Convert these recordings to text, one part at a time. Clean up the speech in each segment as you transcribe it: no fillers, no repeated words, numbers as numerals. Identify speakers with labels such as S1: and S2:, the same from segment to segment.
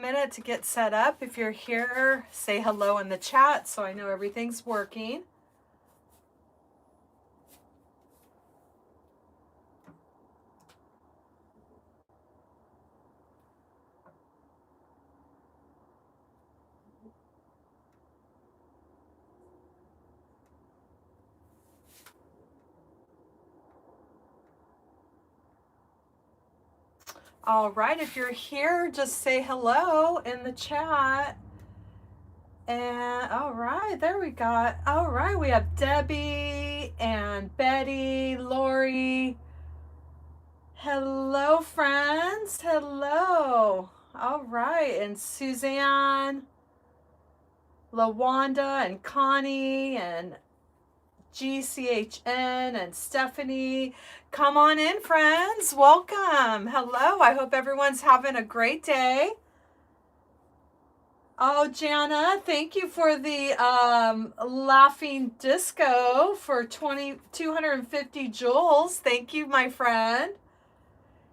S1: minute to get set up. If you're here, say hello in the chat so I know everything's working. All right, if you're here, just say hello in the chat. And all right, there we got. All right, we have Debbie and Betty, Lori. Hello, friends. Hello. All right, and Suzanne, LaWanda, and Connie, and GCHN, and Stephanie. Come on in, friends. Welcome. Hello. I hope everyone's having a great day. Oh, Jana, thank you for the laughing disco for 250 joules. Thank you, my friend.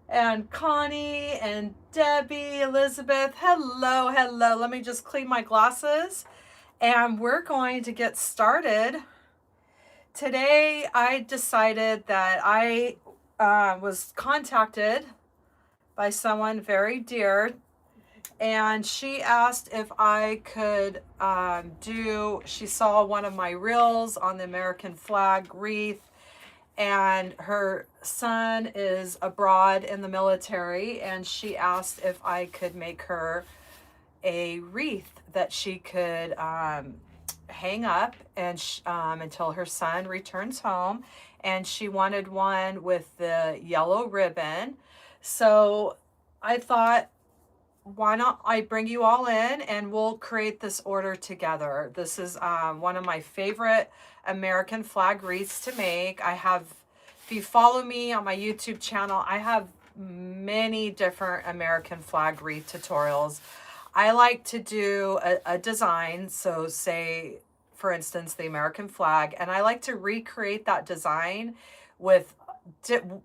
S1: And Connie and Debbie, Elizabeth, hello, hello. Let me just clean my glasses and we're going to get started. Today, I decided that I was contacted by someone very dear, and she asked if I could she saw one of my reels on the American flag wreath, and her son is abroad in the military, and she asked if I could make her a wreath that she could hang up and until her son returns home, and she wanted one with the yellow ribbon. So I thought, why not I bring you all in and we'll create this order together. This is one of my favorite American flag wreaths to make. I have, if you follow me on my YouTube channel, I have many different American flag wreath tutorials. I like to do a design, so say, for instance, the American flag, and I like to recreate that design with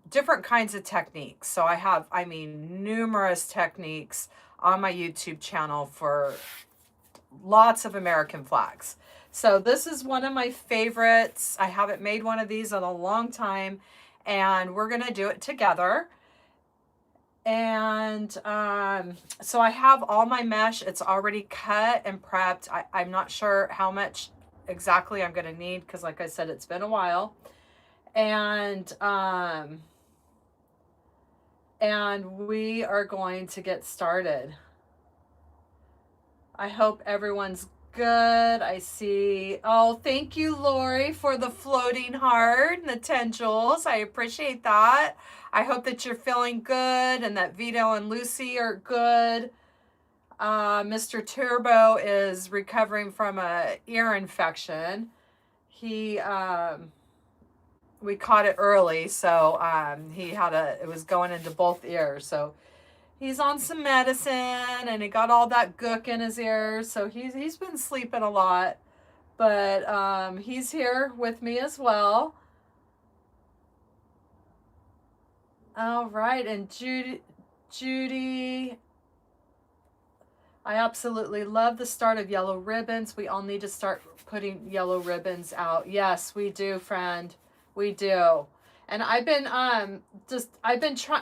S1: different kinds of techniques. So I have, numerous techniques on my YouTube channel for lots of American flags. So this is one of my favorites. I haven't made one of these in a long time, and we're going to do it together. And so I have all my mesh. It's already cut and prepped. I'm not sure how much exactly I'm going to need because, like I said, it's been a while. And we are going to get started. I hope everyone's good. I see. Oh, thank you, Lori, for the floating heart and the 10 joules. I appreciate that. I hope that you're feeling good and that Vito and Lucy are good. Mr. Turbo is recovering from a ear infection. We caught it early, so it was going into both ears. So he's on some medicine, and he got all that gook in his ears, so he's been sleeping a lot. But he's here with me as well. All right, and Judy, I absolutely love the start of yellow ribbons. We all need to start putting yellow ribbons out. Yes, we do, friend. We do. And I've been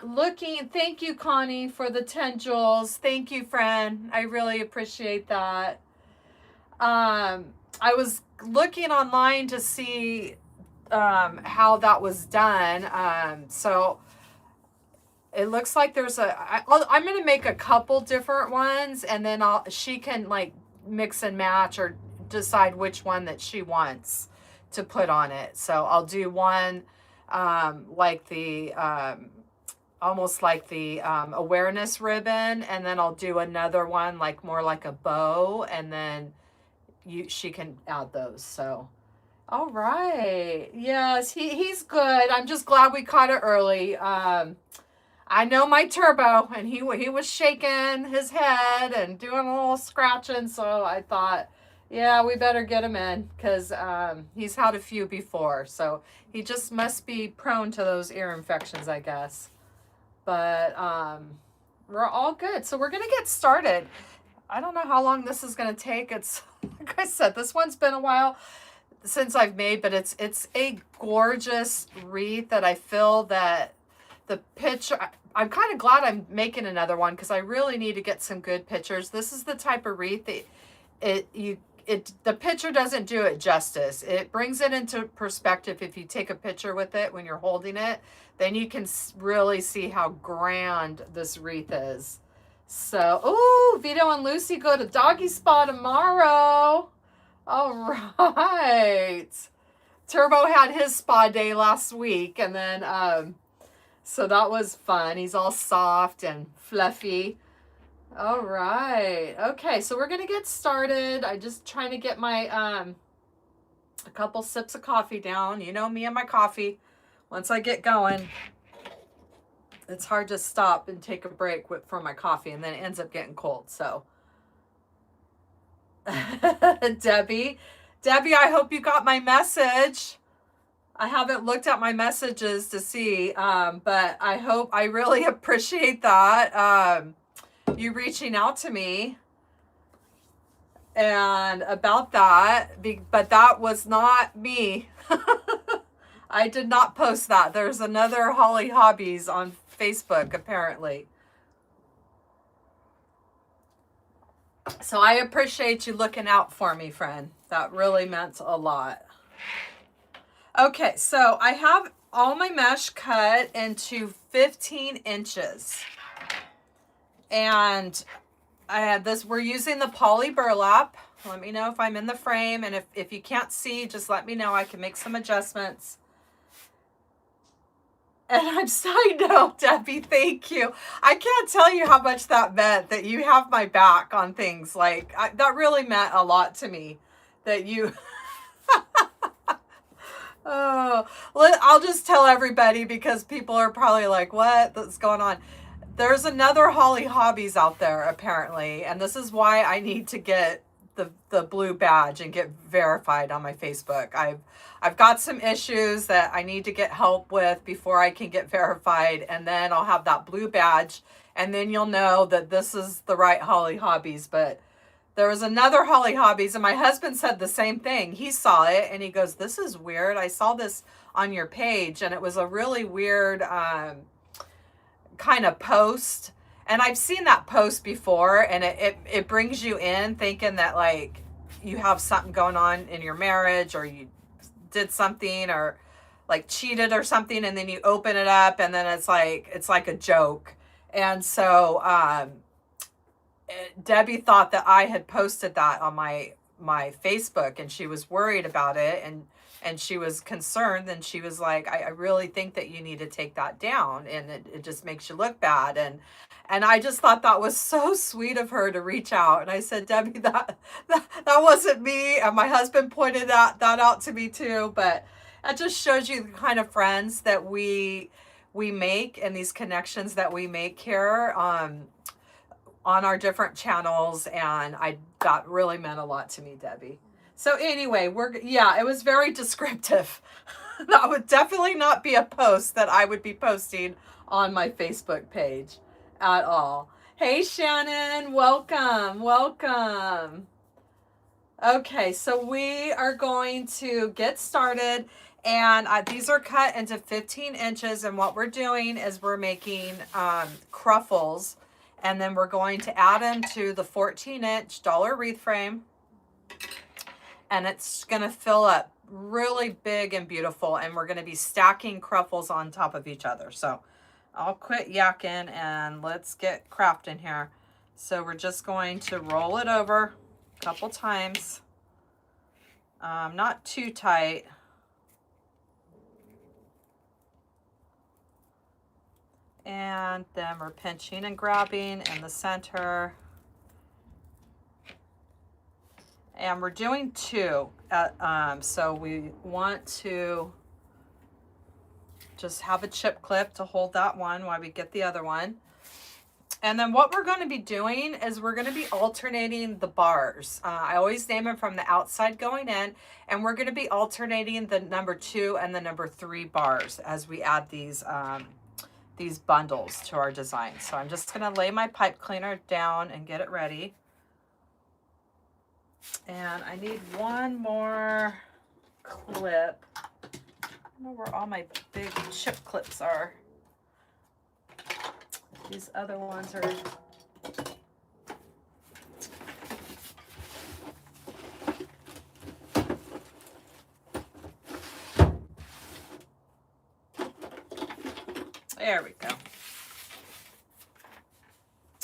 S1: looking. Thank you, Connie, for the 10 joules. Thank you, friend. I really appreciate that. I was looking online to see how that was done. So it looks like there's I'm going to make a couple different ones, and then she can like mix and match or decide which one that she wants to put on it. So I'll do one like the almost like the awareness ribbon, and then I'll do another one like more like a bow, and then she can add those. So all right, yes, he's good. I'm just glad we caught it early. I know my Turbo, and he was shaking his head and doing a little scratching, so I thought, yeah, we better get him in, because he's had a few before, so he just must be prone to those ear infections, I guess. But we're all good. So we're going to get started. I don't know how long this is going to take. It's, like I said, this one's been a while since I've made, but it's a gorgeous wreath that I feel that the picture, I'm kind of glad I'm making another one because I really need to get some good pictures. This is the type of wreath that the picture doesn't do it justice. It brings it into perspective. If you take a picture with it when you're holding it, then you can really see how grand this wreath is. So, oh, Vito and Lucy go to doggy spa tomorrow. All right. Turbo had his spa day last week, and then so that was fun. He's all soft and fluffy. All right. Okay, so we're gonna get started. I just trying to get my a couple sips of coffee down. You know me and my coffee. Once I get going, it's hard to stop and take a break from my coffee, and then it ends up getting cold. So Debbie, I hope you got my message. I haven't looked at my messages to see, but I really appreciate that. You reaching out to me and about that, but that was not me. I did not post that. There's another Hollie Hobbies on Facebook, apparently. So I appreciate you looking out for me, friend. That really meant a lot. Okay, so I have all my mesh cut into 15 inches. And I had this, we're using the poly burlap. Let me know if I'm in the frame. And if you can't see, just let me know. I can make some adjustments. And I'm sorry, no, Debbie, thank you. I can't tell you how much that meant that you have my back on things. Like, that really meant a lot to me that you... Oh, I'll just tell everybody because people are probably like, what's going on? There's another Hollie Hobbies out there, apparently. And this is why I need to get the blue badge and get verified on my Facebook. I've got some issues that I need to get help with before I can get verified. And then I'll have that blue badge. And then you'll know that this is the right Hollie Hobbies. But there was another Hollie Hobbies, and my husband said the same thing. He saw it, and he goes, this is weird. I saw this on your page, and it was a really weird kind of post. And I've seen that post before, and it brings you in thinking that, like, you have something going on in your marriage, or you did something, or, like, cheated or something, and then you open it up, and then it's like a joke. And so... Debbie thought that I had posted that on my Facebook, and she was worried about it, and she was concerned, and she was like, I really think that you need to take that down, and it just makes you look bad. And I just thought that was so sweet of her to reach out. And I said, Debbie, that wasn't me. And my husband pointed that out to me too. But that just shows you the kind of friends that we make, and these connections that we make here on our different channels, and that really meant a lot to me, Debbie. So anyway, it was very descriptive. That would definitely not be a post that I would be posting on my Facebook page at all. Hey, Shannon, welcome. Okay, so we are going to get started, and these are cut into 15 inches, and what we're doing is we're making cruffles. And then we're going to add them to the 14-inch dollar wreath frame. And it's going to fill up really big and beautiful. And we're going to be stacking cruffles on top of each other. So I'll quit yakking and let's get crafting here. So we're just going to roll it over a couple times. Not too tight. And then we're pinching and grabbing in the center. And we're doing two. So we want to just have a chip clip to hold that one while we get the other one. And then what we're going to be doing is we're going to be alternating the bars. I always name them from the outside going in. And we're going to be alternating the number 2 and the number 3 bars as we add these bundles to our design. So I'm just going to lay my pipe cleaner down and get it ready. And I need one more clip. I don't know where all my big chip clips are. These other ones are... There we go.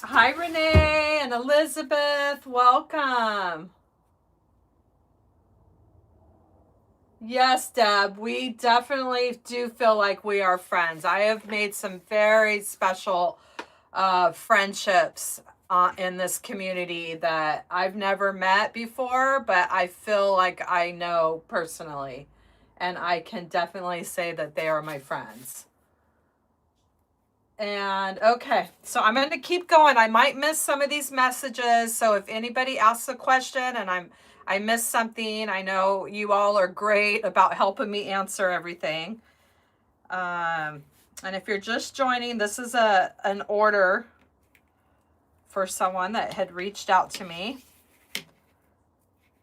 S1: Hi, Renee and Elizabeth. Welcome. Yes, Deb, we definitely do feel like we are friends. I have made some very special friendships in this community that I've never met before, but I feel like I know personally. And I can definitely say that they are my friends. And okay, so I'm going to keep going. I might miss some of these messages. So if anybody asks a question and I missed something, I know you all are great about helping me answer everything. And if you're just joining, this is an order for someone that had reached out to me.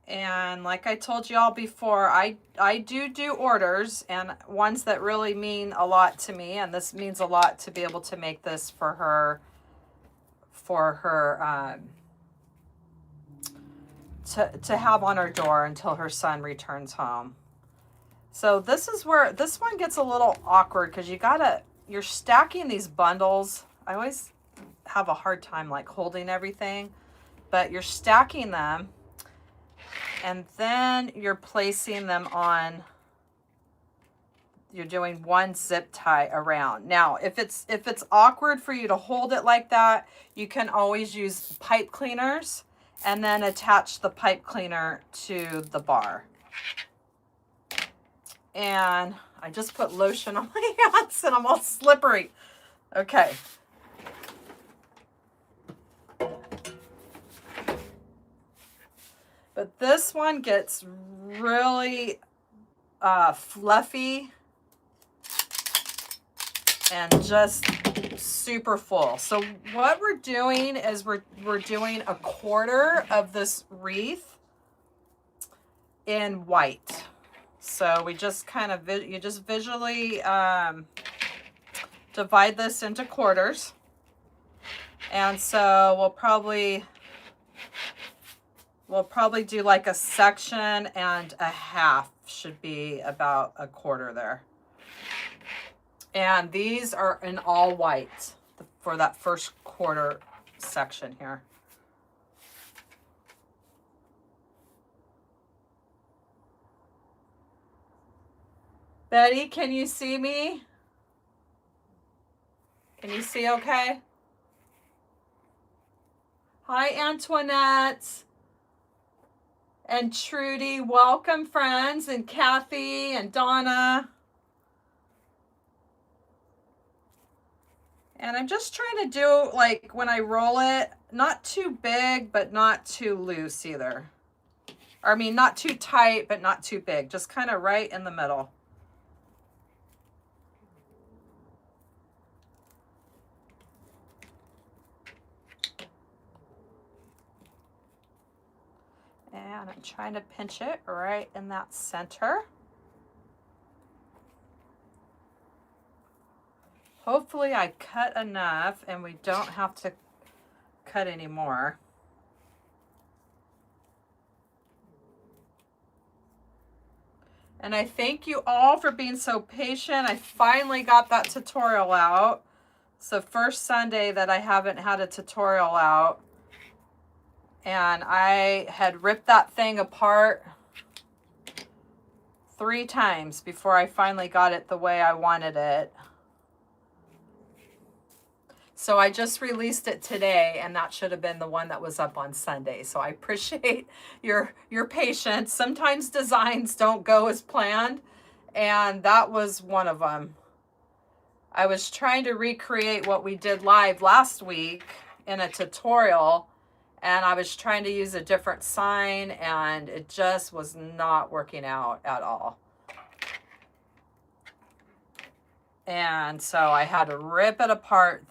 S1: And like I told y'all before, I do orders, and ones that really mean a lot to me, and this means a lot to be able to make this for her to have on her door until her son returns home. So this is where this one gets a little awkward, because you're stacking these bundles. I always have a hard time like holding everything, but you're stacking them. And then you're placing them on, you're doing one zip tie around. Now, if it's awkward for you to hold it like that, you can always use pipe cleaners and then attach the pipe cleaner to the bar. And I just put lotion on my hands and I'm all slippery. Okay. But this one gets really fluffy and just super full. So what we're doing is we're doing a quarter of this wreath in white. So we just kind of, you just visually divide this into quarters. And so we'll probably do like a section and a half, should be about a quarter there. And these are in all white for that first quarter section here. Betty, can you see me? Can you see okay? Hi, Antoinette. And Trudy, welcome, friends. And Kathy and Donna. And I'm just trying to do, like, when I roll it, not too big, but not too loose either. Or, I mean, not too tight, but not too big. Just kind of right in the middle. And I'm trying to pinch it right in that center. Hopefully I cut enough and we don't have to cut any more. And I thank you all for being so patient. I finally got that tutorial out. It's the first Sunday that I haven't had a tutorial out. And I had ripped that thing apart 3 times before I finally got it the way I wanted it. So I just released it today, and that should have been the one that was up on Sunday. So I appreciate your patience. Sometimes designs don't go as planned, and that was one of them. I was trying to recreate what we did live last week in a tutorial, and I was trying to use a different sign, and it just was not working out at all. And so I had to rip it apart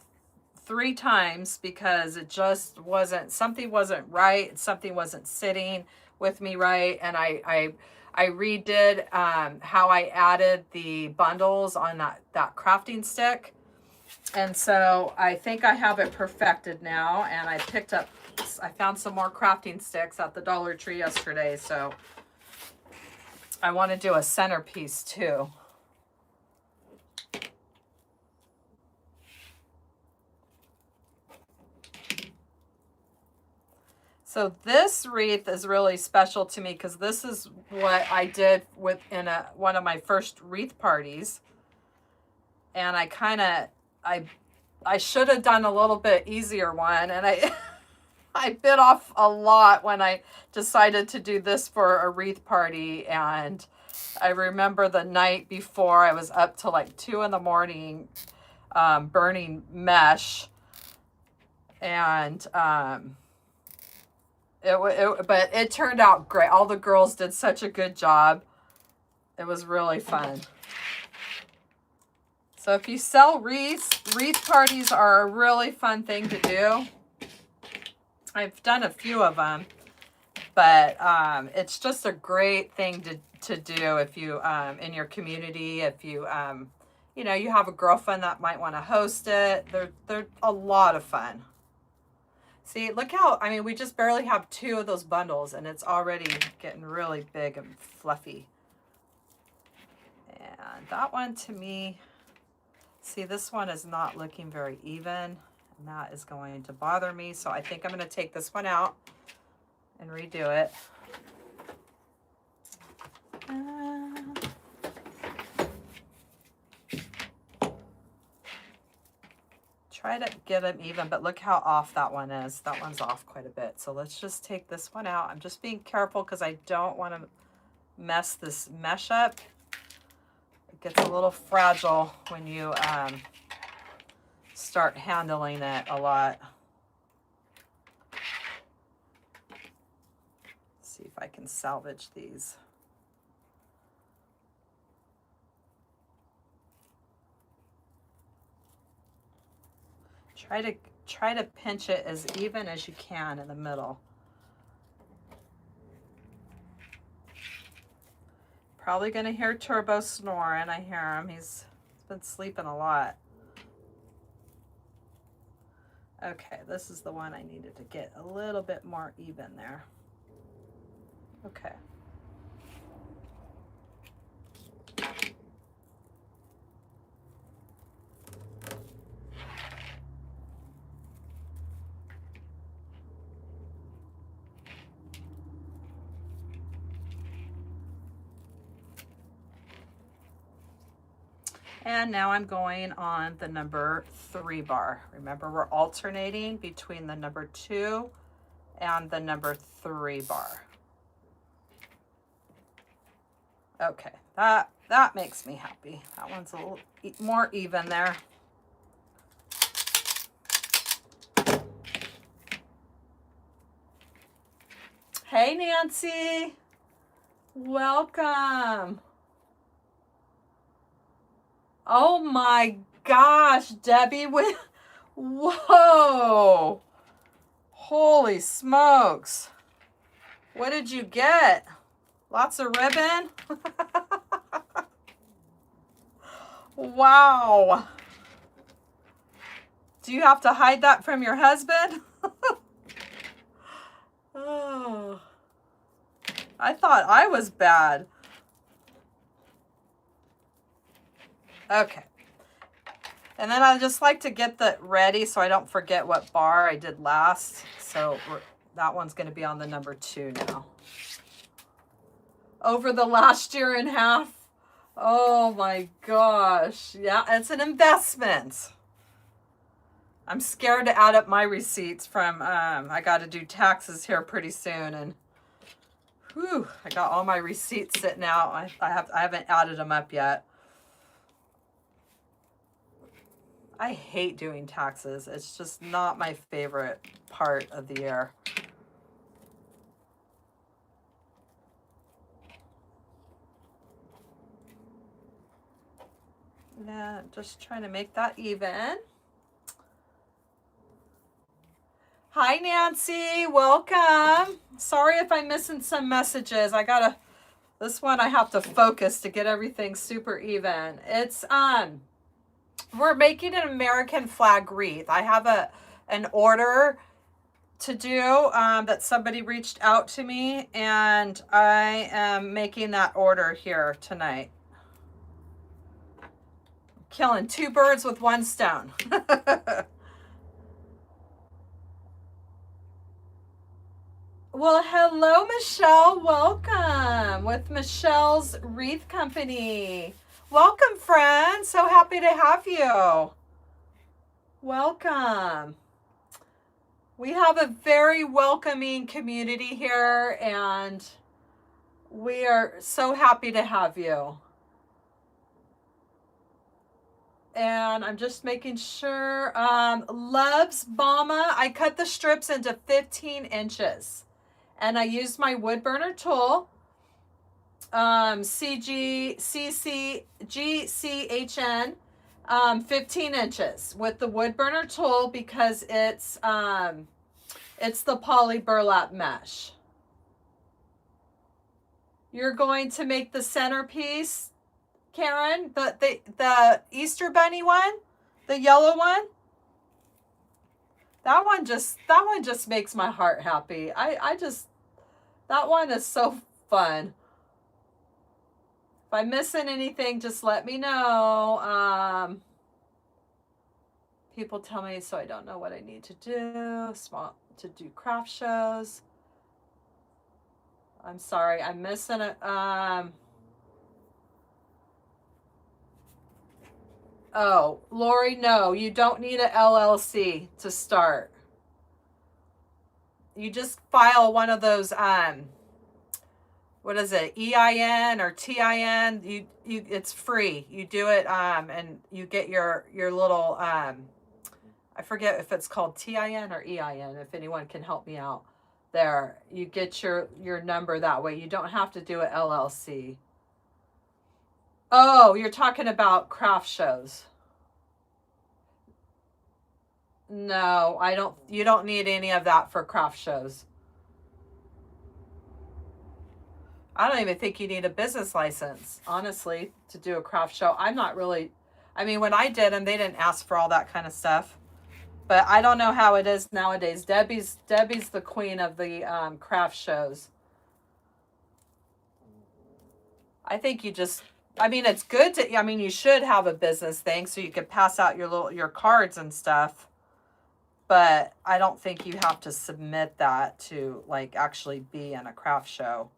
S1: 3 times because it just wasn't, something wasn't right, something wasn't sitting. with me, right? And I redid how I added the bundles on that crafting stick. And so I think I have it perfected now. And I found some more crafting sticks at the Dollar Tree yesterday. So I want to do a centerpiece too. So this wreath is really special to me because this is what I did in one of my first wreath parties. And I should have done a little bit easier one, and I bit off a lot when I decided to do this for a wreath party. And I remember the night before I was up till like 2 in the morning burning mesh, and but it turned out great. All the girls did such a good job. It was really fun. So if you sell wreaths, wreath parties are a really fun thing to do. I've done a few of them, but it's just a great thing to do if you in your community. If you you know, you have a girlfriend that might want to host it. They're a lot of fun. See, look how, I mean, we just barely have 2 of those bundles and it's already getting really big and fluffy. And that one to me, see, this one is not looking very even, and that is going to bother me. So I think I'm going to take this one out and redo it. Try to get them even, but look how off that one is. That one's off quite a bit. So let's just take this one out. I'm just being careful because I don't want to mess this mesh up. It gets a little fragile when you start handling it a lot. Let's see if I can salvage these. Try to pinch it as even as you can in the middle. Probably gonna hear Turbo snoring. I hear him. He's been sleeping a lot. Okay, this is the one I needed to get a little bit more even there. Okay. And now I'm going on the number 3 bar. Remember, we're alternating between the number 2 and the number 3 bar. Okay, that makes me happy. That one's a little more even there. Hey, Nancy. Welcome. Oh my gosh, Debbie, whoa. Holy smokes. What did you get? Lots of ribbon? Wow. Do you have to hide that from your husband? Oh. I thought I was bad. Okay. And then I just like to get that ready so I don't forget what bar I did last. So that one's going to be on the number 2 now. Over the last year and a half. Oh my gosh. Yeah, it's an investment. I'm scared to add up my receipts from, I got to do taxes here pretty soon. And whew, I got all my receipts sitting out. I haven't added them up yet. I hate doing taxes. It's just not my favorite part of the year. Yeah, just trying to make that even. Hi, Nancy. Welcome. Sorry if I'm missing some messages. This one I have to focus to get everything super even. We're making an American flag wreath. I have an order to do that somebody reached out to me, and I am making that order here tonight. Killing two birds with one stone. Well, hello, Michelle. Welcome with Michelle's Wreath Company. Welcome, friend. So happy to have you. Welcome. We have a very welcoming community here, and we are so happy to have you. And I'm just making sure. Loves Bama. I cut the strips into 15 inches. And I used my wood burner tool, GCHN, 15 inches with the wood burner tool because it's the poly burlap mesh. You're going to make the centerpiece, Karen, the Easter Bunny one, the yellow one. That one just makes my heart happy. That one is so fun. If I'm missing anything, just let me know. People tell me so I don't know what I need to do. To do craft shows. I'm sorry, I'm missing it. Oh, Lori, no, you don't need a LLC to start. You just file one of those, what is it, EIN or TIN? It's free. You do it, and you get your little, I forget if it's called TIN or EIN, if anyone can help me out there. You get your number that way. You don't have to do an LLC. Oh, you're talking about craft shows. No, I don't. You don't need any of that for craft shows. I don't even think you need a business license, honestly, to do a craft show. I'm not really, I mean, when I did them, they didn't ask for all that kind of stuff. But I don't know how it is nowadays. Debbie's the queen of the craft shows. I think it's good to, you should have a business thing so you could pass out your cards and stuff. But I don't think you have to submit that to actually be in a craft show.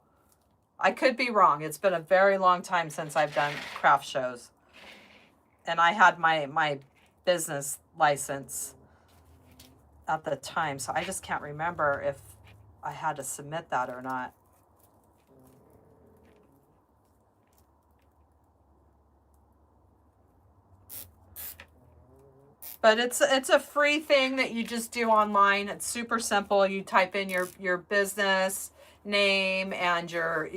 S1: I could be wrong. It's been a very long time since I've done craft shows. And I had my business license at the time, so I just can't remember if I had to submit that or not. But it's a free thing that you just do online. It's super simple. You type in your business name and your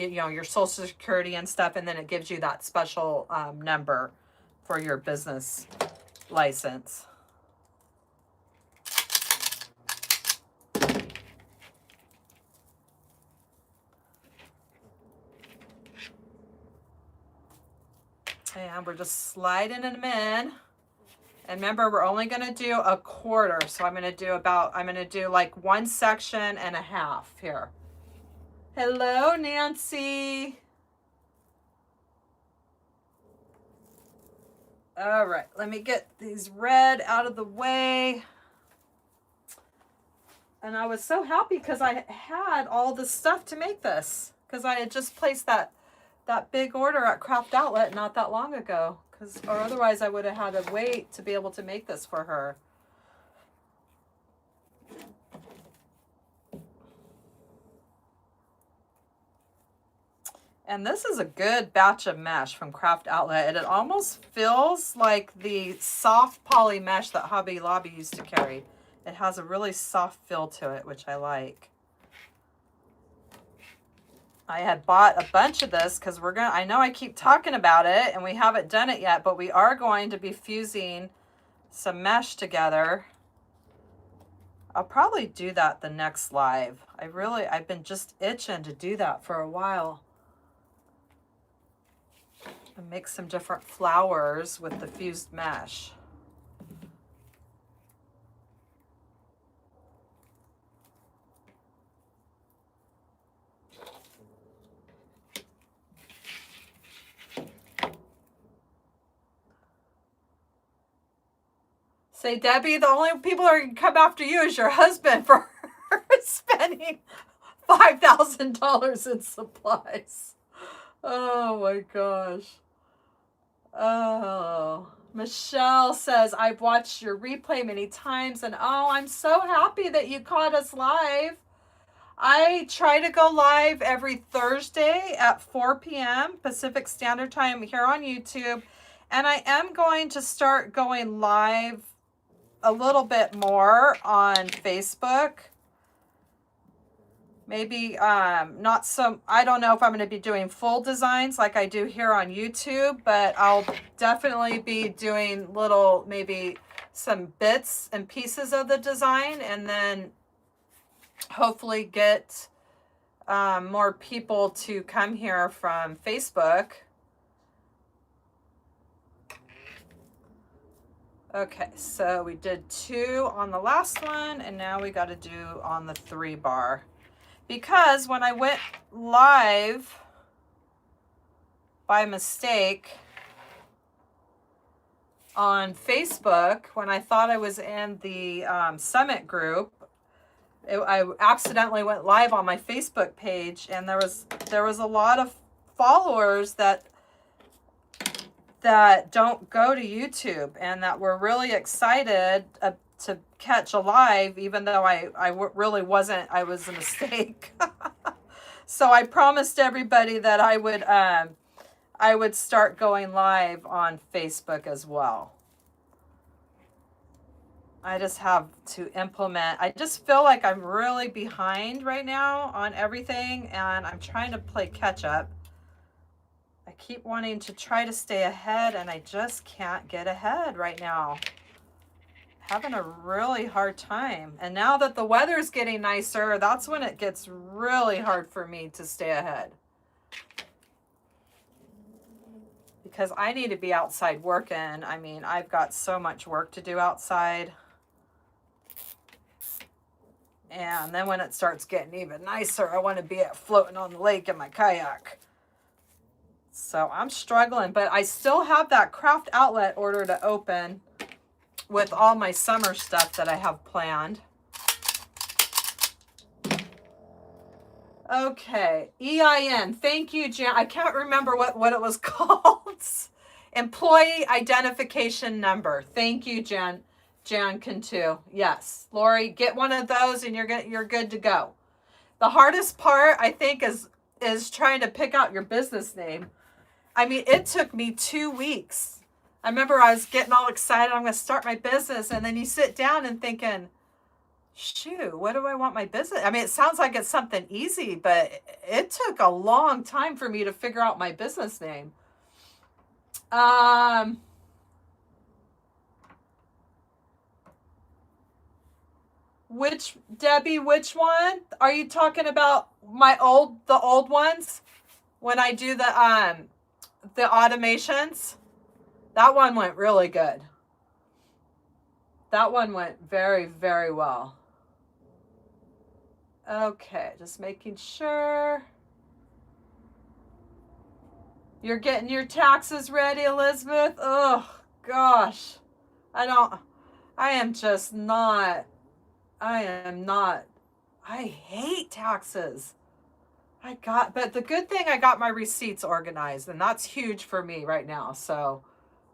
S1: social security and stuff, and then it gives you that special number for your business license. And we're just sliding them in. And remember, we're only going to do a quarter. So I'm going to do like one section and a half here. Hello, Nancy. All right, let me get these red out of the way. And I was so happy because I had all the stuff to make this. Because I had just placed that big order at Craft Outlet not that long ago. Or otherwise I would have had to wait to be able to make this for her. And this is a good batch of mesh from Craft Outlet. And it almost feels like the soft poly mesh that Hobby Lobby used to carry. It has a really soft feel to it, which I like. I had bought a bunch of this because I know I keep talking about it and we haven't done it yet, but we are going to be fusing some mesh together. I'll probably do that the next live. I've been just itching to do that for a while. And make some different flowers with the fused mesh. Say, Debbie, the only people who are going to come after you is your husband for spending $5,000 in supplies. Oh my gosh. Oh, Michelle says, I've watched your replay many times, and oh, I'm so happy that you caught us live. I try to go live every Thursday at 4 p.m. Pacific Standard Time here on YouTube, and I am going to start going live a little bit more on Facebook. Maybe not some, I don't know if I'm going to be doing full designs like I do here on YouTube, but I'll definitely be doing little, maybe some bits and pieces of the design, and then hopefully get more people to come here from Facebook. Okay, so we did 2 on the last one, and now we got to do on the 3 bar. Because when I went live by mistake on Facebook, when I thought I was in the summit group, I accidentally went live on my Facebook page, and there was a lot of followers that don't go to YouTube and that were really excited to catch a live, even though I really wasn't. I was a mistake. So I promised everybody that I would start going live on Facebook as well. I just have to implement. I just feel like I'm really behind right now on everything, and I'm trying to play catch up. I keep wanting to try to stay ahead, and I just can't get ahead right now. Having a really hard time. And now that the weather's getting nicer, that's when it gets really hard for me to stay ahead. Because I need to be outside working. I mean, I've got so much work to do outside. And then when it starts getting even nicer, I want to be floating on the lake in my kayak. So I'm struggling, but I still have that craft outlet order to open with all my summer stuff that I have planned. Okay, EIN. Thank you, Jan. I can't remember what it was called. Employee identification number. Thank you, Jan Cantu. Yes, Lori, get one of those and you're good to go. The hardest part, I think, is trying to pick out your business name. I mean, it took me 2 weeks. I remember I was getting all excited. I'm going to start my business. And then you sit down and thinking, shoot, what do I want my business? I mean, it sounds like it's something easy, but it took a long time for me to figure out my business name. Debbie, which one? Are you talking about the old ones? When I do the automations? That one went really good. That one went very, very well. Okay, just making sure. You're getting your taxes ready, Elizabeth? Oh, gosh. I hate taxes. But the good thing, I got my receipts organized, and that's huge for me right now. So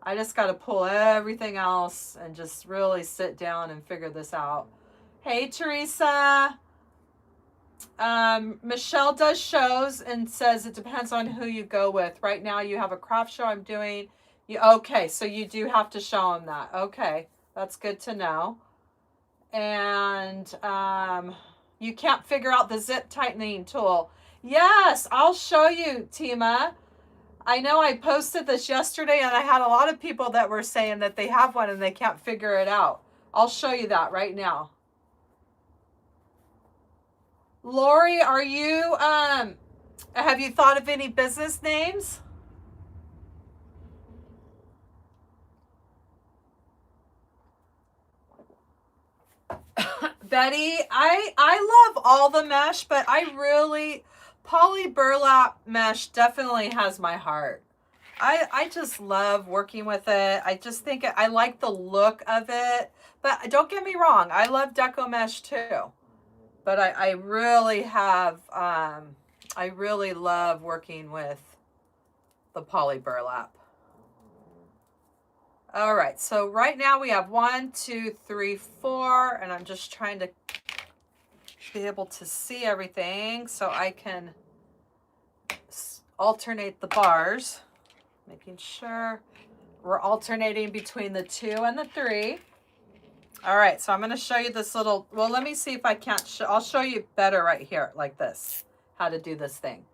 S1: I just got to pull everything else and just really sit down and figure this out. Hey, Teresa. Michelle does shows and says it depends on who you go with. Right now you have a craft show I'm doing. Okay, so you do have to show them that. Okay, that's good to know. And you can't figure out the zip tightening tool. Yes, I'll show you, Tima. I know I posted this yesterday, and I had a lot of people that were saying that they have one and they can't figure it out. I'll show you that right now. Lori, are you, have you thought of any business names? Betty, I love all the mesh, but I really, poly burlap mesh definitely has my heart. I just love working with it. I just think I like the look of it. But don't get me wrong, I love deco mesh too. But I really have, I really love working with the poly burlap. All right, so right now we have 1, 2, 3, 4, and I'm just trying to be able to see everything so I can alternate the bars, making sure we're alternating between the 2 and the 3. All right, so I'm going to show you this little, well, let me see if I can't, I'll show you better right here, like this, how to do this thing.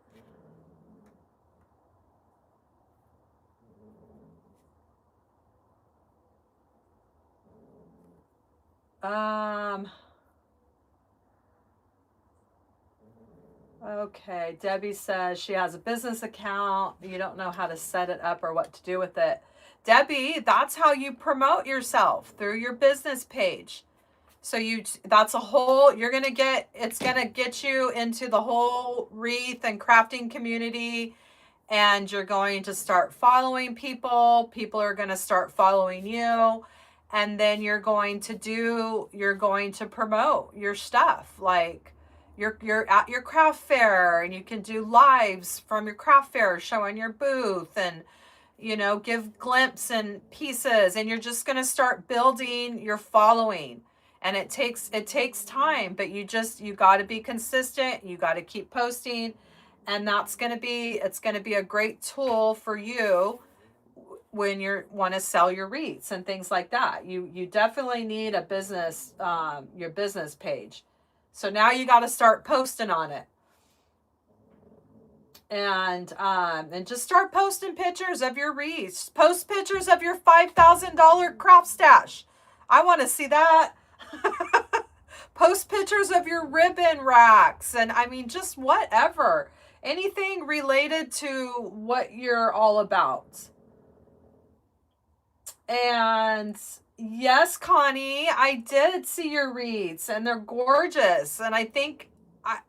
S1: Okay, Debbie says she has a business account. You don't know how to set it up or what to do with it. Debbie, that's how you promote yourself, through your business page. So that's a whole, you're going to get, it's going to get you into the whole wreath and crafting community, and you're going to start following people. People are going to start following you. And then you're going to promote your stuff. Like you're at your craft fair, and you can do lives from your craft fair showing your booth, and give glimpses and pieces, and you're just going to start building your following. And it takes time, but you got to be consistent. You got to keep posting, and it's going to be a great tool for you when you want to sell your wreaths and things like that. You definitely need a business, your business page. So now you got to start posting on it. And just start posting pictures of your wreaths. Post pictures of your $5,000 craft stash. I want to see that. Post pictures of your ribbon racks, and I mean, just whatever. Anything related to what you're all about. And yes, Connie, I did see your wreaths, and they're gorgeous. And I thank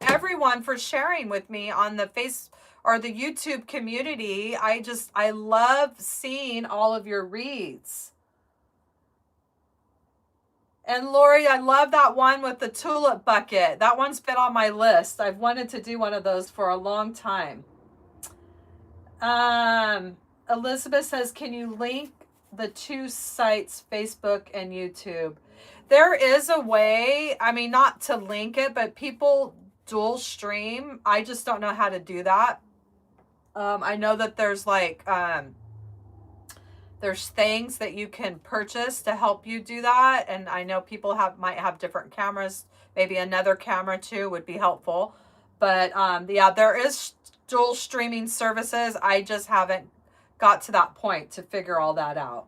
S1: everyone for sharing with me on the face or the YouTube community. I love seeing all of your wreaths. And Lori, I love that one with the tulip bucket. That one's been on my list. I've wanted to do one of those for a long time. Elizabeth says, can you link the 2 sites, Facebook and YouTube? There is a way, I mean, not to link it, but people dual stream. I just don't know how to do that. I know that there's there's things that you can purchase to help you do that. And I know people might have different cameras. Maybe another camera too would be helpful. But yeah, there is dual streaming services. I just haven't got to that point to figure all that out.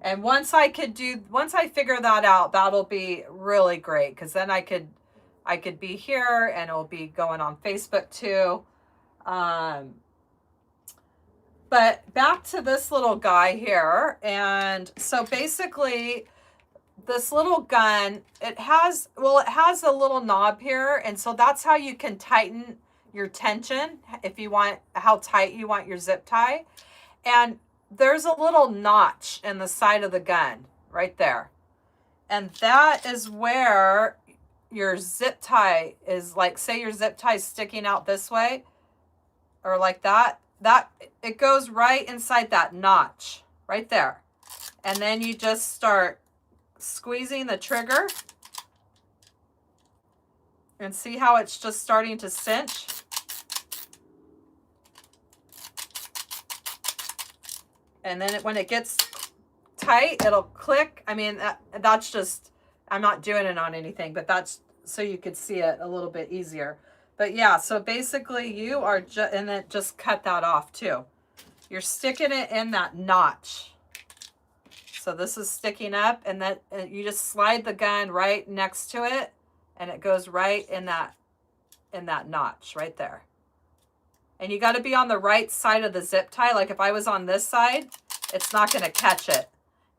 S1: And once I figure that out, that'll be really great, because then I could be here, and it'll be going on Facebook too. But back to this little guy here. And so basically this little gun, it has a little knob here. And so that's how you can tighten your tension if you want, how tight you want your zip tie. And there's a little notch in the side of the gun right there. And that is where your zip tie is, like, say your zip tie is sticking out this way or like that. It goes right inside that notch right there. And then you just start squeezing the trigger, and see how it's just starting to cinch. And then when it gets tight, it'll click. I mean, that's just, I'm not doing it on anything, but that's so you could see it a little bit easier. But yeah, so basically you are and then just cut that off too. You're sticking it in that notch. So this is sticking up, and you just slide the gun right next to it, and it goes right in that in that notch right there. And you got to be on the right side of the zip tie. Like if I was on this side, it's not going to catch it.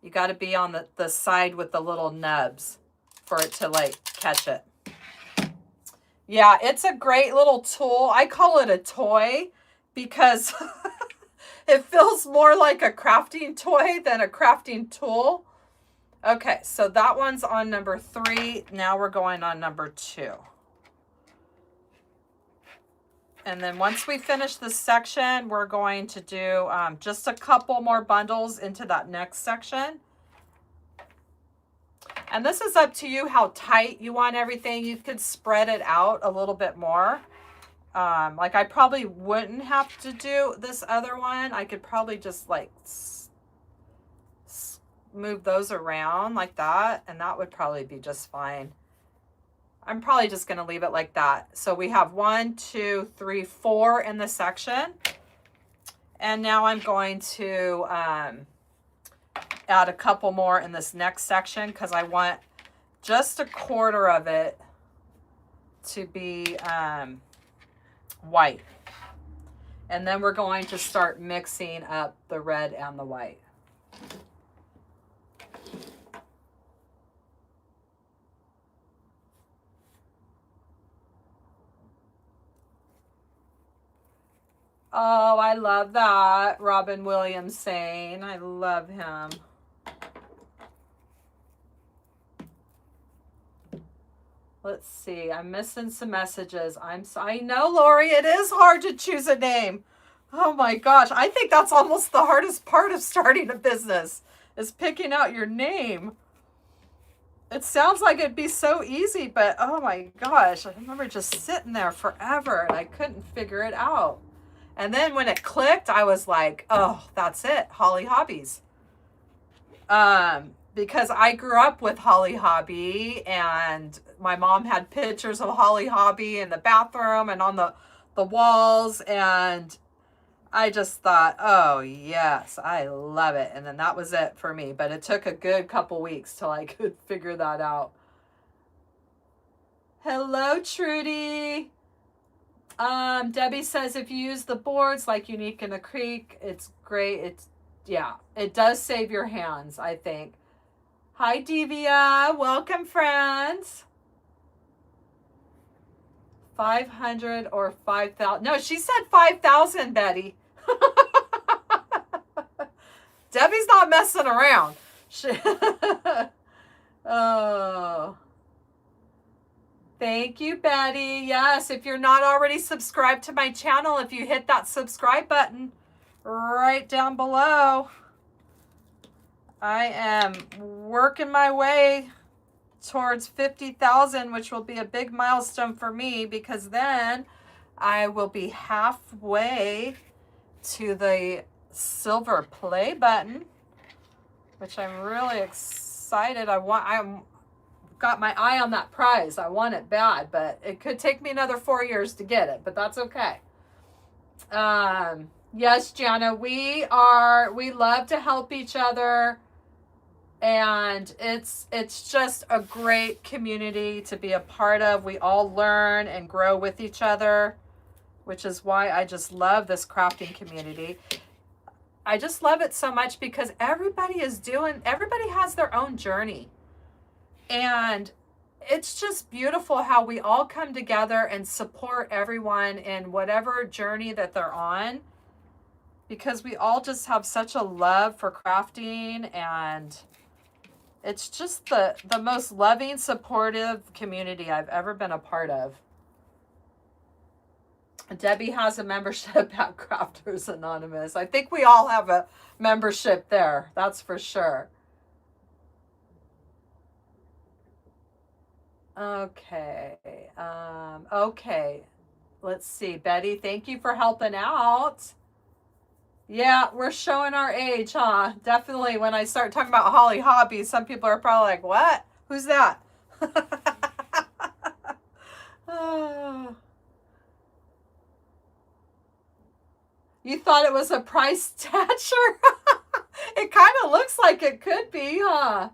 S1: You got to be on the side with the little nubs for it to like catch it. Yeah, it's a great little tool. I call it a toy because it feels more like a crafting toy than a crafting tool. Okay, so that one's on number 3. Now we're going on number 2. And then once we finish this section, we're going to do just a couple more bundles into that next section. And this is up to you how tight you want everything. You could spread it out a little bit more. Like I probably wouldn't have to do this other one. I could probably just like move those around like that. And that would probably be just fine. I'm probably just going to leave it like that. So we have 1, 2, 3, 4 in the section. And now I'm going to add a couple more in this next section because I want just a quarter of it to be white. And then we're going to start mixing up the red and the white. Oh, I love that. Robin Williams saying, I love him. Let's see. I'm missing some messages. I know, Lori, it is hard to choose a name. Oh my gosh. I think that's almost the hardest part of starting a business is picking out your name. It sounds like it'd be so easy, but oh my gosh. I remember just sitting there forever and I couldn't figure it out. And then when it clicked, I was like, oh, that's it. Hollie Hobbies. Because I grew up with Hollie Hobby and my mom had pictures of Hollie Hobby in the bathroom and on the walls. And I just thought, oh, yes, I love it. And then that was it for me. But it took a good couple weeks till I could figure that out. Hello, Trudy. Debbie says if you use the boards like Unique in the Creek, it's great. Yeah, it does save your hands, I think. Hi, Devia. Welcome, friends. 500 or 5,000. No, she said 5,000, Betty. Debbie's not messing around. Oh. Thank you, Betty. Yes, if you're not already subscribed to my channel, if you hit that subscribe button right down below, I am working my way towards 50,000, which will be a big milestone for me because then I will be halfway to the silver play button, which I'm really excited. I'm got my eye on that prize. I want it bad, but it could take me another 4 years to get it, but that's okay. Yes, Jana, we love to help each other, and it's just a great community to be a part of. We all learn and grow with each other, which is why I just love this crafting community. I just love it so much because everybody has their own journey. And it's just beautiful how we all come together and support everyone in whatever journey that they're on, because we all just have such a love for crafting, and it's just the most loving, supportive community I've ever been a part of. Debbie has a membership at Crafters Anonymous. I think we all have a membership there. That's for sure. Okay. Okay. Let's see. Betty, thank you for helping out. Yeah, we're showing our age, huh? Definitely when I start talking about Hollie Hobbies, some people are probably like, what? Who's that? You thought it was a price stature? It kind of looks like it could be, huh?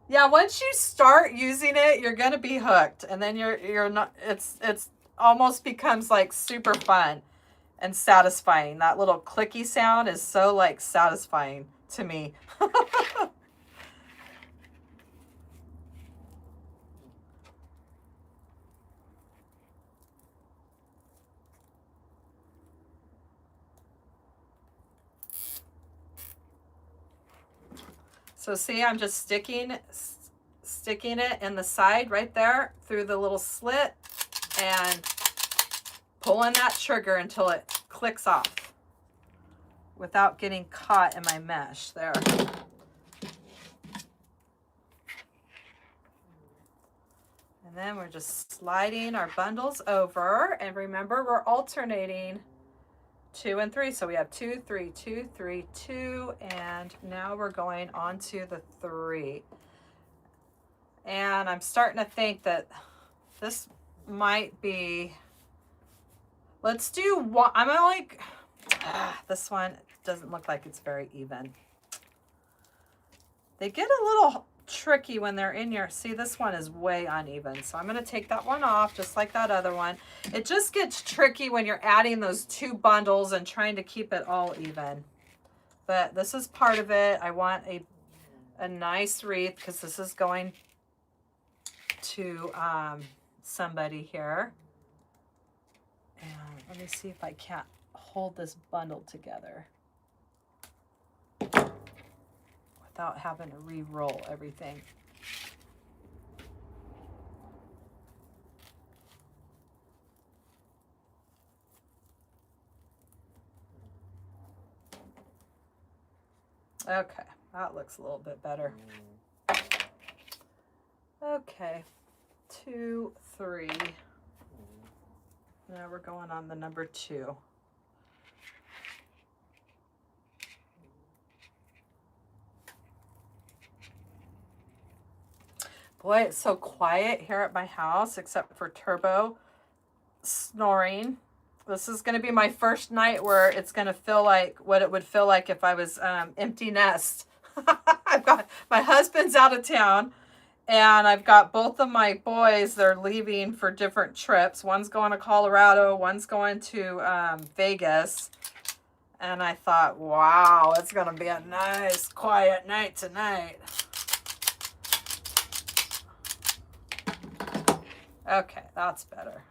S1: Yeah, once you start using it, you're going to be hooked. And then you're not, it's almost becomes like super fun and satisfying. That little clicky sound is so like satisfying to me. So see, I'm just sticking it in the side right there through the little slit and pulling that trigger until it clicks off without getting caught in my mesh there. And then we're just sliding our bundles over, and remember we're alternating 2 and 3. So we have 2, 3, 2, 3, 2, and now we're going on to the 3. And I'm starting to think that this might be, let's do one. I'm gonna like, this one doesn't look like it's very even. They get a little tricky when they're in your, see, this one is way uneven. So I'm going to take that one off just like that other one. It just gets tricky when you're adding those 2 bundles and trying to keep it all even. But this is part of it. I want a nice wreath because this is going to somebody here. And let me see if I can't hold this bundle together without having to re-roll everything. Okay, that looks a little bit better. Okay, 2, 3. Now we're going on the number 2. Boy, it's so quiet here at my house, except for Turbo snoring. This is going to be my first night where it's going to feel like what it would feel like if I was empty nest. I've got, my husband's out of town, and I've got both of my boys. They're leaving for different trips. One's going to Colorado. One's going to Vegas. And I thought, wow, it's going to be a nice, quiet night tonight. Okay, that's better.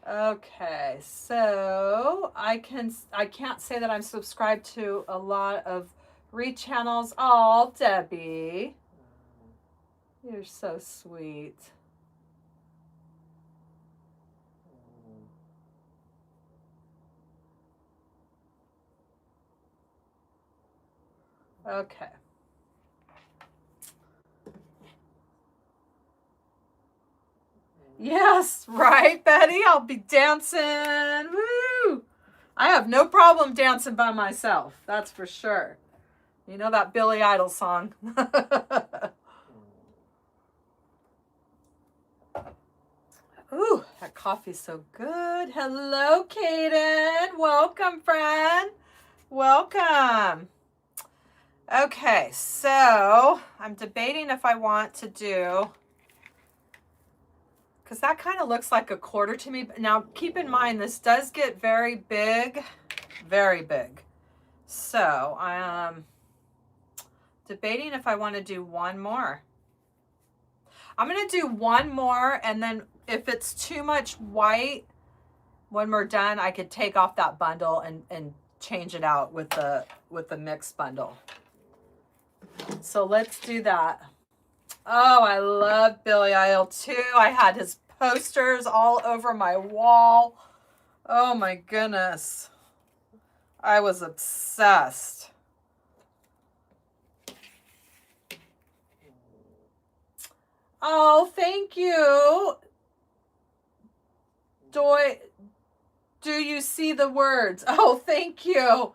S1: Okay, so I can't say that I'm subscribed to a lot of Wreath channels. Oh, Debbie, you're so sweet. Okay. Yes, right, Betty? I'll be dancing. Woo! I have no problem dancing by myself. That's for sure. You know that Billy Idol song. Ooh, that coffee's so good. Hello, Kaden. Welcome, friend. Welcome. Okay, so I'm debating if I want to do, because that kind of looks like a quarter to me. Now, keep in mind, this does get very big, very big. So I'm debating if I want to do one more. I'm going to do one more, and then if it's too much white, when we're done, I could take off that bundle and change it out with the mixed bundle. So let's do that. Oh, I love Billy Idol too. I had his posters all over my wall. Oh my goodness. I was obsessed. Oh, thank you. Do you see the words? Oh, thank you.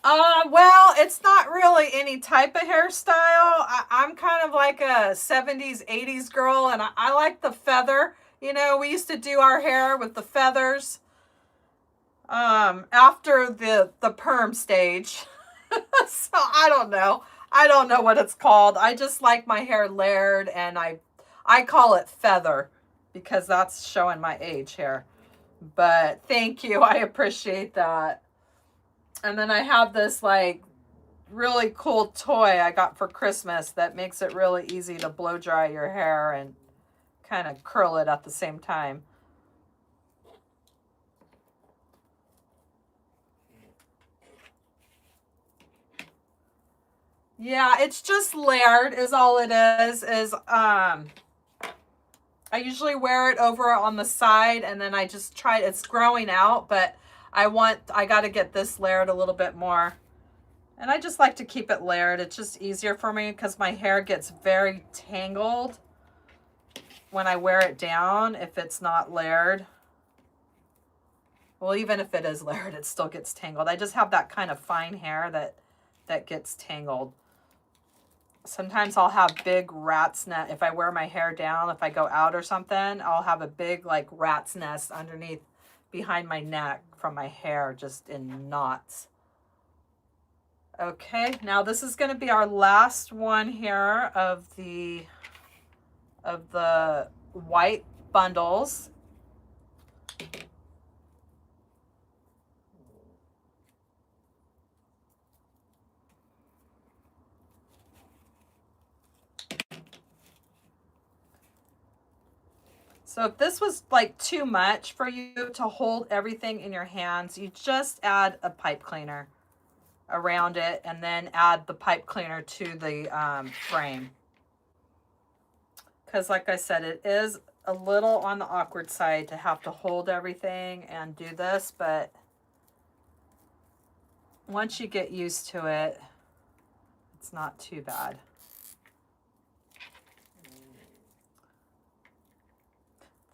S1: Well, it's not really any type of hairstyle. I'm kind of like a 70s, 80s girl, and I like the feather. You know, we used to do our hair with the feathers after the perm stage. So I don't know. I don't know what it's called. I just like my hair layered, and I I call it feather because that's showing my age here. But thank you. I appreciate that. And then I have this like really cool toy I got for Christmas that makes it really easy to blow dry your hair and kind of curl it at the same time. Yeah, it's just layered is all it is I usually wear it over on the side and then I just try, it's growing out, but I got to get this layered a little bit more. And I just like to keep it layered. It's just easier for me because my hair gets very tangled when I wear it down if it's not layered. Well, even if it is layered, it still gets tangled. I just have that kind of fine hair that gets tangled. Sometimes I'll have big rat's nest. If I wear my hair down, if I go out or something, I'll have a big like rat's nest underneath behind my neck from my hair, just in knots. Okay, now this is going to be our last one here of the white bundles. So if this was like too much for you to hold everything in your hands, you just add a pipe cleaner around it and then add the pipe cleaner to the frame. Because like I said, it is a little on the awkward side to have to hold everything and do this, but once you get used to it, it's not too bad.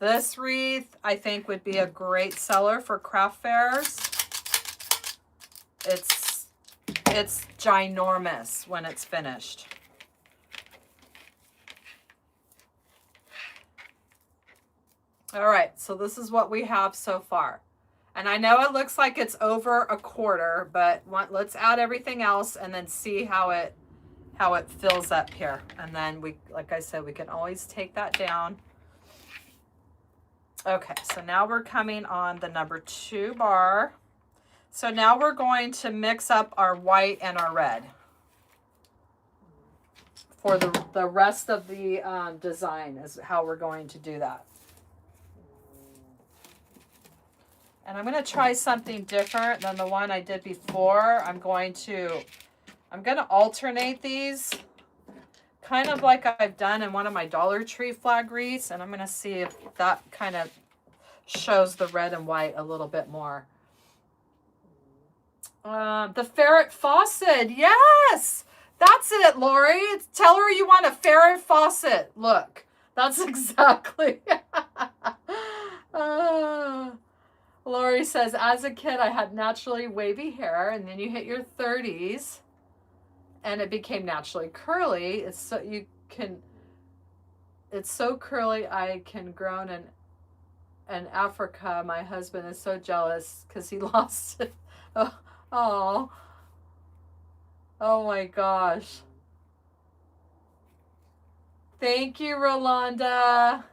S1: This wreath, I think, would be a great seller for craft fairs. It's ginormous when it's finished. All right, so this is what we have so far. And I know it looks like it's over a quarter, but let's add everything else and then see how it fills up here. And then we, like I said, we can always take that down. Okay, so now we're coming on the number 2 bar. So now we're going to mix up our white and our red for the rest of the design is how we're going to do that. And I'm going to try something different than the one I did before. I'm going to alternate these kind of like I've done in one of my Dollar Tree flag wreaths, and I'm going to see if that kind of shows the red and white a little bit more. The ferret faucet, yes! That's it, Lori. Tell her you want a ferret faucet. Look, that's exactly. Lori says, as a kid, I had naturally wavy hair, and then you hit your 30s, and it became naturally curly. It's so curly. I can grow in Africa. My husband is so jealous because he lost it. Oh my gosh. Thank you, Rolanda.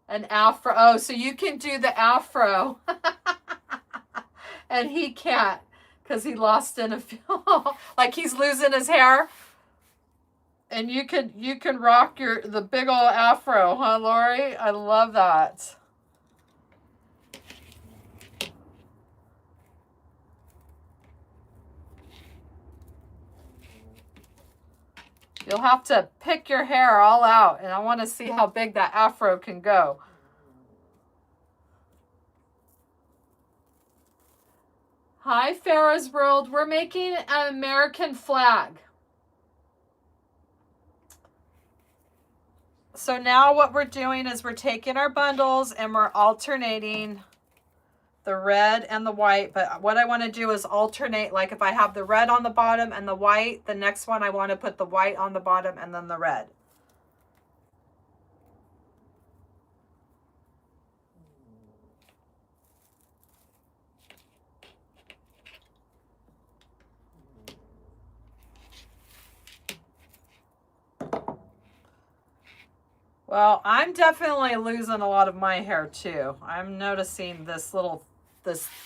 S1: An afro. Oh, so you can do the afro. And he can't because he lost in a like he's losing his hair. And you can rock the big old afro, huh, Lori? I love that. You'll have to pick your hair all out, and I want to see how big that afro can go. Hi, Farrah's World. We're making an American flag. So now what we're doing is we're taking our bundles and we're alternating the red and the white. But what I want to do is alternate, like if I have the red on the bottom and the white, the next one I want to put the white on the bottom and then the red. Well, I'm definitely losing a lot of my hair too. I'm noticing this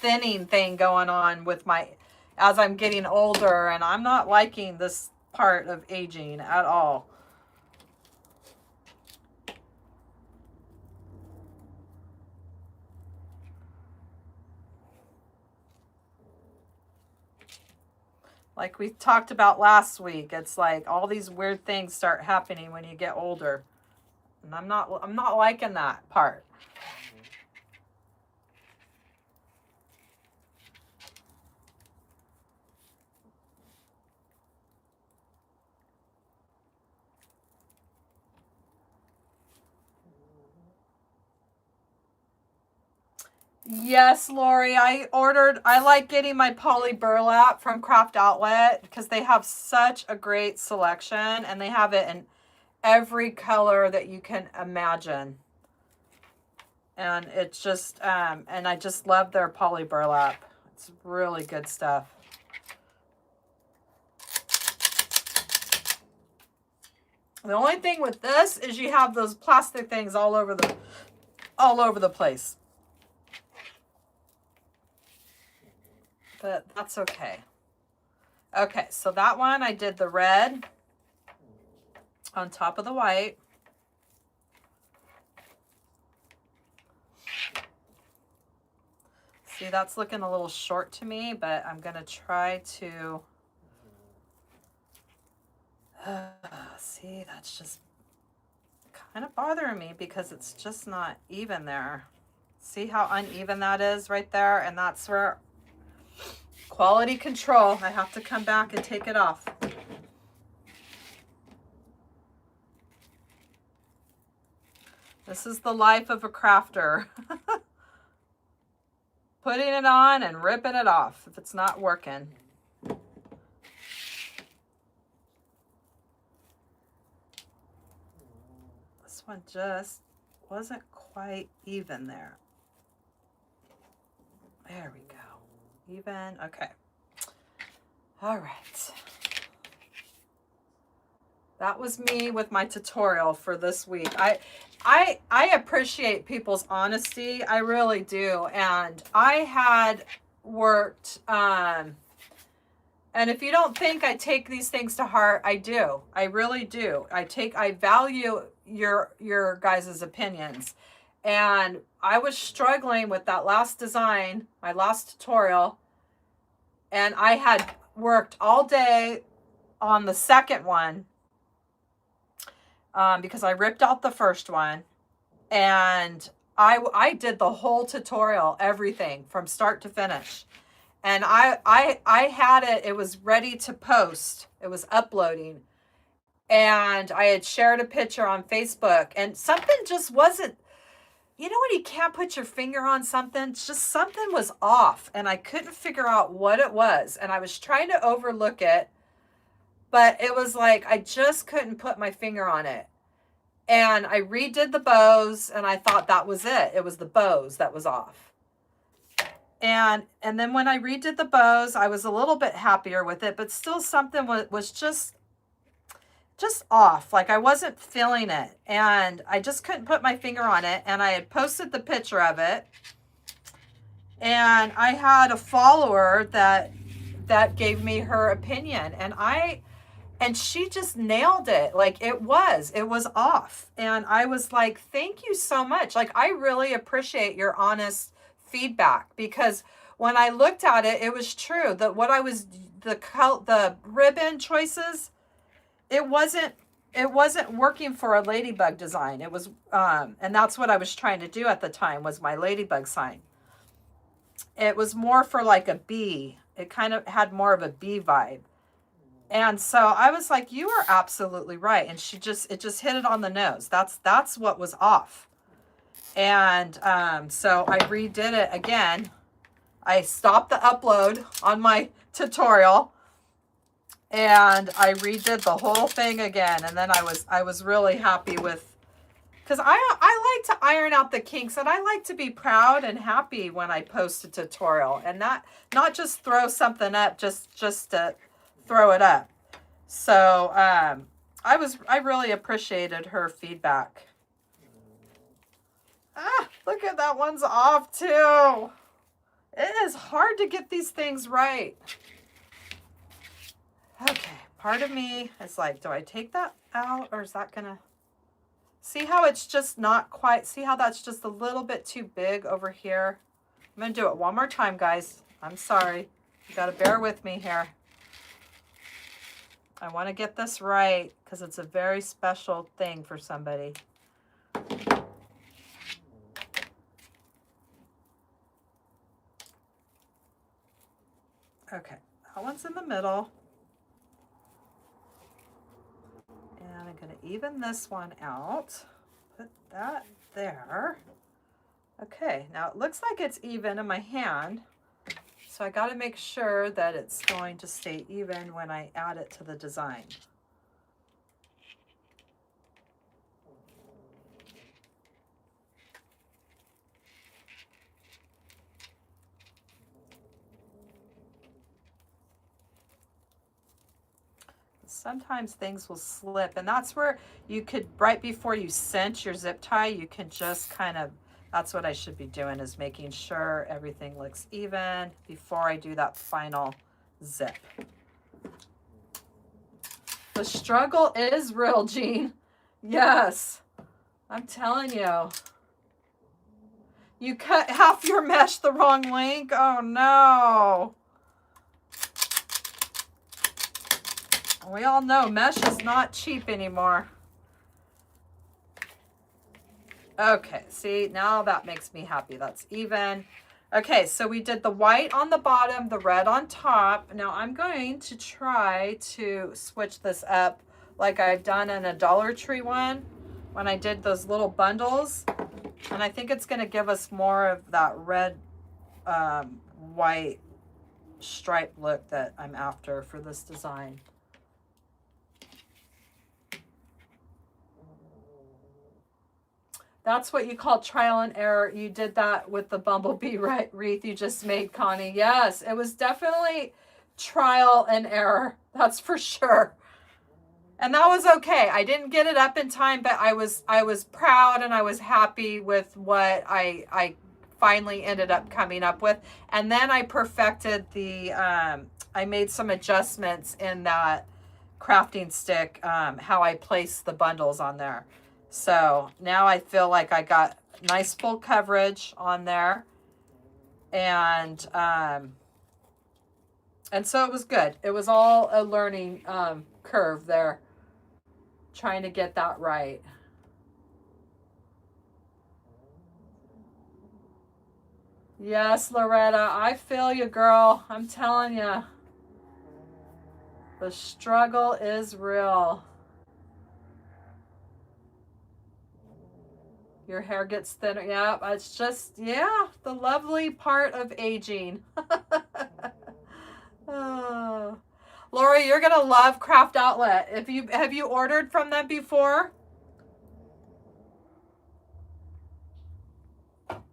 S1: thinning thing going on with my, as I'm getting older, and I'm not liking this part of aging at all. Like we talked about last week, it's like all these weird things start happening when you get older. And I'm not liking that part. Yes, Lori, I like getting my poly burlap from Craft Outlet because they have such a great selection and they have it in every color that you can imagine. And it's just, and I just love their poly burlap. It's really good stuff. The only thing with this is you have those plastic things all over the place. But that's okay. Okay, so that one I did the red on top of the white. See, that's looking a little short to me, but I'm going to try to... see, that's just kind of bothering me because it's just not even there. See how uneven that is right there? And that's where quality control, I have to come back and take it off. This is the life of a crafter. Putting it on and ripping it off if it's not working. This one just wasn't quite even there. There we go. Even, okay. All right. That was me with my tutorial for this week. I appreciate people's honesty. I really do. And I had worked, and if you don't think I take these things to heart, I do. I really do. I value your guys' opinions. And I was struggling with that last design, my last tutorial, and I had worked all day on the second one because I ripped out the first one, and I did the whole tutorial, everything from start to finish. And I had it, it was ready to post. It was uploading. And I had shared a picture on Facebook, and something just wasn't, you know when you can't put your finger on something? It's just something was off, and I couldn't figure out what it was. And I was trying to overlook it, but it was like I just couldn't put my finger on it. And I redid the bows, and I thought that was it. It was the bows that was off. And then when I redid the bows, I was a little bit happier with it, but still something was just off. Like I wasn't feeling it, and I just couldn't put my finger on it. And I had posted the picture of it, and I had a follower that gave me her opinion, and she just nailed it. Like it was off. And I was like, thank you so much. Like I really appreciate your honest feedback, because when I looked at it, it was true that what I was, the ribbon choices, it wasn't working for a ladybug design. It was, and that's what I was trying to do at the time, was my ladybug sign. It was more for like a bee. It kind of had more of a bee vibe. And so I was like, you are absolutely right. And it just hit it on the nose. That's what was off. And so I redid it again. I stopped the upload on my tutorial, and I redid the whole thing again. And then I was really happy with, because I like to iron out the kinks, and I like to be proud and happy when I post a tutorial, and not just throw something up just to throw it up. So I really appreciated her feedback. Look at that one's off too. It is hard to get these things right. Okay, part of me is like, do I take that out or is that gonna... See how it's just not quite, see how that's just a little bit too big over here? I'm gonna do it one more time, guys. I'm sorry. You gotta bear with me here. I wanna get this right because it's a very special thing for somebody. Okay, that one's in the middle. And I'm gonna even this one out. Put that there. Okay, now it looks like it's even in my hand. So I gotta make sure that it's going to stay even when I add it to the design. Sometimes things will slip, and that's where you could, right before you cinch your zip tie, you can just kind of, that's what I should be doing, is making sure everything looks even before I do that final zip. The struggle is real, Jean. Yes, I'm telling you. You cut half your mesh the wrong length? Oh no. We all know mesh is not cheap anymore. Okay, see, now that makes me happy. That's even. Okay, so we did the white on the bottom, the red on top. Now I'm going to try to switch this up like I've done in a Dollar Tree one when I did those little bundles. And I think it's going to give us more of that red, white stripe look that I'm after for this design. That's what you call trial and error. You did that with the bumblebee wreath you just made, Connie. Yes, it was definitely trial and error. That's for sure. And that was okay. I didn't get it up in time, but I was proud and I was happy with what I finally ended up coming up with. And then I perfected the, I made some adjustments in that crafting stick, how I placed the bundles on there. So now I feel like I got nice full coverage on there. And so it was good. It was all a learning curve there, trying to get that right. Yes, Loretta, I feel you, girl. I'm telling you. The struggle is real. Your hair gets thinner. Yeah, it's just, yeah, the lovely part of aging. Oh. Lori, you're going to love Craft Outlet. Have you ordered from them before?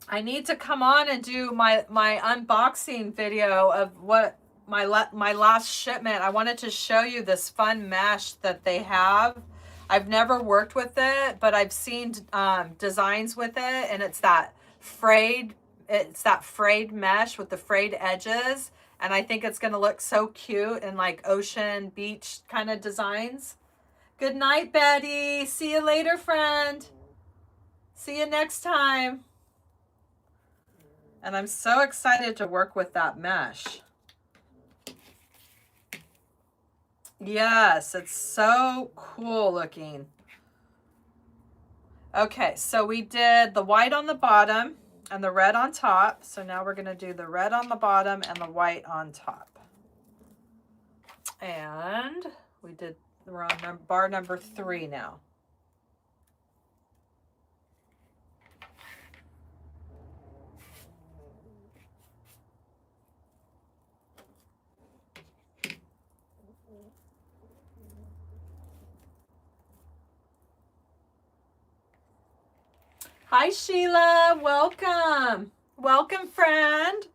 S1: I need to come on and do my unboxing video of what my last shipment. I wanted to show you this fun mesh that they have. I've never worked with it, but I've seen designs with it, and it's that frayed mesh with the frayed edges, and I think it's going to look so cute in like ocean beach kind of designs. Good night, Betty. See you later, friend. See you next time. And I'm so excited to work with that mesh. Yes, it's so cool looking. Okay, so we did the white on the bottom and the red on top. So now we're going to do the red on the bottom and the white on top. And we're on bar number 3 now. Hi, Sheila. Welcome. Welcome, friend.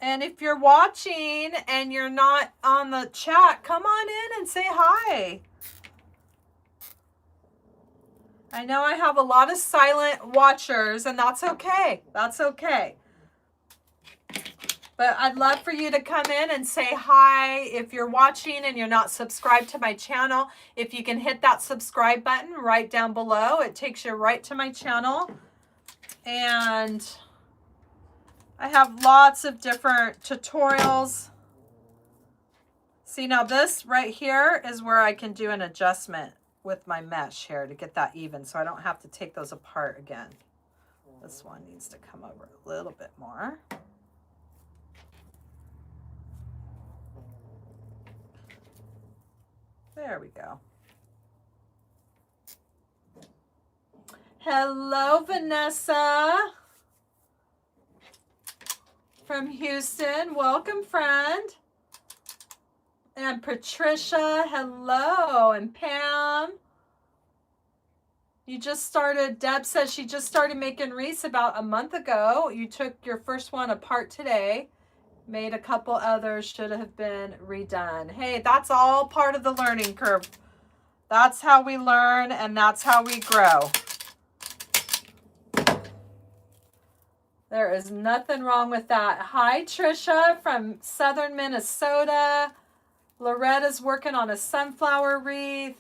S1: And if you're watching and you're not on the chat, come on in and say hi. I know I have a lot of silent watchers, and that's okay. That's okay. But I'd love for you to come in and say hi. If you're watching and you're not subscribed to my channel, if you can hit that subscribe button right down below, it takes you right to my channel. And I have lots of different tutorials. See, now this right here is where I can do an adjustment with my mesh here to get that even, so I don't have to take those apart again. This one needs to come over a little bit more. There we go. Hello, Vanessa from Houston. Welcome, friend. And Patricia, hello. And Pam. You just started, Deb says she just started making wreaths about a month ago. You took your first one apart today. Made a couple others, should have been redone. Hey, that's all part of the learning curve. That's how we learn and that's how we grow. There is nothing wrong with that. Hi, Trisha from Southern Minnesota. Loretta's working on a sunflower wreath.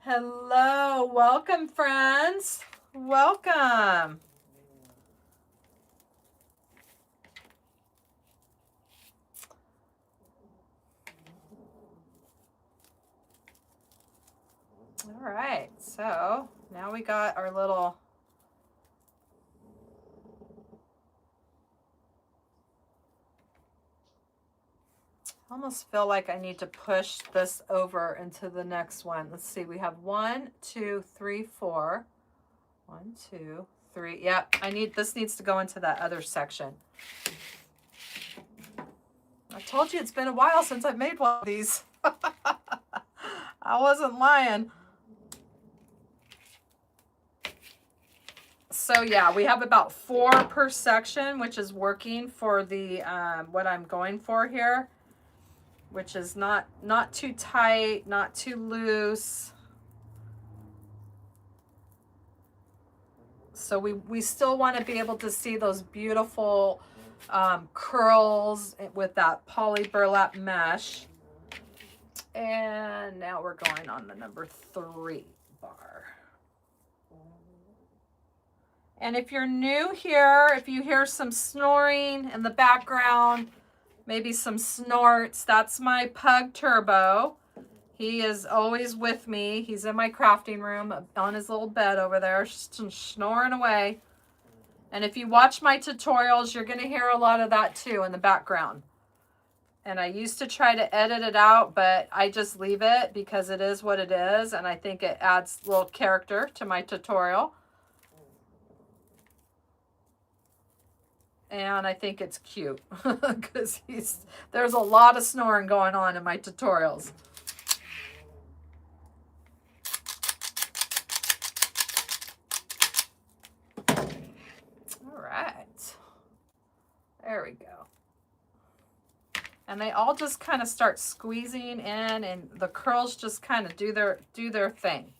S1: Hello, welcome, friends. Welcome. All right, so now we got our little I almost feel like I need to push this over into the next one. Let's see, we have 1, 2, 3, 4. 1, 2, 3. Yep, this needs to go into that other section. I told you it's been a while since I've made one of these. I wasn't lying. So yeah, we have about 4 per section, which is working for the what I'm going for here, which is not too tight, not too loose. So we still want to be able to see those beautiful curls with that poly burlap mesh. And now we're going on the number 3 bar. And if you're new here, if you hear some snoring in the background, maybe some snorts, that's my pug Turbo. He is always with me. He's in my crafting room on his little bed over there, snoring away. And if you watch my tutorials, you're going to hear a lot of that too in the background. And I used to try to edit it out, but I just leave it because it is what it is. And I think it adds a little character to my tutorial. And I think it's cute because there's a lot of snoring going on in my tutorials. All right. There we go. And they all just kind of start squeezing in, and the curls just kind of do their thing.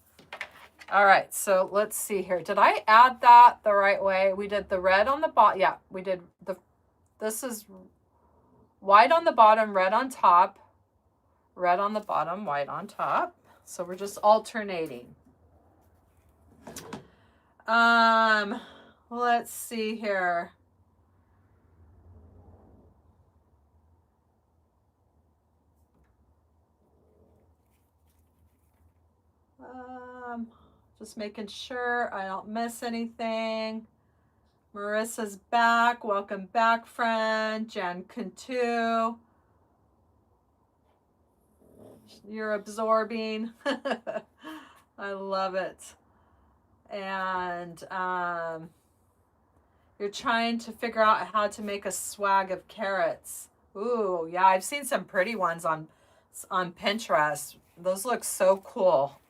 S1: All right, so let's see here. Did I add that the right way? We did the red on the bottom. Yeah, we did this is white on the bottom, red on top, red on the bottom, white on top. So we're just alternating. Let's see here. Just making sure I don't miss anything. Marissa's back. Welcome back, friend. Jan Cantu. You're absorbing. I love it. And you're trying to figure out how to make a swag of carrots. Ooh, yeah, I've seen some pretty ones on Pinterest. Those look so cool.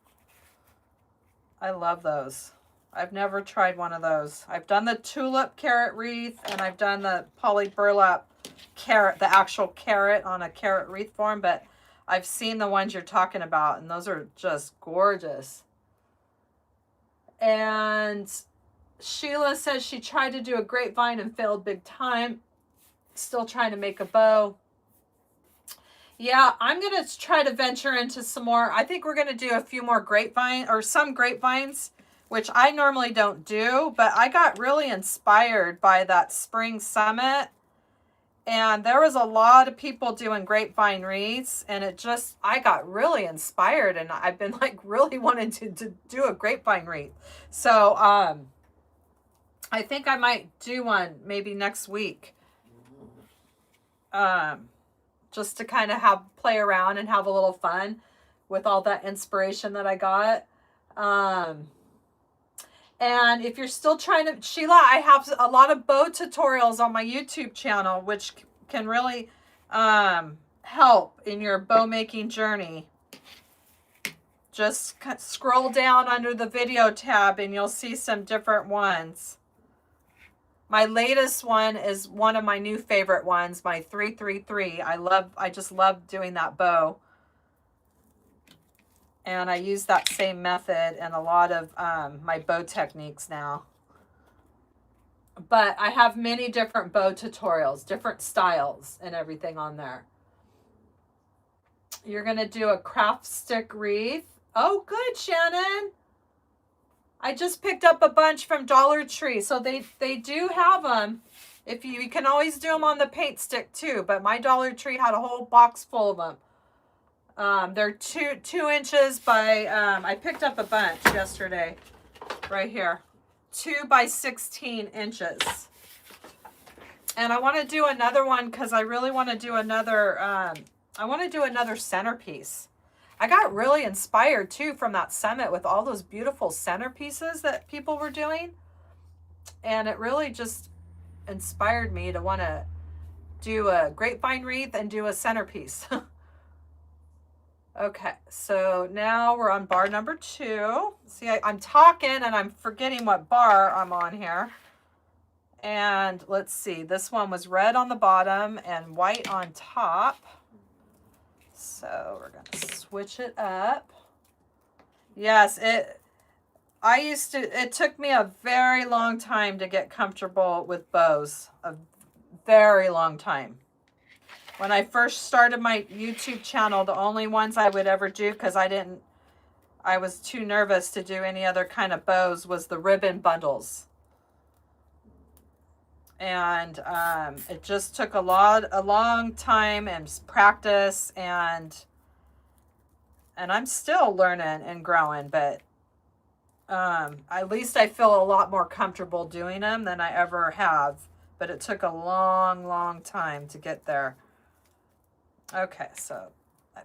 S1: I love those. I've never tried one of those. I've done the tulip carrot wreath, and I've done the poly burlap carrot, the actual carrot on a carrot wreath form, but I've seen the ones you're talking about, and those are just gorgeous. And Sheila says she tried to do a grapevine and failed big time. Still trying to make a bow. Yeah, I'm going to try to venture into some more. I think we're going to do a few more grapevine, or some grapevines, which I normally don't do, but I got really inspired by that spring summit. And there was a lot of people doing grapevine wreaths, and I got really inspired, and I've been like really wanting to do a grapevine wreath. So I think I might do one maybe next week. Just to kind of play around and have a little fun with all that inspiration that I got. And if you're still trying to, Sheila, I have a lot of bow tutorials on my YouTube channel, which can really help in your bow making journey. Just scroll down under the video tab and you'll see some different ones. My latest one is one of my new favorite ones, my 333. I just love doing that bow. And I use that same method in a lot of my bow techniques now. But I have many different bow tutorials, different styles and everything on there. You're going to do a craft stick wreath. Oh, good, Shannon. I just picked up a bunch from Dollar Tree, so they do have them. If you can always do them on the paint stick too, but my Dollar Tree had a whole box full of them. They're 2 inches by, I picked up a bunch yesterday, right here, 2 by 16 inches. And I want to do another one because I really want to do another, I want to do another centerpiece. I got really inspired too from that summit with all those beautiful centerpieces that people were doing. And it really just inspired me to want to do a grapevine wreath and do a centerpiece. Okay, so now we're on bar number 2. See, I'm talking and I'm forgetting what bar I'm on here. And let's see, this one was red on the bottom and white on top. So we're going to switch it up. Yes, it took me a very long time to get comfortable with bows. A very long time. When I first started my YouTube channel, the only ones I would ever do, because I was too nervous to do any other kind of bows, was the ribbon bundles. And it just took a long time and practice, and I'm still learning and growing, but at least I feel a lot more comfortable doing them than I ever have. But it took a long time to get there. Okay, so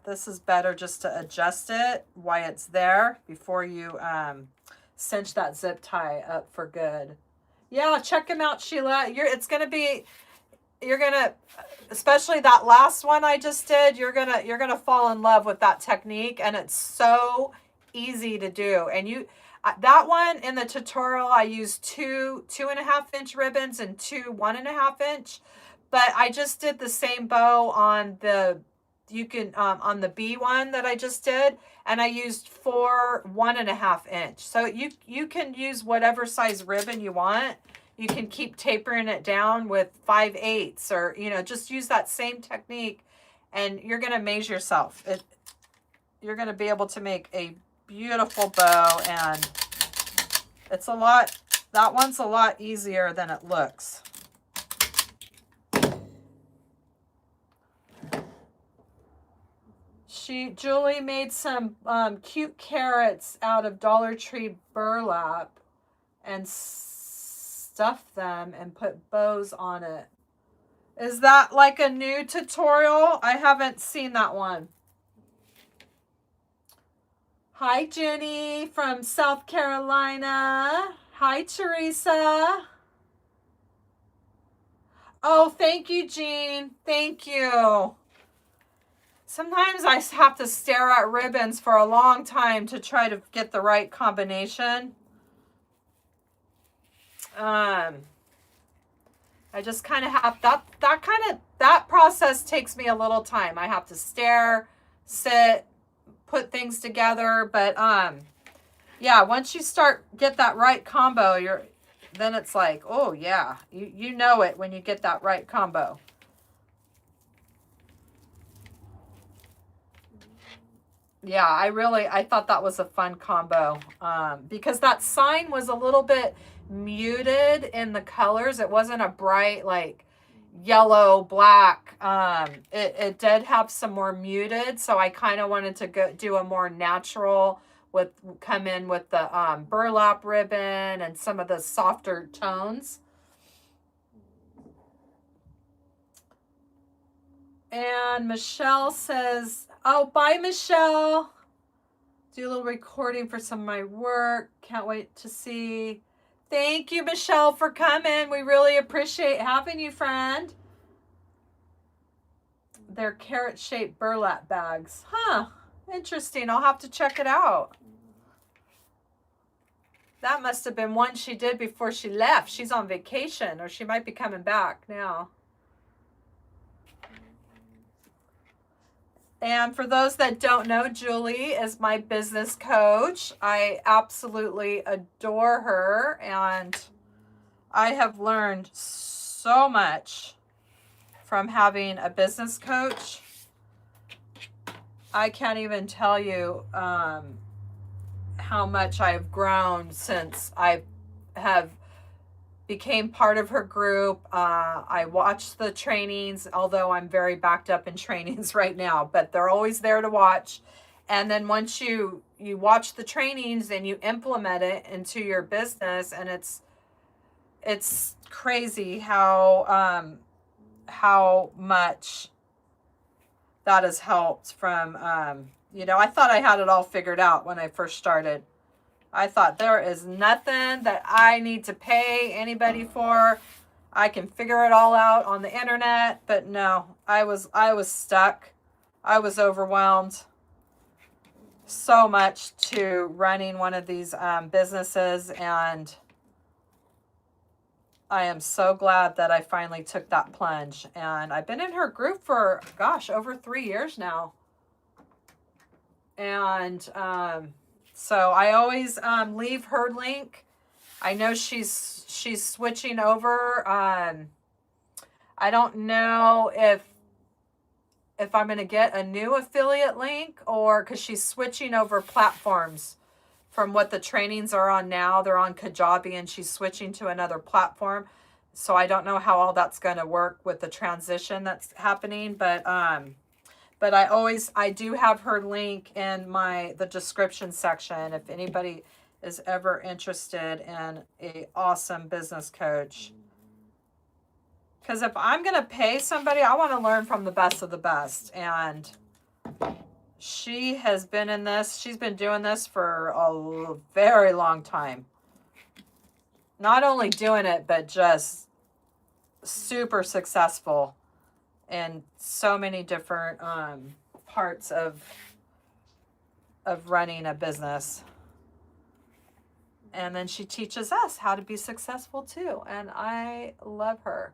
S1: this is better just to adjust it while it's there before you cinch that zip tie up for good. Yeah, check them out, Sheila. You're gonna, especially that last one I just did, you're gonna fall in love with that technique, and it's so easy to do. And that one in the tutorial, I used 2.5 inch ribbons and 2 1.5 inch, but I just did the same bow on the on the B one that I just did, and I used 4 1.5 inch. So you can use whatever size ribbon you want. You can keep tapering it down with 5/8, or just use that same technique, and you're gonna amaze yourself. You're gonna be able to make a beautiful bow, and that one's a lot easier than it looks. Julie made some cute carrots out of Dollar Tree burlap and stuffed them and put bows on it. Is that like a new tutorial? I haven't seen that one. Hi, Jenny from South Carolina. Hi, Teresa. Oh, thank you, Jean. Thank you. Sometimes I have to stare at ribbons for a long time to try to get the right combination. I just kind of have that process takes me a little time. I have to stare sit, put things together. But yeah, once you get that right combo, then it's like, oh yeah, you know it when you get that right combo. Yeah, I thought that was a fun combo, because that sign was a little bit muted in the colors. It wasn't a bright, like, yellow, black. It did have some more muted, so I kind of wanted to do a more natural, come in with the burlap ribbon and some of the softer tones. And Michelle says, oh, bye, Michelle. Do a little recording for some of my work. Can't wait to see. Thank you, Michelle, for coming. We really appreciate having you, friend. They're carrot-shaped burlap bags. Huh. Interesting. I'll have to check it out. That must have been one she did before she left. She's on vacation, or she might be coming back now. And for those that don't know, Julie is my business coach. I absolutely adore her, and I have learned so much from having a business coach. I can't even tell you how much I've grown since I have became part of her group. I watched the trainings, although I'm very backed up in trainings right now, but they're always there to watch. And then once you watch the trainings and you implement it into your business, and it's crazy how much that has helped from, I thought I had it all figured out when I first started. I thought there is nothing that I need to pay anybody for. I can figure it all out on the internet, but no, I was stuck. I was overwhelmed. So much to running one of these businesses, and I am so glad that I finally took that plunge. And I've been in her group for, gosh, over 3 years now. And so I always leave her link. I know she's switching over. I don't know if I'm going to get a new affiliate link, or because she's switching over platforms from what the trainings are on now. They're on Kajabi, and she's switching to another platform. So I don't know how all that's going to work with the transition that's happening, but I do have her link in the description section if anybody is ever interested in a awesome business coach. Because if I'm going to pay somebody, I want to learn from the best of the best. And she has been in this. She's been doing this for a very long time. Not only doing it, but just super successful in so many different parts of running a business. And then she teaches us how to be successful too. And I love her.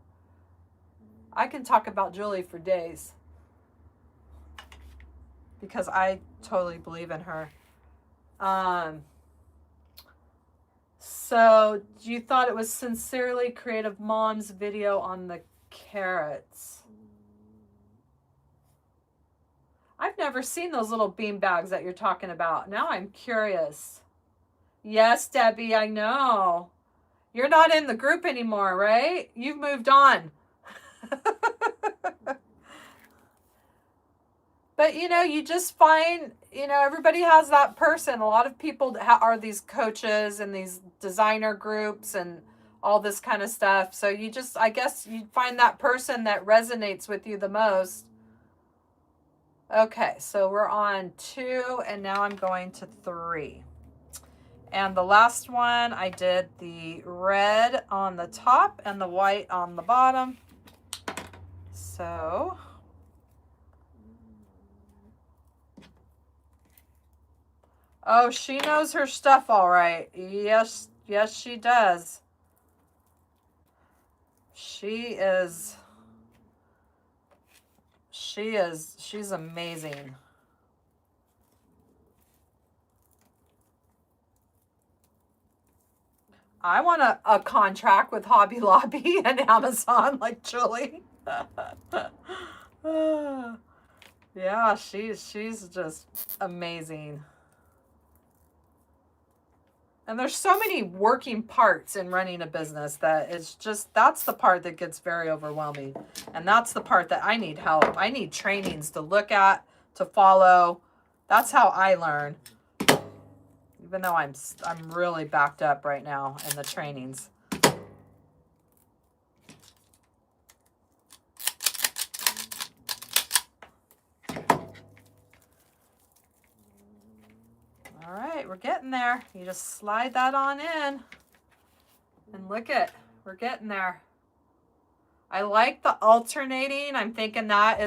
S1: I can talk about Julie for days because I totally believe in her. So you thought it was Sincerely Creative Mom's video on the carrots. I've never seen those little bean bags that you're talking about. Now I'm curious. Yes, Debbie, I know. You're not in the group anymore, right? You've moved on. But, you just find, everybody has that person. A lot of people are these coaches and these designer groups and all this kind of stuff. So I guess you find that person that resonates with you the most. Okay, so we're on 2, and now I'm going to 3. And the last one, I did the red on the top and the white on the bottom. So oh, she knows her stuff all right. Yes, she does. She's amazing. I want a contract with Hobby Lobby and Amazon like Julie. Yeah, she's just amazing. And there's so many working parts in running a business that it's just, that's the part that gets very overwhelming. And that's the part that I need help. I need trainings to look at, to follow. That's how I learn. Even though I'm really backed up right now in the trainings. All right, we're getting there. You just slide that on in. And look at, we're getting there. I like the alternating. I'm thinking that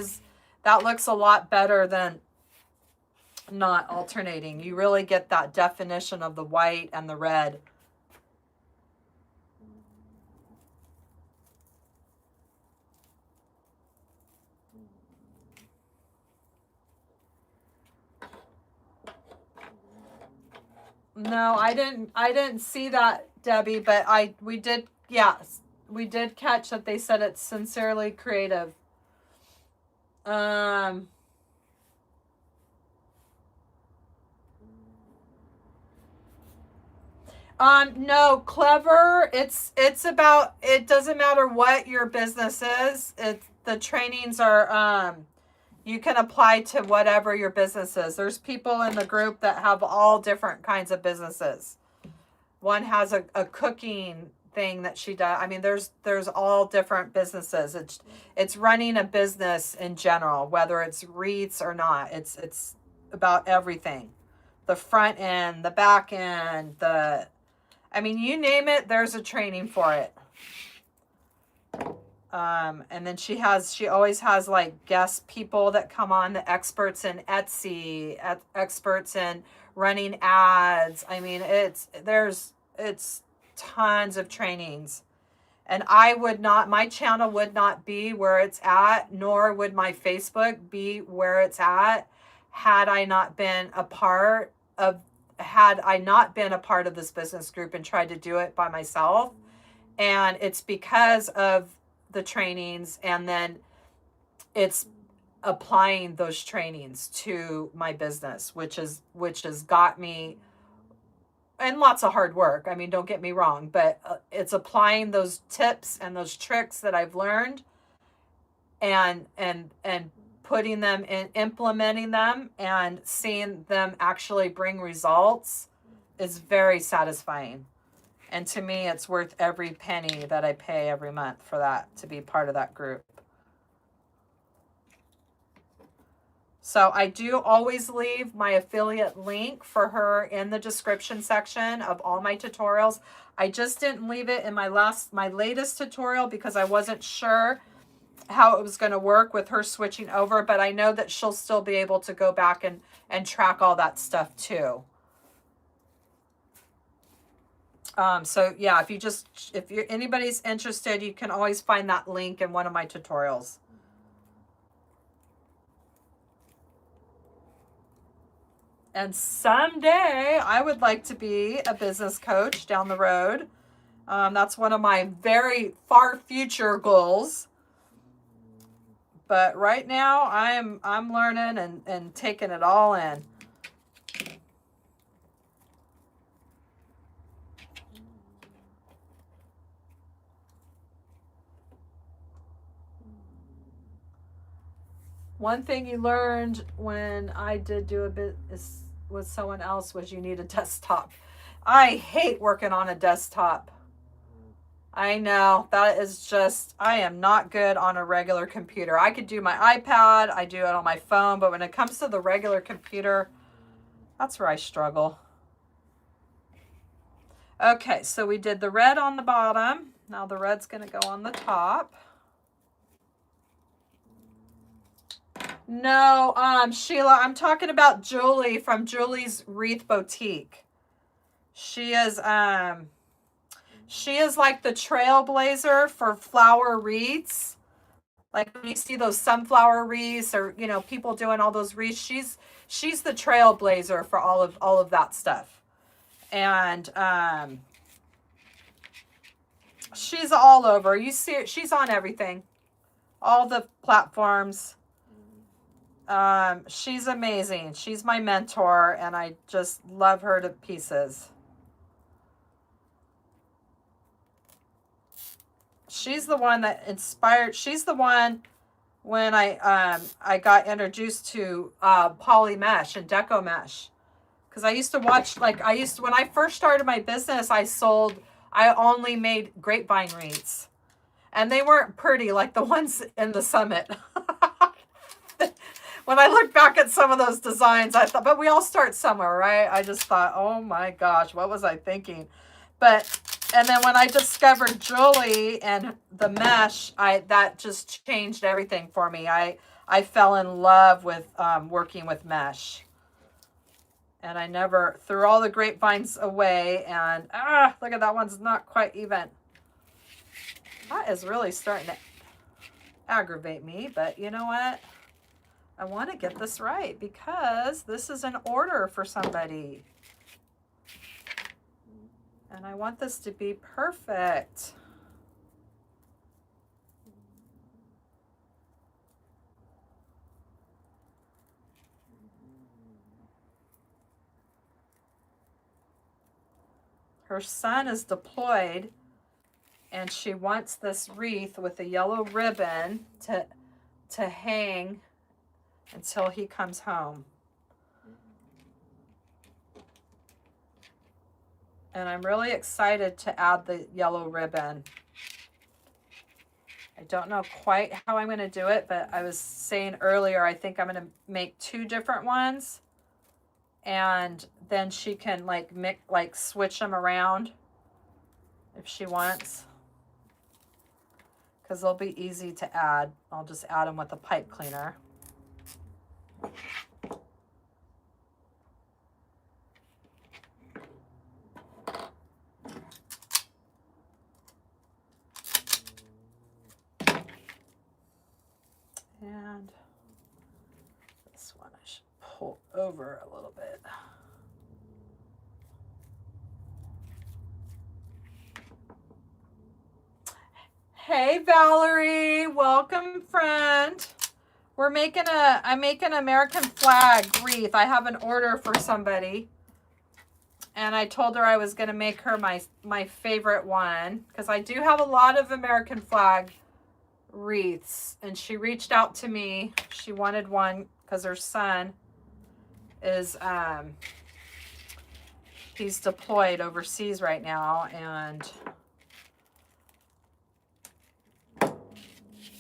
S1: looks a lot better than not alternating. You really get that definition of the white and the red. No, I didn't see that, Debbie, but we did catch that they said it's sincerely creative. No, clever. It's about, it doesn't matter what your business is. The trainings are, you can apply to whatever your business is. There's people in the group that have all different kinds of businesses. One has a cooking thing that she does. I mean, there's all different businesses. It's running a business in general, whether it's wreaths or not. It's about everything. The front end, the back end, I mean, you name it, there's a training for it. And then she always has like guest people that come on, the experts in Etsy, experts in running ads. I mean, it's tons of trainings. And my channel would not be where it's at, nor would my Facebook be where it's at had I not been a part of this business group and tried to do it by myself. And it's because of the trainings, and then it's applying those trainings to my business, which has got me, and lots of hard work. I mean, don't get me wrong, but it's applying those tips and those tricks that I've learned and putting them in, implementing them, and seeing them actually bring results is very satisfying. And to me, it's worth every penny that I pay every month for that, to be part of that group. So I do always leave my affiliate link for her in the description section of all my tutorials. I just didn't leave it in my latest tutorial because I wasn't sure how it was going to work with her switching over, but I know that she'll still be able to go back and track all that stuff too. So yeah, if anybody's interested, you can always find that link in one of my tutorials. And someday I would like to be a business coach down the road. That's one of my very far future goals. But right now I'm learning and taking it all in. One thing you learned when I did do a bit with someone else was you need a desktop. I hate working on a desktop. I know, that is just, I am not good on a regular computer. I could do my iPad, I do it on my phone, but when it comes to the regular computer, that's where I struggle. Okay, so we did the red on the bottom. Now the red's going to go on the top. No, Sheila, I'm talking about Julie from Julie's Wreath Boutique. She is like the trailblazer for flower wreaths. Like when you see those sunflower wreaths, or people doing all those wreaths, she's the trailblazer for all of that stuff. And She's all over. You see it. She's on everything. All the platforms. She's amazing. She's my mentor, and I just love her to pieces. She's the one that inspired. She's the one when I got introduced to poly mesh and deco mesh, because I used to watch, like, when I first started my business, I only made grapevine wreaths, and they weren't pretty like the ones in the Summit. When I look back at some of those designs, I thought, but we all start somewhere, right? I just thought, oh my gosh, what was I thinking? And then when I discovered Julie and the mesh, that just changed everything for me. I fell in love with working with mesh. And I never threw all the grapevines away, and look at that one's not quite even. That is really starting to aggravate me, but you know what? I want to get this right because this is an order for somebody. And I want this to be perfect. Her son is deployed, and she wants this wreath with a yellow ribbon to hang until he comes home. And I'm really excited to add the yellow ribbon. I don't know quite how I'm going to do it, but I was saying earlier, I think I'm going to make 2 different ones, and then she can switch them around if she wants, because they'll be easy to add. I'll just add them with a pipe cleaner. And this one I should pull over a little bit. Hey Valerie, welcome friend. I'm making an American flag wreath. I have an order for somebody, and I told her I was going to make her my favorite one, because I do have a lot of American flag wreaths, and she reached out to me. She wanted one because her son is he's deployed overseas right now, and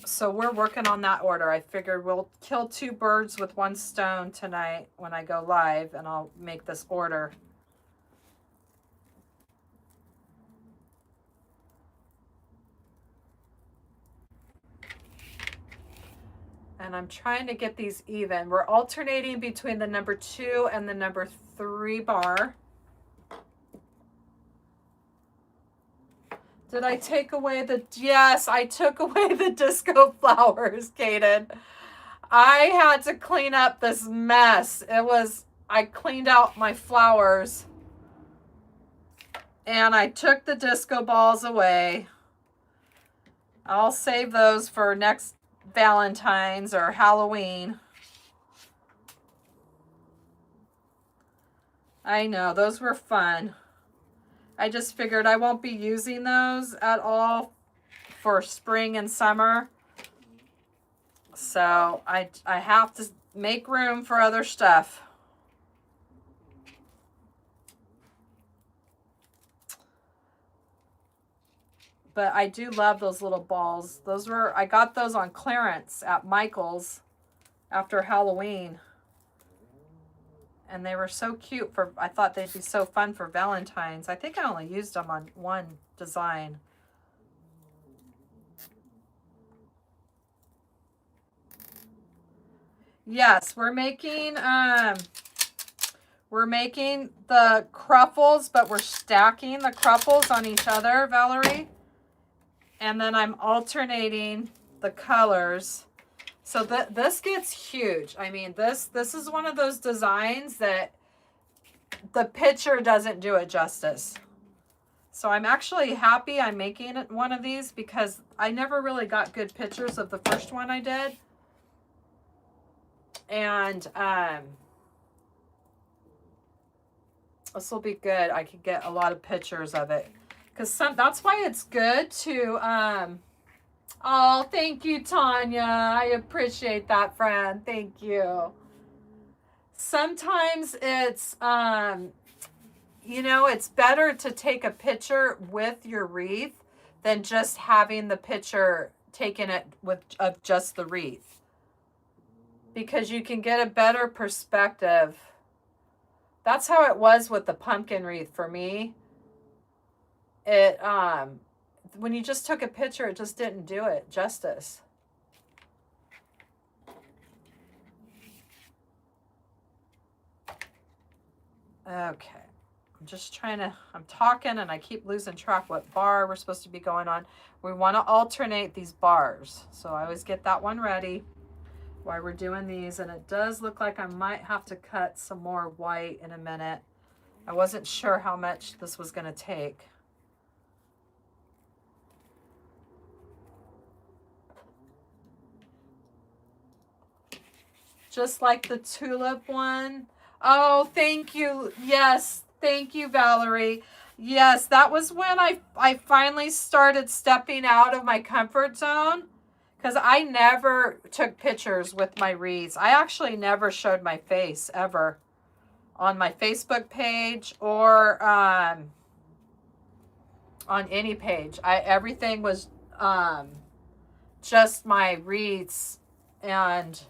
S1: so we're working on that order. I figured we'll kill 2 birds with 1 stone tonight when I go live, and I'll make this order. And I'm trying to get these even. We're alternating between the number 2 and the number 3 bar. Did I take away yes, I took away the disco flowers, Kaden. I had to clean up this mess. I cleaned out my flowers, and I took the disco balls away. I'll save those for next Valentine's or Halloween. I know, those were fun. I just figured I won't be using those at all for spring and summer. So I have to make room for other stuff. But I do love those little balls. I got those on clearance at Michael's after Halloween. And they were so cute I thought they'd be so fun for Valentine's. I think I only used them on 1 design. Yes, we're making the cruffles, but we're stacking the cruffles on each other, Valerie. And then I'm alternating the colors. So this gets huge. I mean, this is one of those designs that the picture doesn't do it justice. So I'm actually happy I'm making one of these because I never really got good pictures of the first one I did. And this will be good. I can get a lot of pictures of it. Because that's why it's good to... oh, thank you, Tanya. I appreciate that, friend. Thank you. Sometimes it's... you know, it's better to take a picture with your wreath than just having the picture taken of just the wreath. Because you can get a better perspective. That's how it was with the pumpkin wreath for me. It when you just took a picture, it just didn't do it justice. Okay. I'm just trying to, I'm talking and I keep losing track what bar we're supposed to be going on. We want to alternate these bars. So I always get that one ready while we're doing these. And it does look like I might have to cut some more white in a minute. I wasn't sure how much this was going to take. Just like the tulip one. Oh, thank you. Yes. Thank you, Valerie. Yes, that was when I finally started stepping out of my comfort zone, because I never took pictures with my wreaths. I actually never showed my face ever on my Facebook page or on any page. Everything was just my wreaths, and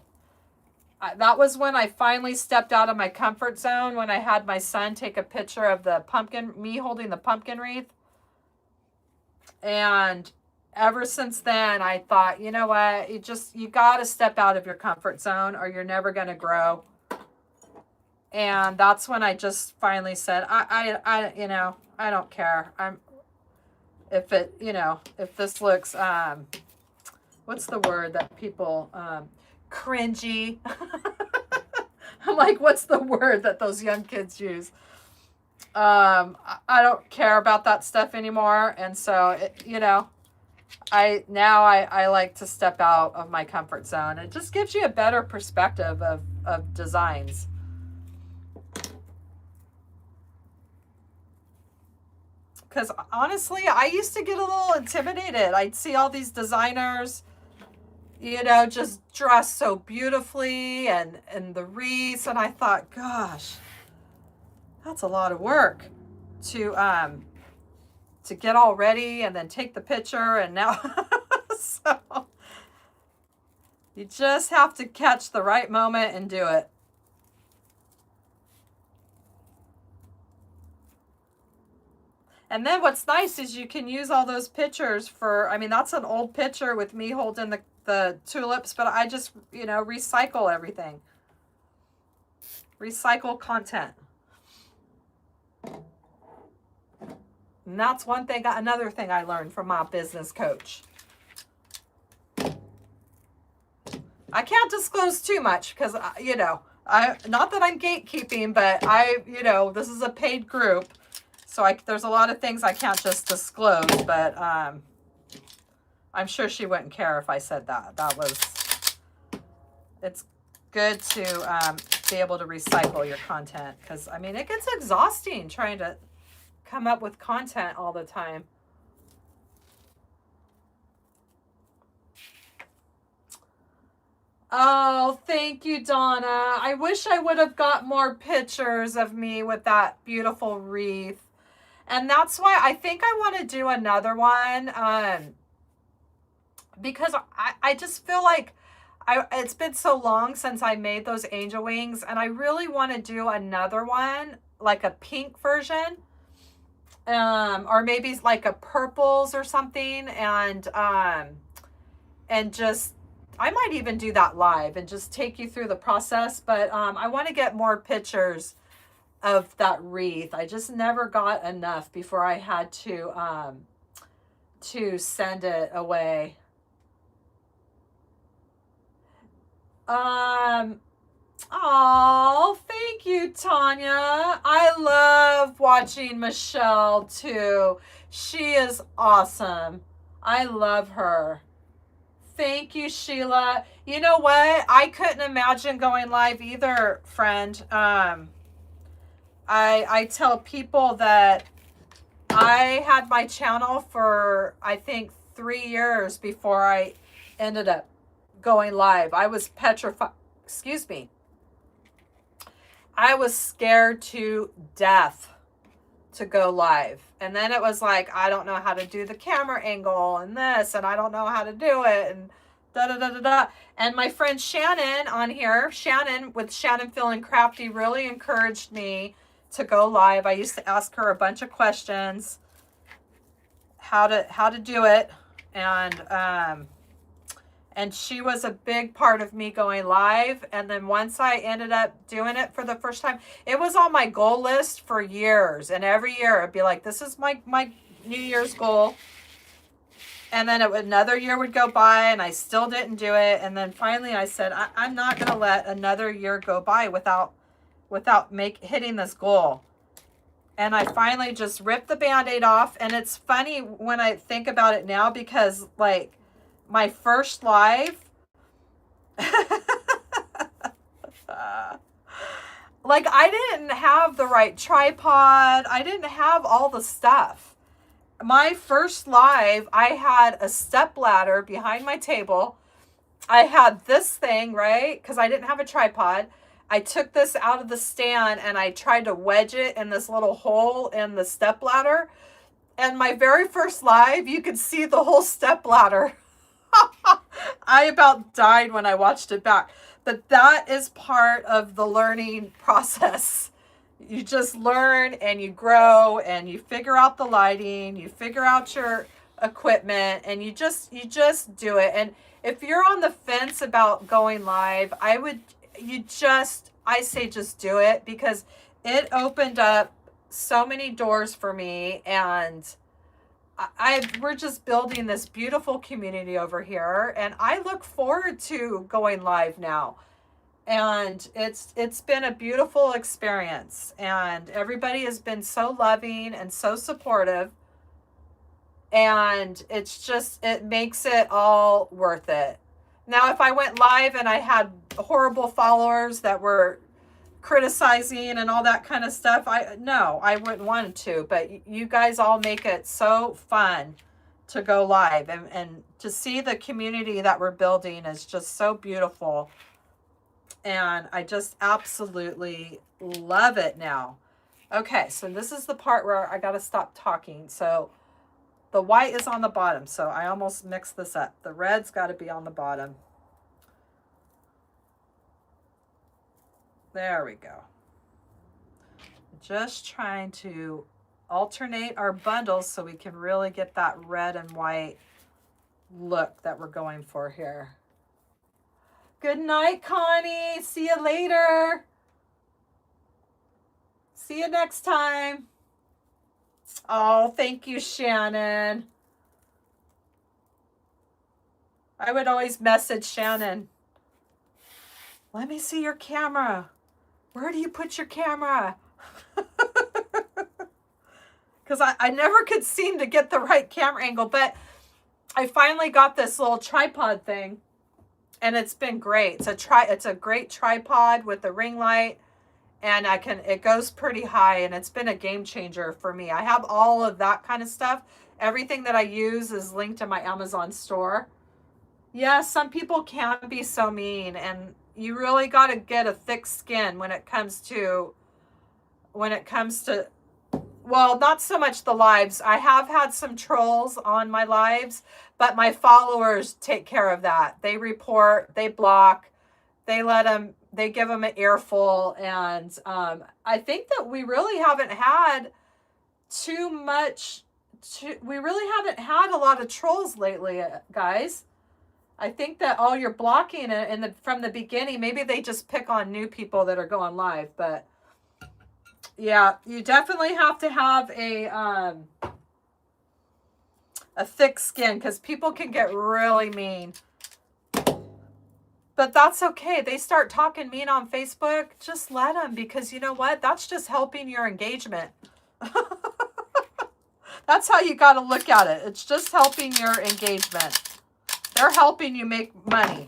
S1: that was when I finally stepped out of my comfort zone, when I had my son take a picture of the pumpkin, me holding the pumpkin wreath. And ever since then, I thought, you know what, you got to step out of your comfort zone or you're never going to grow. And that's when I just finally said, I don't care. If this looks, what's the word that people, cringy. I'm like, what's the word that those young kids use? I don't care about that stuff anymore. And so, I like to step out of my comfort zone. It just gives you a better perspective of designs. Because honestly, I used to get a little intimidated. I'd see all these designers, just dressed so beautifully and the wreaths. And I thought, gosh, that's a lot of work to get all ready and then take the picture. And now, so you just have to catch the right moment and do it. And then what's nice is you can use all those pictures for, that's an old picture with me holding the tulips, but I just, recycle everything. Recycle content. And that's another thing I learned from my business coach. I can't disclose too much because, not that I'm gatekeeping, but this is a paid group. So there's a lot of things I can't just disclose, but I'm sure she wouldn't care if I said that. It's good to be able to recycle your content because, it gets exhausting trying to come up with content all the time. Oh, thank you, Donna. I wish I would have got more pictures of me with that beautiful wreath. And that's why I think I want to do another one. Because I just feel like it's been so long since I made those angel wings, and I really want to do another one, like a pink version, or maybe like a purples or something, and just, I might even do that live and just take you through the process. But I want to get more pictures of that wreath. I just never got enough before I had to send it away. Oh, thank you, you, Tanya. I love watching Michelle too. She is awesome. I love her. Thank you, Sheila. You know what? I couldn't imagine going live either, friend. I tell people that I had my channel for, I think, 3 years before I ended up going live. I was petrified. Excuse me. I was scared to death to go live. And then it was like, I don't know how to do the camera angle and this, and I don't know how to do it, and da da da da da. And my friend Shannon on here, Shannon with Shannon Feeling Crafty, really encouraged me to go live. I used to ask her a bunch of questions, how to do it, and she was a big part of me going live. And then once I ended up doing it for the first time, it was on my goal list for years. And every year it'd be like, this is my New Year's goal. And then another year would go by and I still didn't do it. And then finally I said, I'm not going to let another year go by without hitting this goal. And I finally just ripped the Band-Aid off. And it's funny when I think about it now, because like, my first live, like I didn't have the right tripod. I didn't have all the stuff. My first live, I had a step ladder behind my table. I had this thing, right? Because I didn't have a tripod. I took this out of the stand and I tried to wedge it in this little hole in the step ladder. And my very first live, you could see the whole step ladder. I about died when I watched it back. But that is part of the learning process. You just learn and you grow and you figure out the lighting, you figure out your equipment, and you just do it. And if you're on the fence about going live, I say just do it, because it opened up so many doors for me. And we're just building this beautiful community over here, and I look forward to going live now. And it's been a beautiful experience, and everybody has been so loving and so supportive, and it makes it all worth it. Now, if I went live and I had horrible followers that were criticizing and all that kind of stuff, I wouldn't want to. But you guys all make it so fun to go live, and to see the community that we're building is just so beautiful, and I just absolutely love it now. Okay, so this is the part where I got to stop talking. So the white is on the bottom, so I almost mixed this up. The red's got to be on the bottom. There we go. Just trying to alternate our bundles so we can really get that red and white look that we're going for here. Good night, Connie. See you later. See you next time. Oh, thank you, Shannon. I would always message Shannon, let me see your camera. Where do you put your camera? Because I never could seem to get the right camera angle, but I finally got this little tripod thing, and it's been great. It's a great tripod with a ring light, and it goes pretty high, and it's been a game changer for me. I have all of that kind of stuff. Everything that I use is linked to my Amazon store. Yeah, some people can be so mean, and you really got to get a thick skin when it comes to, well, not so much the lives. I have had some trolls on my lives, but my followers take care of that. They report, they block, they give them an earful. And I think that we really haven't had a lot of trolls lately, guys. I think that all you're blocking from the beginning, maybe they just pick on new people that are going live, but yeah, you definitely have to have a thick skin, because people can get really mean. But that's okay. They start talking mean on Facebook, just let them, because you know what? That's just helping your engagement. That's how you got to look at it. It's just helping your engagement. They're helping you make money.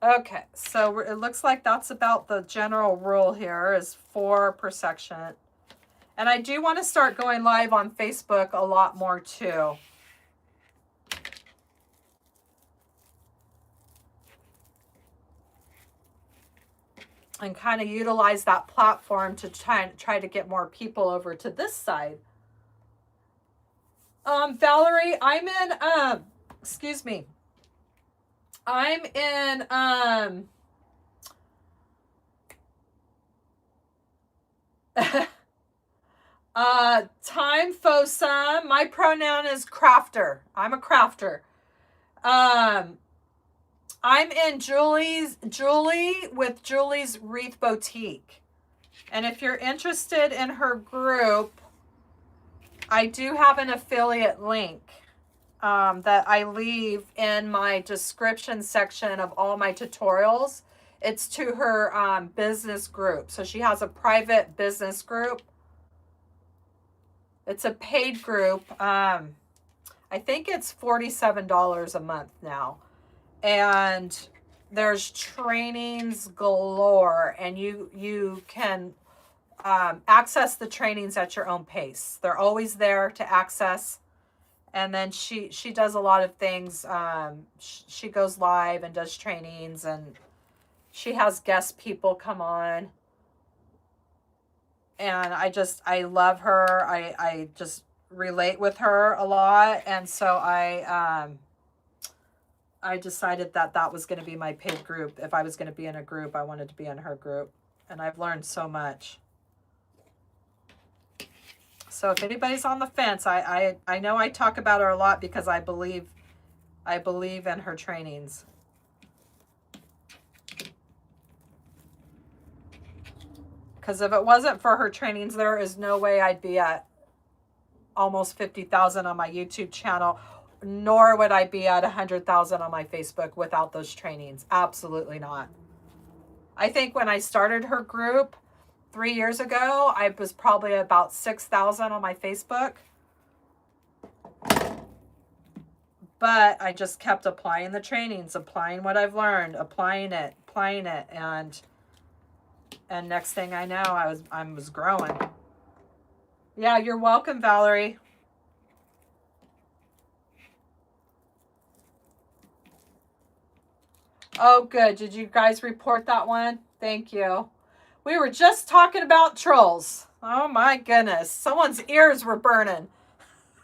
S1: Okay, so it looks like that's about the general rule here is 4 per section. And I do want to start going live on Facebook a lot more too. And kind of utilize that platform to try to get more people over to this side. Valerie, I'm in, excuse me. I'm in, time Fosa. My pronoun is crafter. I'm a crafter. I'm in Julie with Julie's Wreath Boutique. And if you're interested in her group, I do have an affiliate link that I leave in my description section of all my tutorials. It's to her business group. So she has a private business group. It's a paid group. I think it's $47 a month now. And there's trainings galore, and you can access the trainings at your own pace. They're always there to access. And then she does a lot of things. She goes live and does trainings, and she has guest people come on. And I love her. I just relate with her a lot. And so I decided that was going to be my paid group. If I was going to be in a group, I wanted to be in her group. And I've learned so much. So if anybody's on the fence, I know I talk about her a lot because I believe in her trainings. Because if it wasn't for her trainings, there is no way I'd be at almost 50,000 on my YouTube channel, nor would I be at 100,000 on my Facebook without those trainings. Absolutely not. I think when I started her group 3 years ago, I was probably about 6,000 on my Facebook. But I just kept applying the trainings, applying what I've learned, applying it, and next thing I know, I was growing. Yeah, you're welcome, Valerie. Oh, good. Did you guys report that one? Thank you. We were just talking about trolls. Oh my goodness. Someone's ears were burning.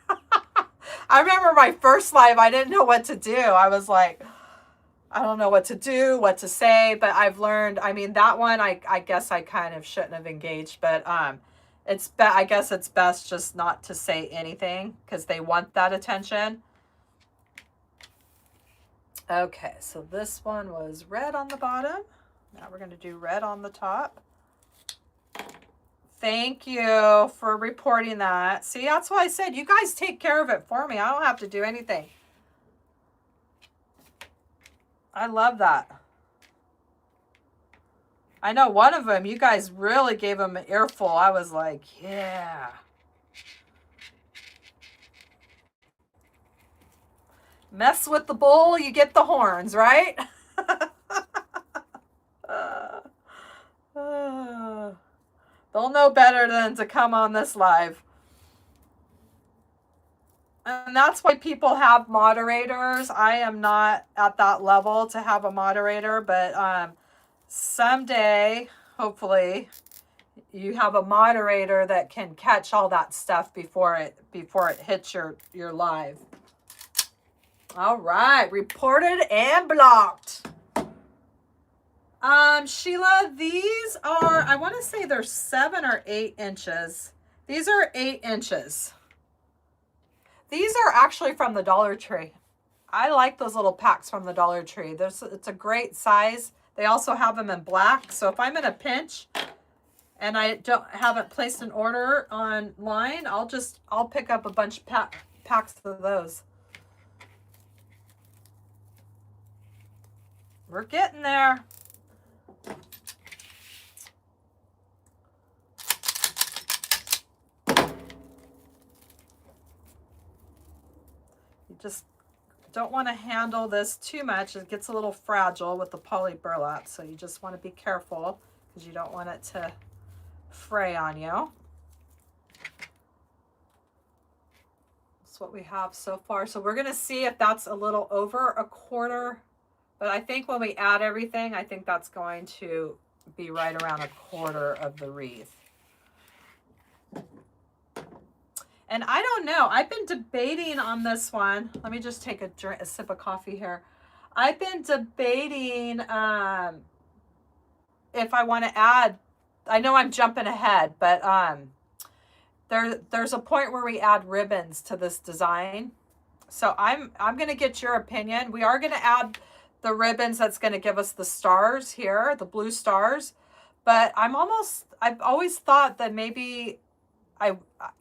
S1: I remember my first live, I didn't know what to do. I was like, I don't know what to do, what to say, but I've learned, I mean, that one, I guess I kind of shouldn't have engaged, but I guess it's best just not to say anything because they want that attention. Okay, so this one was red on the bottom. Now we're going to do red on the top. Thank you for reporting that. See, that's why I said you guys take care of it for me. I don't have to do anything. I love that. I know one of them, you guys really gave him an earful. I was like, yeah. Mess with the bull, you get the horns, right? They'll know better than to come on this live. And that's why people have moderators. I am not at that level to have a moderator, but someday, hopefully, you have a moderator that can catch all that stuff before it hits your live. All right, reported and blocked. Sheila, these are, I want to say they're 7 or 8 inches. These are 8 inches. These are actually from the Dollar Tree. I like those little packs from the Dollar Tree. It's a great size. They also have them in black. So if I'm in a pinch and I haven't placed an order online, I'll pick up a bunch packs of those. We're getting there. You just don't want to handle this too much. It gets a little fragile with the poly burlap, so you just want to be careful because you don't want it to fray on you. That's what we have so far. So we're going to see if that's a little over a quarter, but I think when we add everything, I think that's going to be right around a quarter of the wreath. And I don't know, I've been debating on this one. Let me just take a sip of coffee here. I've been debating if I want to add, I know I'm jumping ahead, but there's a point where we add ribbons to this design. So I'm going to get your opinion. We are going to add the ribbons that's going to give us the stars here, the blue stars. But I've always thought that maybe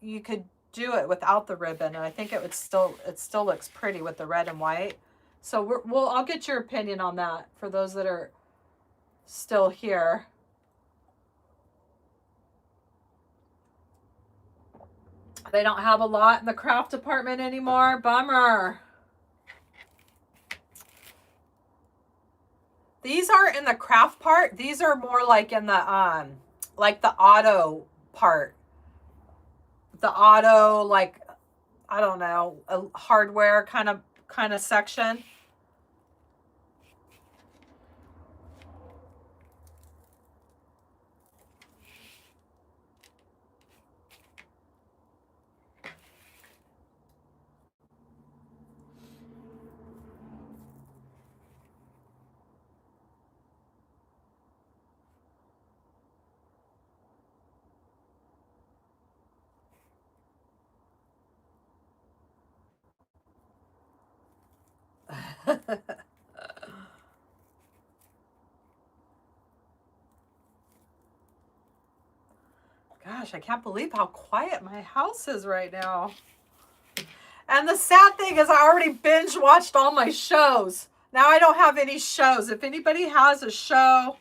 S1: you could do it without the ribbon, and I think it still looks pretty with the red and white. So I'll get your opinion on that for those that are still here. They don't have a lot in the craft department anymore. Bummer. These aren't in the craft part. These are more like in the like the auto part. The auto, like, I don't know, a hardware kind of section. Gosh, I can't believe how quiet my house is right now. And the sad thing is I already binge watched all my shows. Now I don't have any shows. If anybody has a show,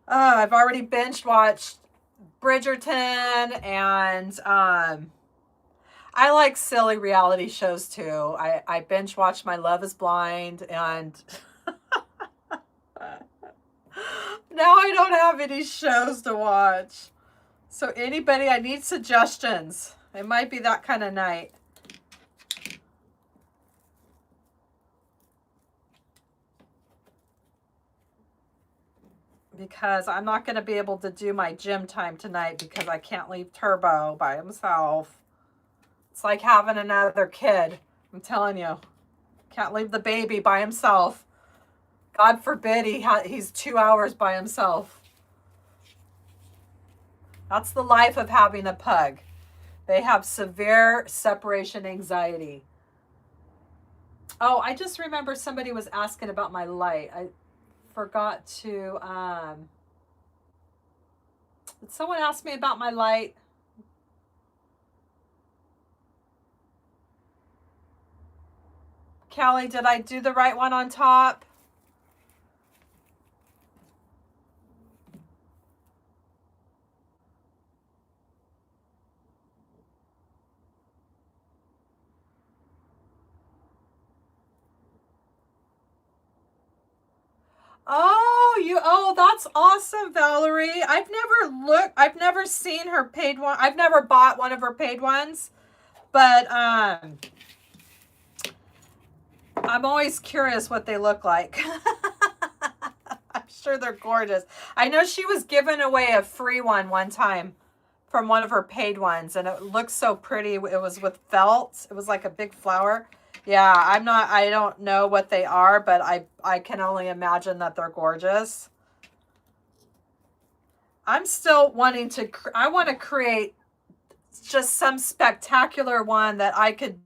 S1: I've already binge watched Bridgerton, and I like silly reality shows too. I binge watched my Love is Blind, and now I don't have any shows to watch. So anybody, I need suggestions. It might be that kind of night. Because I'm not going to be able to do my gym time tonight because I can't leave Turbo by himself. It's like having another kid. I'm telling you. Can't leave the baby by himself. God forbid he's 2 hours by himself. That's the life of having a pug. They have severe separation anxiety. Oh, I just remember somebody was asking about my light. I forgot to, did someone ask me about my light? Kelly, did I do the right one on top? Oh, that's awesome, Valerie. I've never seen her paid one. I've never bought one of her paid ones, but I'm always curious what they look like. I'm sure they're gorgeous. I know she was giving away a free one time from one of her paid ones, and it looked so pretty. It was with felt. It was like a big flower. Yeah, I don't know what they are, but I can only imagine that they're gorgeous. I'm still wanting to, I want to create just some spectacular one that I could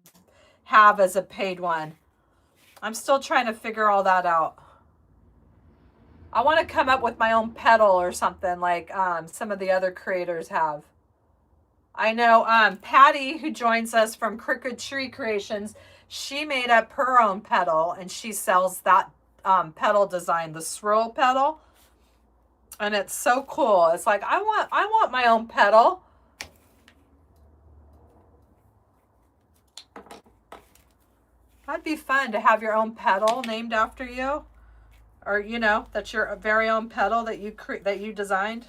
S1: have as a paid one. I'm still trying to figure all that out. I want to come up with my own pedal or something like some of the other creators have. I know Patty, who joins us from Crooked Tree Creations, she made up her own pedal and she sells that pedal design, the swirl pedal. And it's so cool. It's like I want my own pedal. That'd be fun to have your own pedal named after you, or you know, that's your very own pedal that you designed.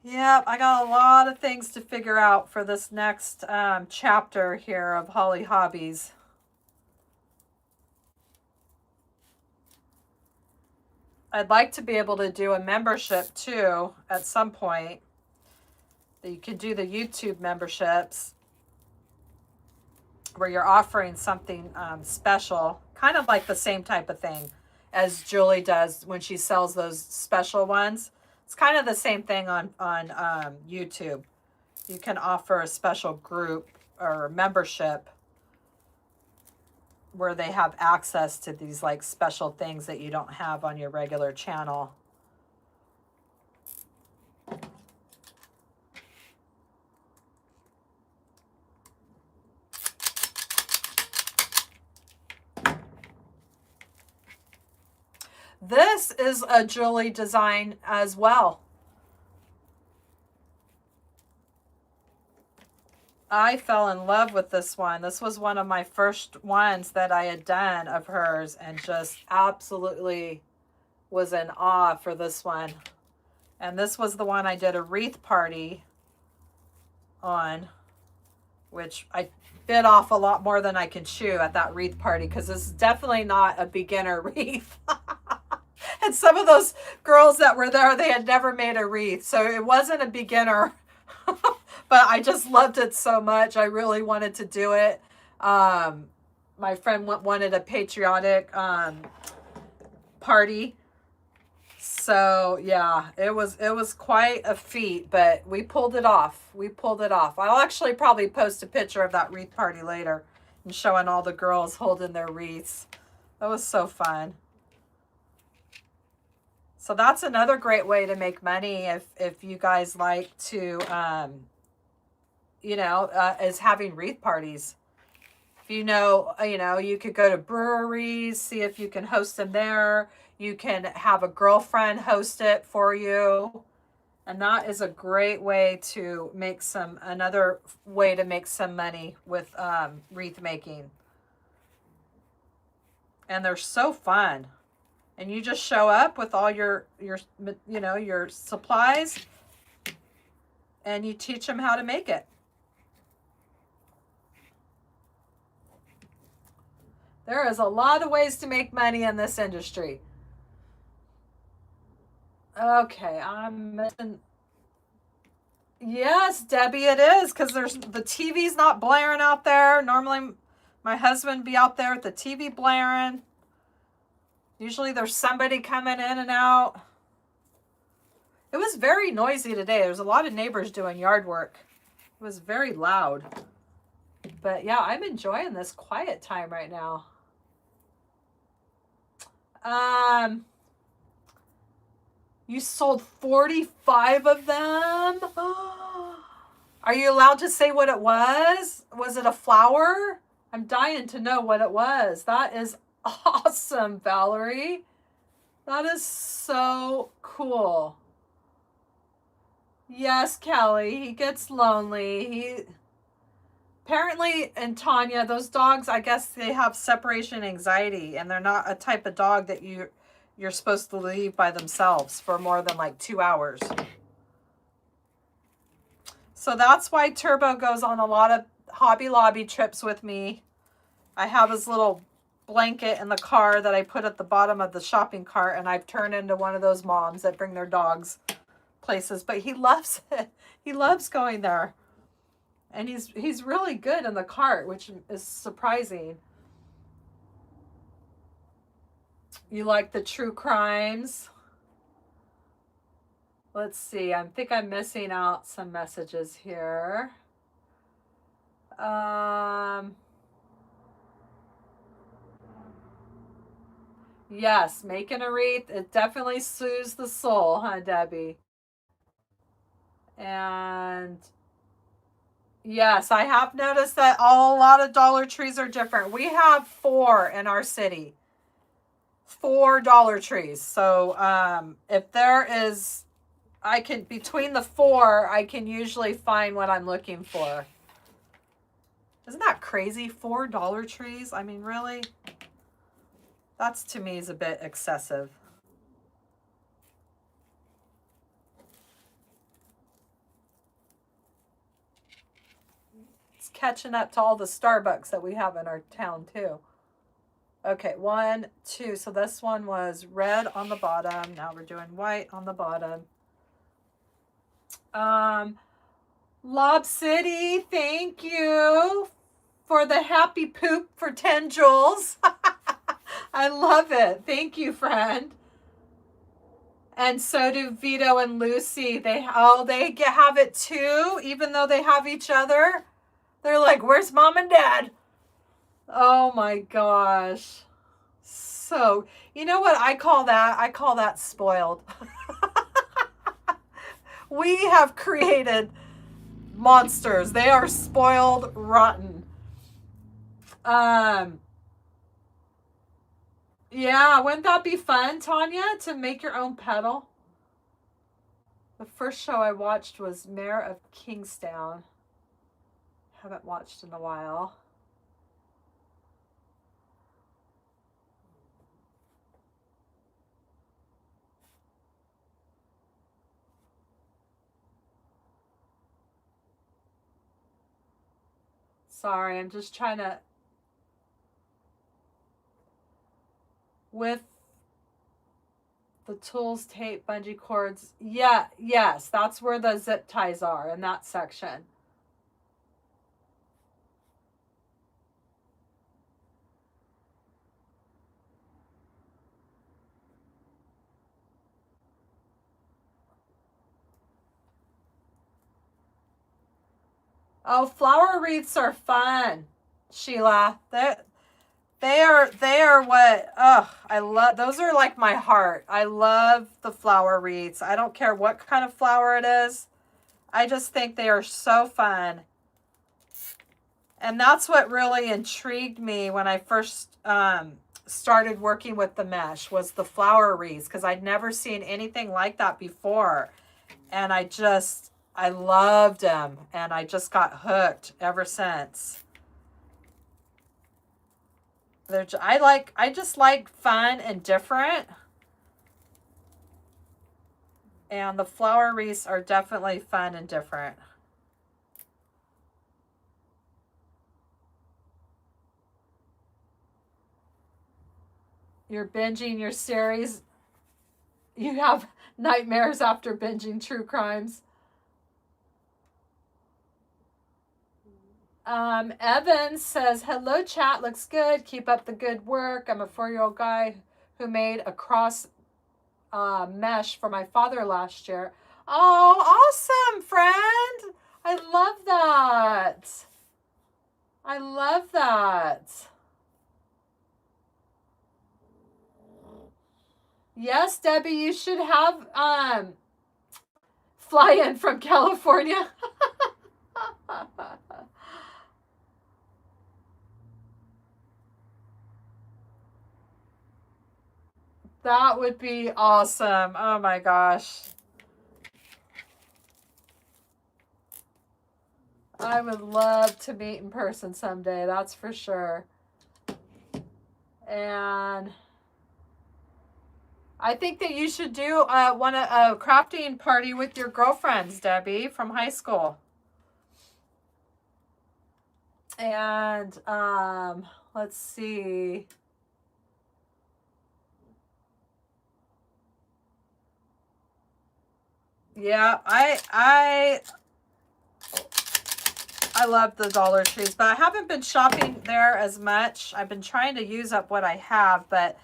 S1: Yep, I got a lot of things to figure out for this next chapter here of Hollie Hobbies. I'd like to be able to do a membership too at some point. That you can do the YouTube memberships where you're offering something special, kind of like the same type of thing as Julie does when she sells those special ones. It's kind of the same thing on YouTube. You can offer a special group or membership where they have access to these like special things that you don't have on your regular channel. This is a Julie design as well. I fell in love with this one. This was one of my first ones that I had done of hers and just absolutely was in awe for this one. And this was the one I did a wreath party on, which I bit off a lot more than I can chew at that wreath party because this is definitely not a beginner wreath. And some of those girls that were there, they had never made a wreath. So it wasn't a beginner, but I just loved it so much. I really wanted to do it. My friend wanted a patriotic party. So yeah, it was quite a feat, but we pulled it off. We pulled it off. I'll actually probably post a picture of that wreath party later and showing all the girls holding their wreaths. That was so fun. So that's another great way to make money if you guys like to, is having wreath parties. If you know, you could go to breweries, see if you can host them there. You can have a girlfriend host it for you. And that is a great way to make another way to make some money with wreath making. And they're so fun. And you just show up with all your supplies and you teach them how to make it. There is a lot of ways to make money in this industry. Okay, I'm missing. Yes, Debbie, it is because the TV's not blaring out there. Normally my husband be out there with the TV blaring. Usually there's somebody coming in and out. It was very noisy today. There was a lot of neighbors doing yard work. It was very loud. But yeah, I'm enjoying this quiet time right now. You sold 45 of them? Are you allowed to say what it was? Was it a flower? I'm dying to know what it was. That is awesome, Valerie. That is so cool. Yes, Kelly, he gets lonely. Apparently, in Tanya, those dogs, I guess they have separation anxiety, and they're not a type of dog that you're supposed to leave by themselves for more than like 2 hours. So that's why Turbo goes on a lot of Hobby Lobby trips with me. I have his little blanket in the car that I put at the bottom of the shopping cart, and I've turned into one of those moms that bring their dogs places, but he loves it. He loves going there. And he's really good in the cart, which is surprising. You like the true crimes? Let's see. I think I'm missing out some messages here. Yes, making a wreath, it definitely soothes the soul, huh, Debbie? And yes, I have noticed that a lot of Dollar Trees are different. We have 4 in our city. 4 Dollar Trees. So if there is, I can, between the 4, I can usually find what I'm looking for. Isn't that crazy? 4 Dollar Trees? I mean, really? That's, to me, is a bit excessive. It's catching up to all the Starbucks that we have in our town, too. Okay, 1, 2. So this one was red on the bottom. Now we're doing white on the bottom. Lob City, thank you for the happy poop for 10 joules. I love it. Thank you, friend. And so do Vito and Lucy. They have it too, even though they have each other. They're like, where's mom and dad? Oh my gosh. So, you know what I call that? I call that spoiled. We have created monsters. They are spoiled rotten. Yeah, wouldn't that be fun, Tanya, to make your own pedal? The first show I watched was Mayor of Kingstown. Haven't watched in a while. Sorry, I'm just trying to, with the tools, tape, bungee cords. Yeah, yes, that's where the zip ties are, in that section. Oh, flower wreaths are fun, Sheila. They are what, I love, those are like my heart. I love the flower wreaths. I don't care what kind of flower it is. I just think they are so fun. And that's what really intrigued me when I first started working with the mesh, was the flower wreaths, because I'd never seen anything like that before. And I loved them, and I just got hooked ever since. I just like fun and different. And the flower wreaths are definitely fun and different. You're binging your series. You have nightmares after binging true crimes. Evan says, hello, chat. Looks good. Keep up the good work. I'm a 4-year-old guy who made a cross mesh for my father last year. Oh, awesome, friend. I love that. I love that. Yes, Debbie, you should have fly in from California. That would be awesome. Oh my gosh. I would love to meet in person someday, that's for sure. And I think that you should do a crafting party with your girlfriends, Debbie, from high school. And let's see. Yeah, I love the Dollar Trees, but I haven't been shopping there as much. I've been trying to use up what I have, but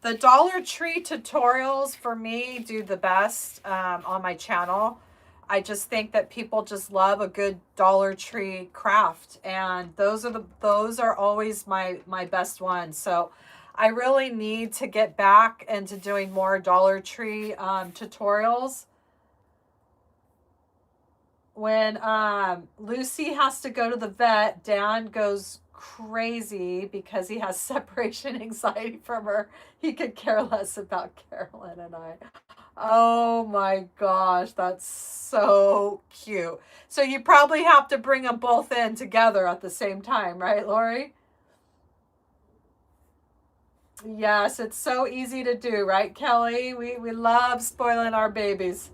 S1: the Dollar Tree tutorials for me do the best on my channel. I just think that people just love a good Dollar Tree craft, and those are always my best ones. So I really need to get back into doing more Dollar Tree tutorials. When Lucy has to go to the vet, Dan goes crazy because he has separation anxiety from her. He could care less about Carolyn and I. Oh my gosh, that's so cute. So you probably have to bring them both in together at the same time, right, Lori? Yes, it's so easy to do, right, Kelly? We love spoiling our babies.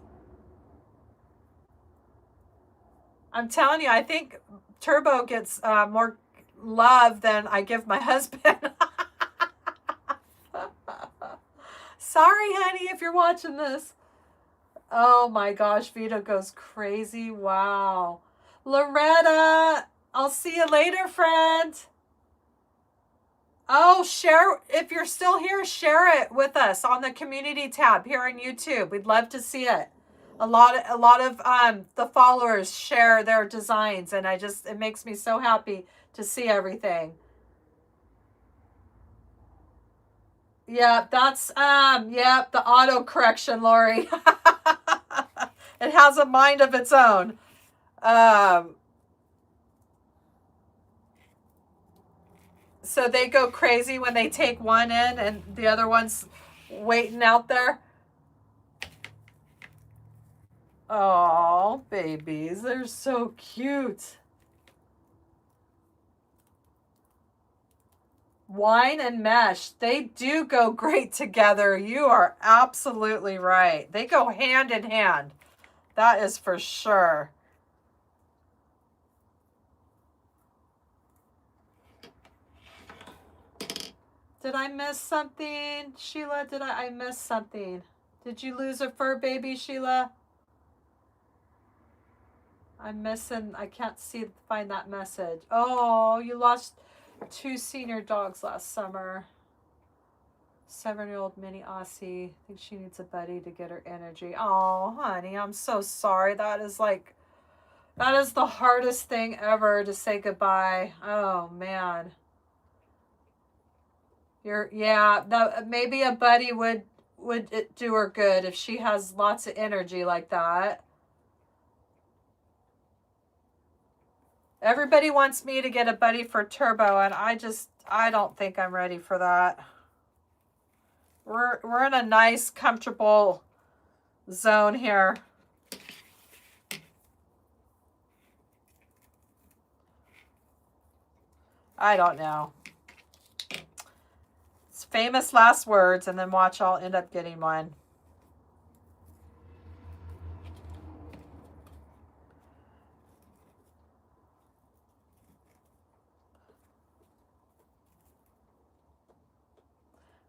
S1: I'm telling you, I think Turbo gets more love than I give my husband. Sorry, honey, if you're watching this. Oh my gosh, Vito goes crazy. Wow. Loretta, I'll see you later, friend. Oh, share, if you're still here, share it with us on the community tab here on YouTube. We'd love to see it. A lot of the followers share their designs, and it makes me so happy to see everything. Yeah, that's the auto correction, Lori. It has a mind of its own. So they go crazy when they take one in and the other one's waiting out there. Oh, babies, they're so cute. Wine and mesh, they do go great together. You are absolutely right. They go hand in hand. That is for sure. Did I miss something, Sheila? Did I miss something? Did you lose a fur baby, Sheila? I'm missing, I can't find that message. Oh, you lost 2 senior dogs last summer. 7-year-old mini Aussie. I think she needs a buddy to get her energy. Oh, honey, I'm so sorry. That is the hardest thing ever to say goodbye. Oh, man. Maybe a buddy would do her good if she has lots of energy like that. Everybody wants me to get a buddy for Turbo, and I don't think I'm ready for that. We're in a nice, comfortable zone here. I don't know. It's famous last words, and then watch, I'll end up getting one.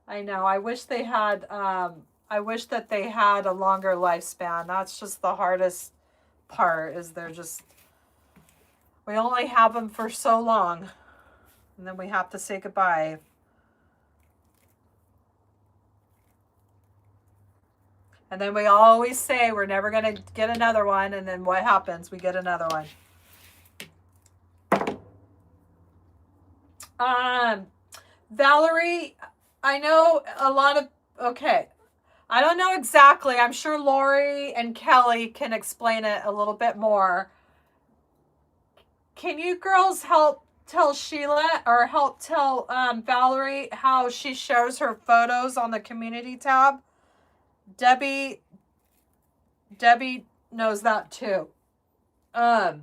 S1: I know. I wish they had. I wish that they had a longer lifespan. That's just the hardest part. Is we only have them for so long, and then we have to say goodbye. And then we always say we're never going to get another one, and then what happens? We get another one. Valerie, I know a lot of, okay. I don't know exactly. I'm sure Lori and Kelly can explain it a little bit more. Can you girls help tell Sheila or help tell Valerie how she shares her photos on the community tab? Debbie knows that too. Because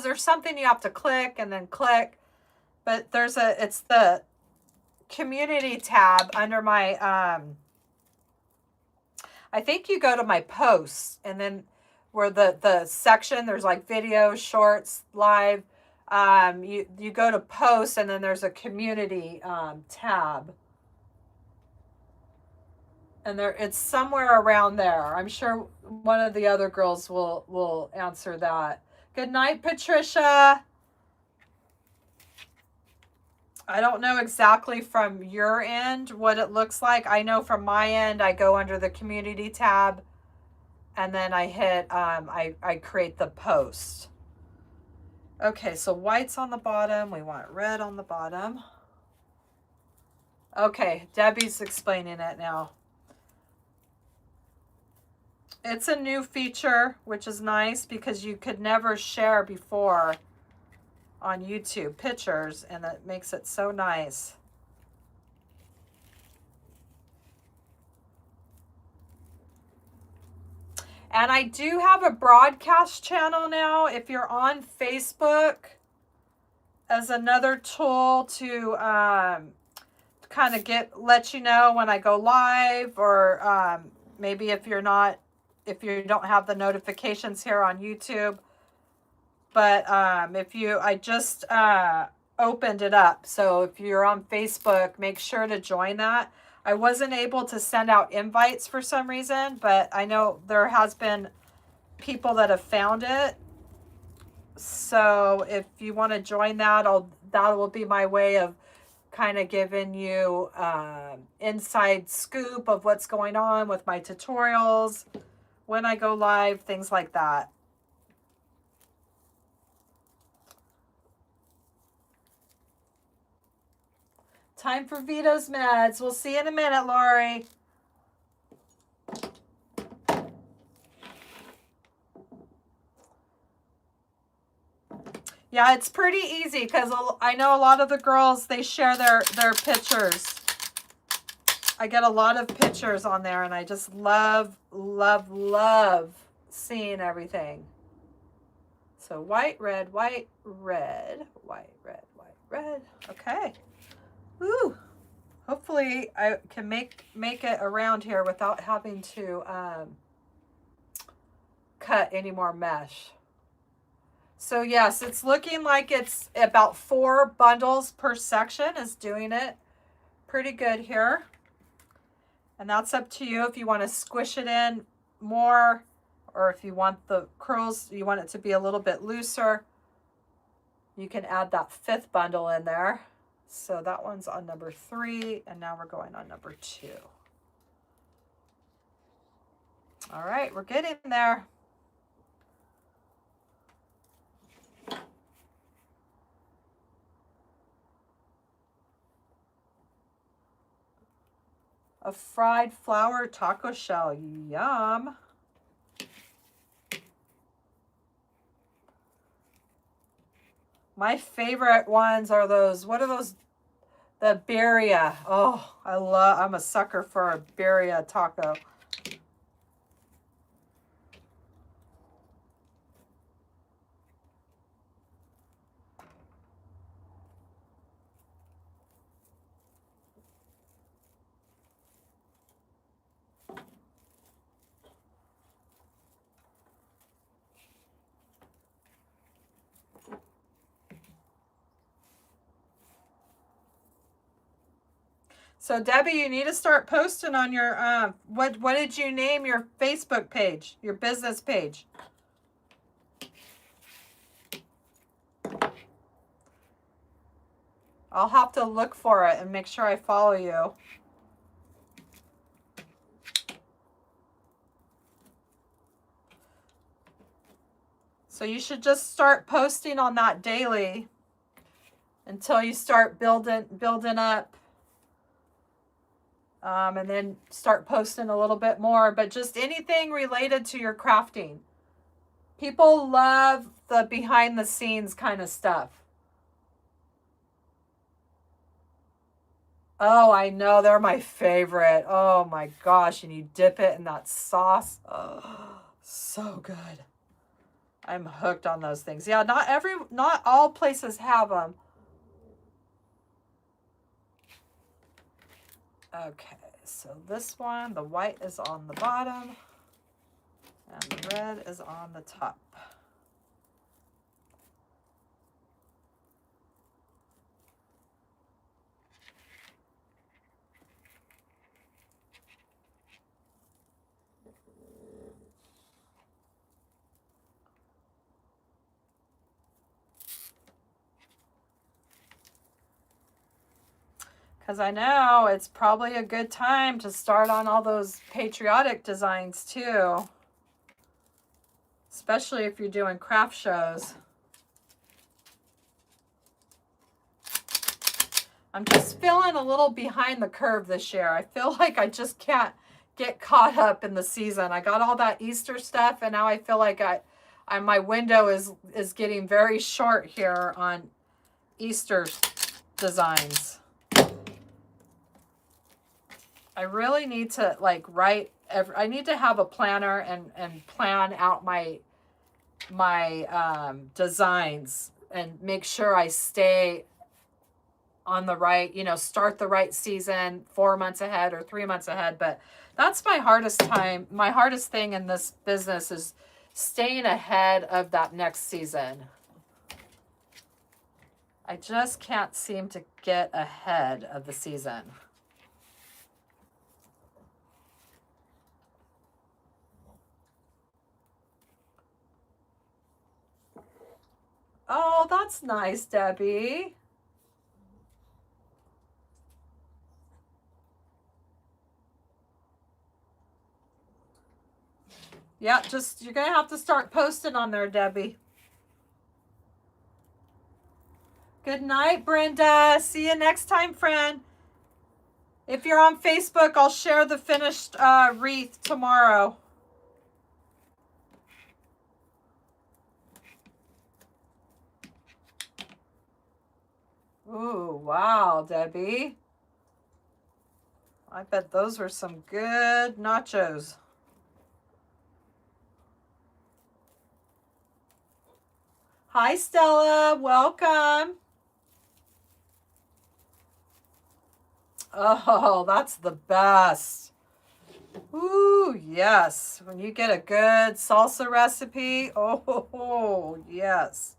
S1: there's something you have to click and then click. But it's the community tab under my, I think you go to my posts, and then where the section, there's like videos, shorts, live, you go to posts, and then there's a community tab. And it's somewhere around there. I'm sure one of the other girls will answer that. Good night, Patricia. I don't know exactly from your end what it looks like. I know from my end, I go under the community tab, and then I hit, I create the post. Okay, so white's on the bottom. We want red on the bottom. Okay, Debbie's explaining it now. It's a new feature, which is nice because you could never share before on YouTube pictures, and that makes it so nice. And I do have a broadcast channel now. If you're on Facebook, as another tool to kind of let you know when I go live, or maybe if you don't have the notifications here on YouTube. But I just opened it up. So if you're on Facebook, make sure to join that. I wasn't able to send out invites for some reason, but I know there has been people that have found it. So if you want to join that, that will be my way of kind of giving you inside scoop of what's going on with my tutorials, when I go live, things like that. Time for Vito's meds. We'll see you in a minute, Lori. Yeah, it's pretty easy because I know a lot of the girls, they share their pictures. I get a lot of pictures on there, and I just love, love, love seeing everything. So white, red, white, red, white, red, white, red. Okay. Ooh. Hopefully I can make it around here without having to cut any more mesh. So yes, it's looking like it's about 4 bundles per section is doing it pretty good here. And that's up to you if you want to squish it in more, or if you want the curls, you want it to be a little bit looser, you can add that 5th bundle in there. So that one's on number 3, and now we're going on number 2. All right, we're getting there. A fried flour taco shell, yum. My favorite ones are those, what are those? The birria. Oh, I'm a sucker for a birria taco. So Debbie, you need to start posting on your what did you name your Facebook page, your business page? I'll have to look for it and make sure I follow you. So you should just start posting on that daily until you start building up. And then start posting a little bit more, but just anything related to your crafting. People love the behind the scenes kind of stuff. Oh, I know, they're my favorite. Oh my gosh, and you dip it in that sauce. Oh, so good. I'm hooked on those things. Yeah, not all places have them. Okay, so this one, the white is on the bottom and the red is on the top. Because I know it's probably a good time to start on all those patriotic designs too. Especially if you're doing craft shows. I'm just feeling a little behind the curve this year. I feel like I just can't get caught up in the season. I got all that Easter stuff, and now I feel like my window is getting very short here on Easter designs. I really need to like I need to have a planner and plan out my designs and make sure I stay on the right, start the right season 4 months ahead or 3 months ahead. But that's my hardest time. My hardest thing in this business is staying ahead of that next season. I just can't seem to get ahead of the season. Oh, that's nice, Debbie. Yeah, you're going to have to start posting on there, Debbie. Good night, Brenda. See you next time, friend. If you're on Facebook, I'll share the finished wreath tomorrow. Ooh, wow, Debbie. I bet those were some good nachos. Hi, Stella. Welcome. Oh, that's the best. Ooh, yes. When you get a good salsa recipe, oh, yes.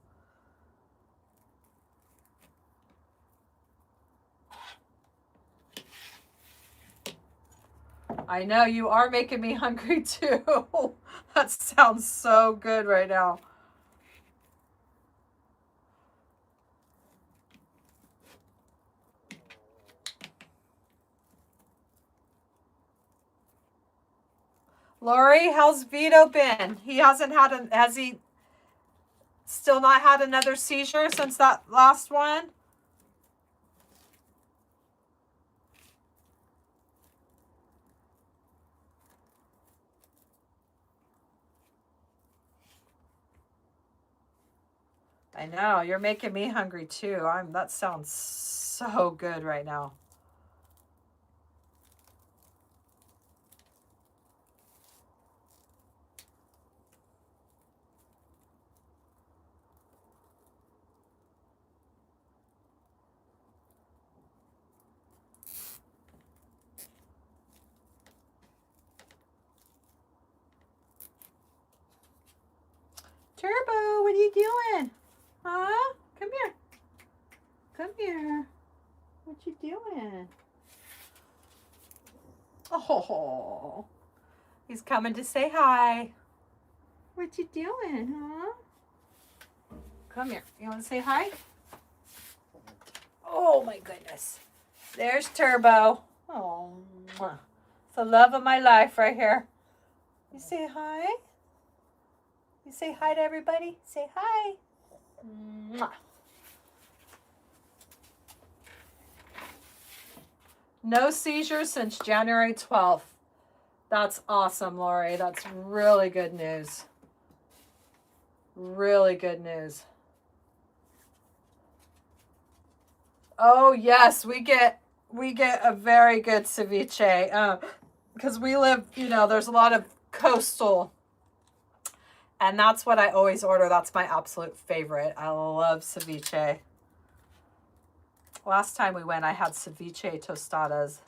S1: I know, you are making me hungry too. That sounds so good right now. Lori, how's Vito been? He hasn't had has he still not had another seizure since that last one? I know, you're making me hungry too. That sounds so good right now. Turbo, what are you doing? Huh? Come here. Come here. What you doing? Oh, he's coming to say hi. What you doing, huh? Come here. You want to say hi? Oh my goodness. There's Turbo. Oh, it's the love of my life right here. You say hi? You say hi to everybody? Say hi. Mwah. No seizures since January 12th. That's awesome, Lori. That's really good news. Really good news. Oh yes, we get a very good ceviche because we live, there's a lot of coastal, and that's what I always order. That's my absolute favorite. I love ceviche. Last time we went, I had ceviche tostadas.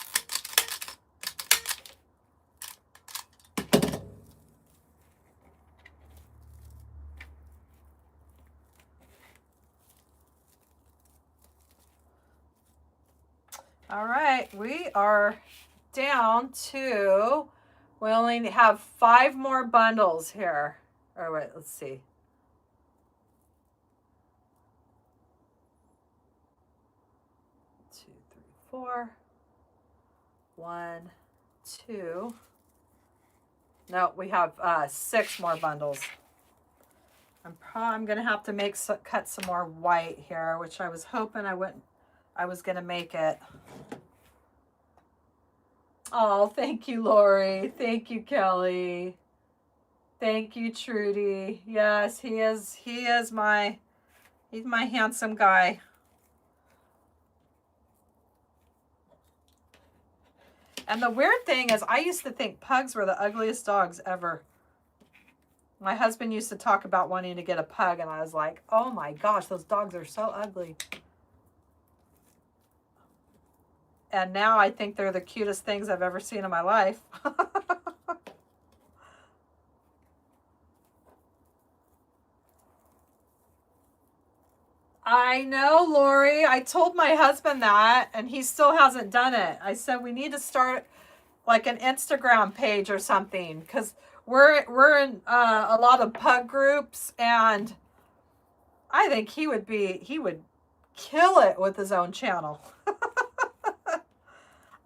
S1: All right, we are down to, we only have 5 more bundles here. All right, let's see. 2, 3, 4. 1, 2. No, we have 6 more bundles. I'm going to have to cut some more white here, which I was hoping I wouldn't I was going to make it. Oh, thank you, Lori. Thank you, Kelly. Thank you, Trudy. Yes, he's my handsome guy. And the weird thing is I used to think pugs were the ugliest dogs ever. My husband used to talk about wanting to get a pug, and I was like, oh my gosh, those dogs are so ugly. And now I think they're the cutest things I've ever seen in my life. I know, Lori. I told my husband that, and he still hasn't done it. I said we need to start like an Instagram page or something, because we're in a lot of pug groups, and I think he would kill it with his own channel.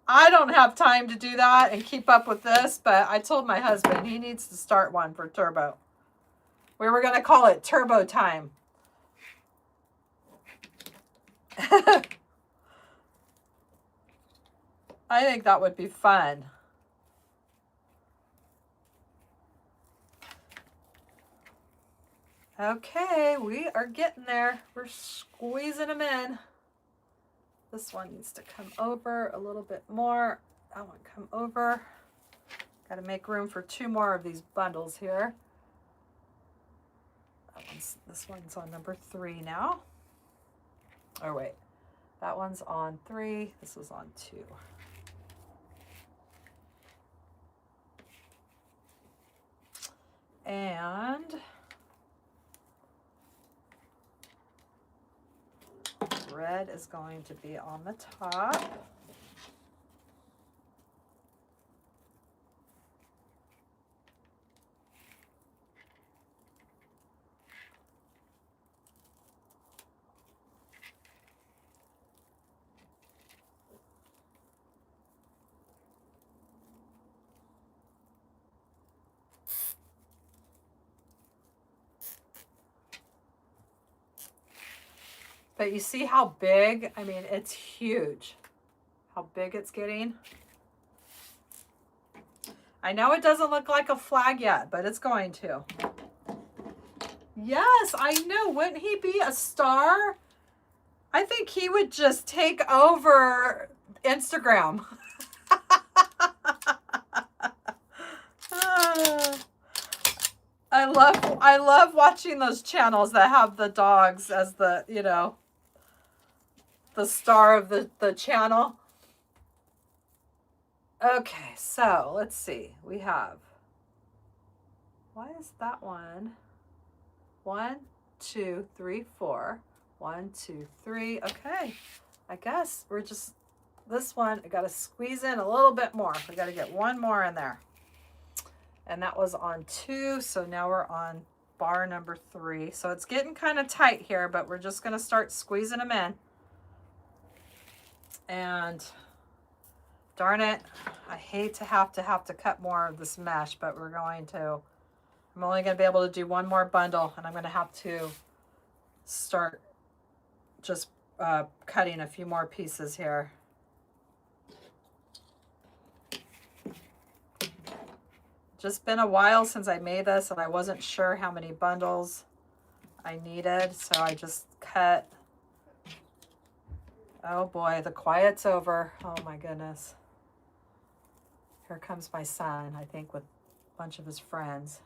S1: I don't have time to do that and keep up with this, but I told my husband he needs to start one for Turbo. We were going to call it Turbo Time. I think that would be fun. Okay, we are getting there. We're squeezing them in. This one needs to come over a little bit more. That one come over. Got to make room for 2 more of these bundles here. This one's on number 3 now. Oh wait, that one's on 3. This was on 2. And red is going to be on the top. But you see how big, I mean, it's huge, how big it's getting. I know it doesn't look like a flag yet, but it's going to. Yes, I know. Wouldn't he be a star? I think he would just take over Instagram. I love watching those channels that have the dogs as the, you know, the star of the channel. Okay, so let's see. We have, why is that one? 1, 2, 3, 4. 1, 2, 3. Okay, I guess we're just, this one, I got to squeeze in a little bit more. We got to get 1 more in there. And that was on 2, so now we're on bar number 3. So it's getting kind of tight here, but we're just going to start squeezing them in. And darn it, I hate to have to cut more of this mesh, but we're going to. I'm only going to be able to do 1 more bundle, and I'm going to have to start just cutting a few more pieces here. Just been a while since I made this, and I wasn't sure how many bundles I needed, so I just cut. Oh boy, the quiet's over. Oh my goodness. Here comes my son, I think, with a bunch of his friends.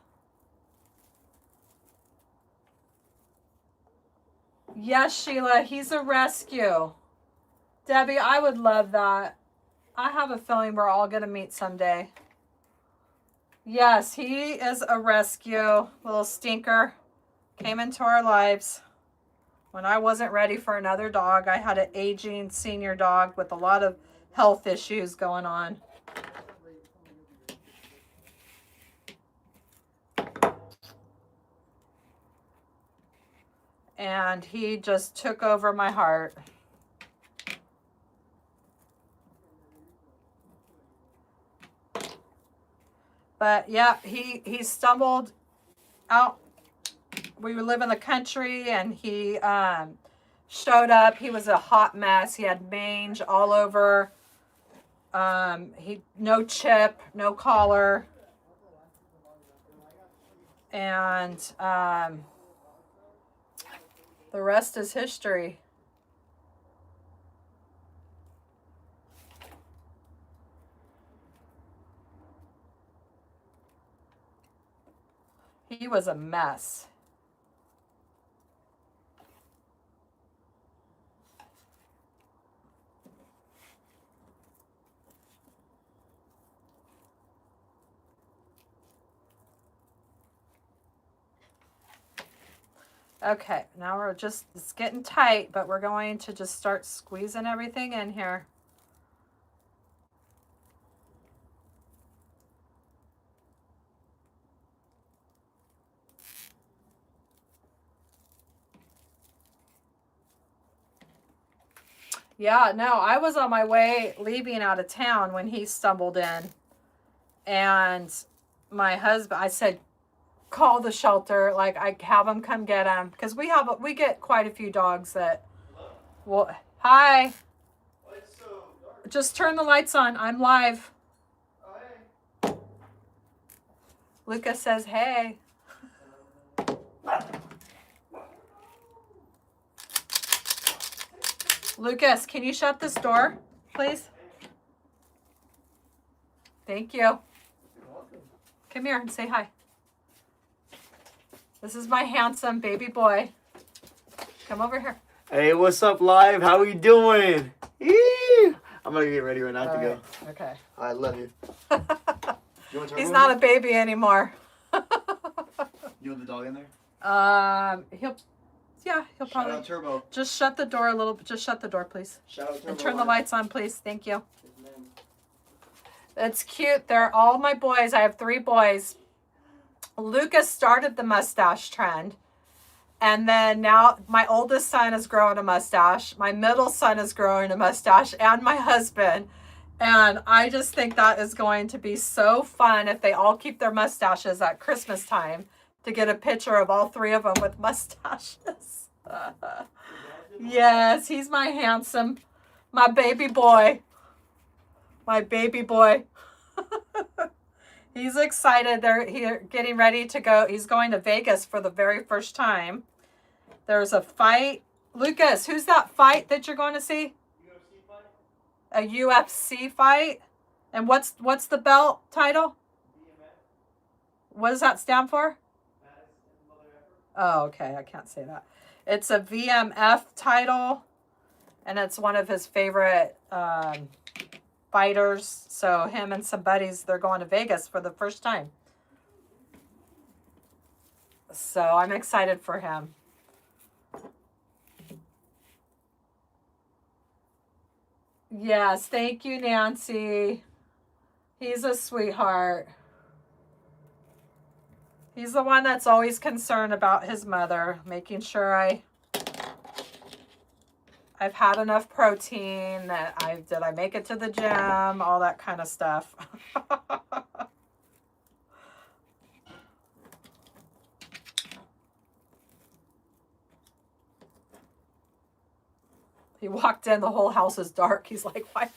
S1: Yes, Sheila, he's a rescue. Debbie, I would love that. I have a feeling we're all going to meet someday. Yes, he is a rescue. Little stinker. Came into our lives when I wasn't ready for another dog. I had an aging senior dog with a lot of health issues going on. And he just took over my heart. But yeah, he stumbled out. We live in the country, and he showed up. He was a hot mess. He had mange all over. He no chip, no collar, and the rest is history. He was a mess. Okay, now we're just, it's getting tight, but we're going to just start squeezing everything in here. Yeah, no, I was on my way leaving out of town when he stumbled in. And my husband, I said, call the shelter. Like, I have them come get him. Because we get quite a few dogs that, well, hi. Just turn the lights on. I'm live. Lucas says, hey. Lucas, can you shut this door, please? Thank you. You're welcome. Come here and say hi. This is my handsome baby boy. Come over here.
S2: Hey, what's up, live? How are you doing? Eee! I'm gonna get ready right now to go.
S1: Okay.
S2: I love you.
S1: He's not a baby anymore.
S2: You want the dog in there?
S1: He'll probably.
S2: Shout out Turbo.
S1: Just shut the door a little. Just shut the door, please.
S2: Shout out Turbo.
S1: And turn the lights on, please. Thank you. That's cute. They're all my boys. I have 3 boys. Lucas started the mustache trend. And then now my oldest son is growing a mustache. My middle son is growing a mustache, and my husband. And I just think that is going to be so fun if they all keep their mustaches at Christmas time, to get a picture of all 3 of them with mustaches. Yes, he's my handsome, my baby boy. My baby boy. He's excited. They're getting ready to go. He's going to Vegas for the very first time. There's a fight. Lucas, who's that fight that you're going to see? UFC fight. A UFC fight? And what's the belt title? VMF. What does that stand for? Oh, okay. I can't say that. It's a VMF title, and it's one of his favorite fighters. So him and some buddies, they're going to Vegas for the first time. So I'm excited for him. Yes, thank you, Nancy. He's a sweetheart. He's the one that's always concerned about his mother, making sure I've had enough protein, that did I make it to the gym, all that kind of stuff. He walked in, the whole house is dark. He's like, why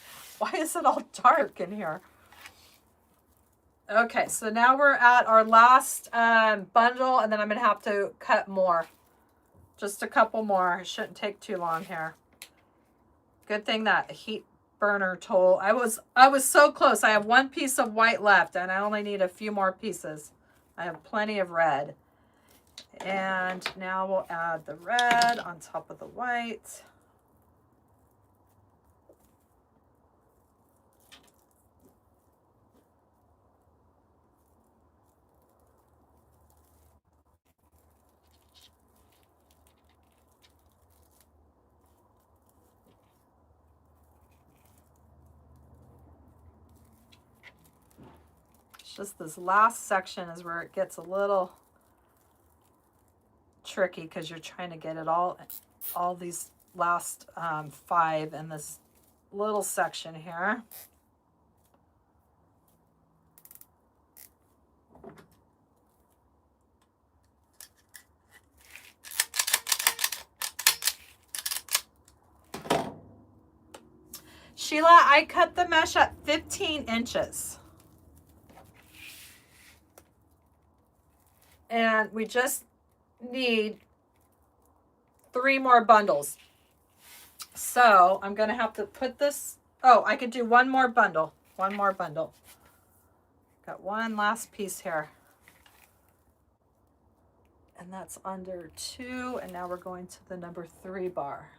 S1: is it all dark in here? Okay, so now we're at our last bundle, and then I'm going to have to cut more. Just a couple more. It shouldn't take too long here. Good thing that heat burner tool. I was so close. I have 1 piece of white left, and I only need a few more pieces. I have plenty of red. And now we'll add the red on top of the white. Just this last section is where it gets a little tricky, because you're trying to get it all these last 5 in this little section here. Sheila, I cut the mesh at 15 inches. And we just need 3 more bundles. So I'm going to have to put this. Oh, I could do one more bundle. One more bundle. Got one last piece here. And that's under 2. And now we're going to the number 3 bar.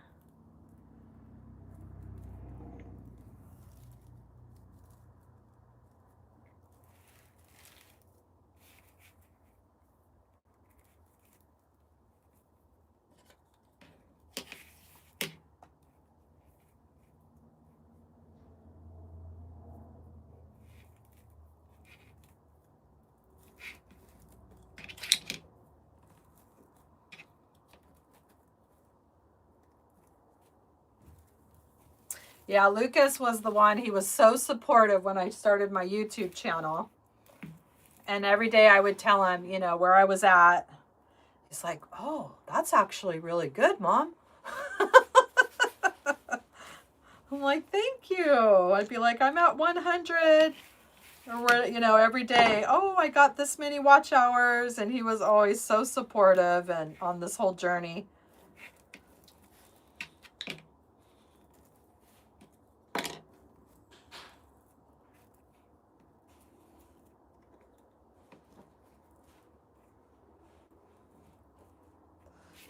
S1: Yeah, Lucas was the one. He was so supportive when I started my YouTube channel. And every day I would tell him, you know, where I was at. He's like, oh, that's actually really good, Mom. I'm like, thank you. I'd be like, I'm at 100. Or, you know, every day, oh, I got this many watch hours. And he was always so supportive and on this whole journey.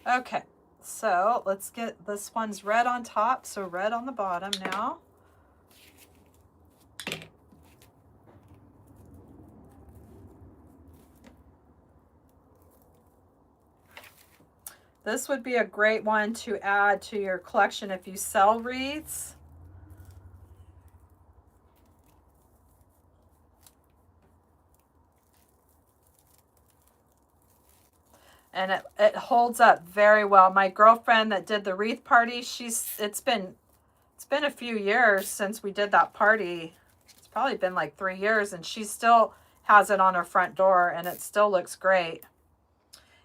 S1: Okay, so let's get, this one's red on top, so red on the bottom now. This would be a great one to add to your collection if you sell wreaths. And it holds up very well. My girlfriend that did the wreath party, it's been a few years since we did that party. It's probably been like 3 years, and she still has it on her front door, and it still looks great.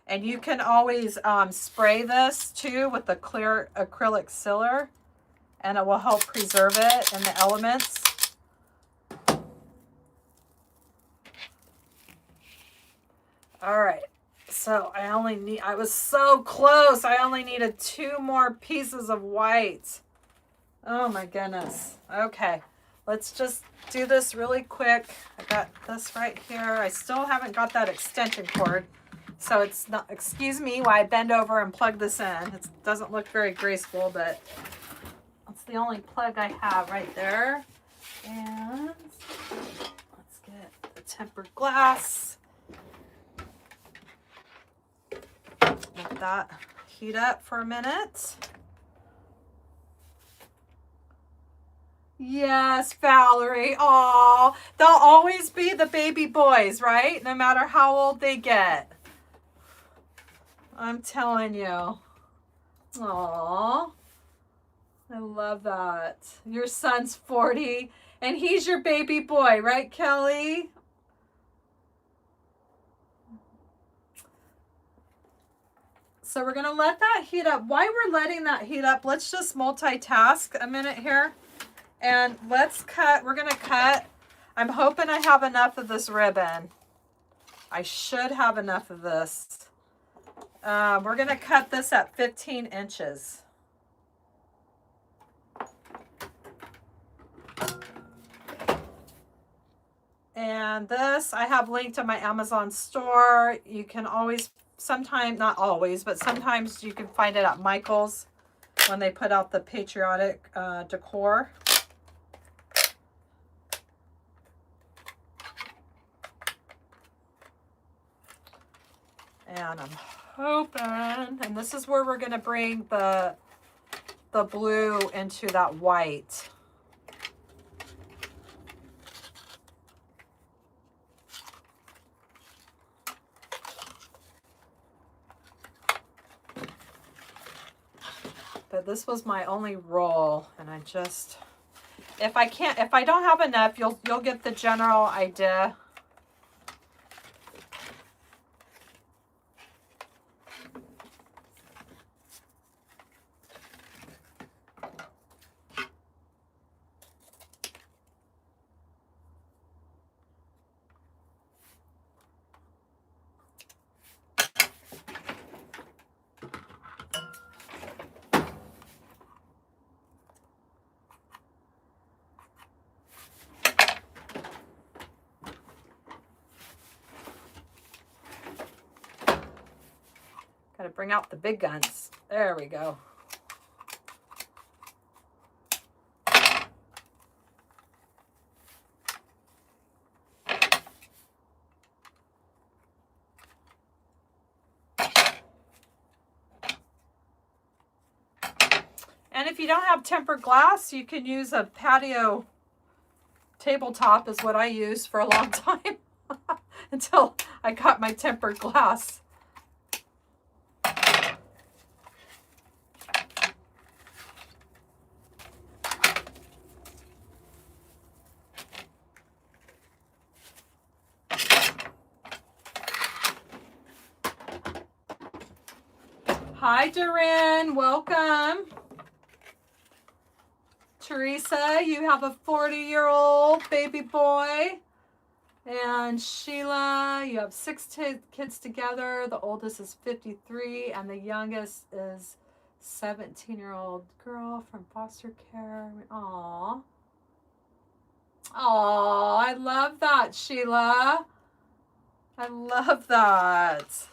S1: And you can always spray this too with the clear acrylic sealer, and it will help preserve it in the elements. All right. So I was so close. I only needed 2 more pieces of white. Oh my goodness. Okay. Let's just do this really quick. I got this right here. I still haven't got that extension cord. So it's not, excuse me while I bend over and plug this in. It doesn't look very graceful, but that's the only plug I have right there. And let's get the tempered glass. Let that heat up for a minute. Yes, Valerie. Oh, they'll always be the baby boys, right? No matter how old they get. I'm telling you. Aw. I love that. Your son's 40 and he's your baby boy, right, Kelly? So we're going to let that heat up. While we're letting that heat up, let's just multitask a minute here. And let's cut. We're going to cut. I'm hoping I have enough of this ribbon. I should have enough of this. We're going to cut this at 15 inches. And this I have linked to my Amazon store. You can always, sometimes, not always, but sometimes you can find it at Michael's when they put out the patriotic decor. And I'm hoping, and this is where we're going to bring the blue into that white. But this was my only roll, and I just, if I don't have enough, you'll get the general idea. bring out the big guns. There we go. And if you don't have tempered glass, you can use a patio tabletop is what I used for a long time until I got my tempered glass. Hi, Duran. Welcome. Teresa, you have a 40-year-old baby boy. And Sheila, you have 6 kids together. The oldest is 53, and the youngest is 17-year-old girl from foster care. Aw. Aw, I love that, Sheila. I love that.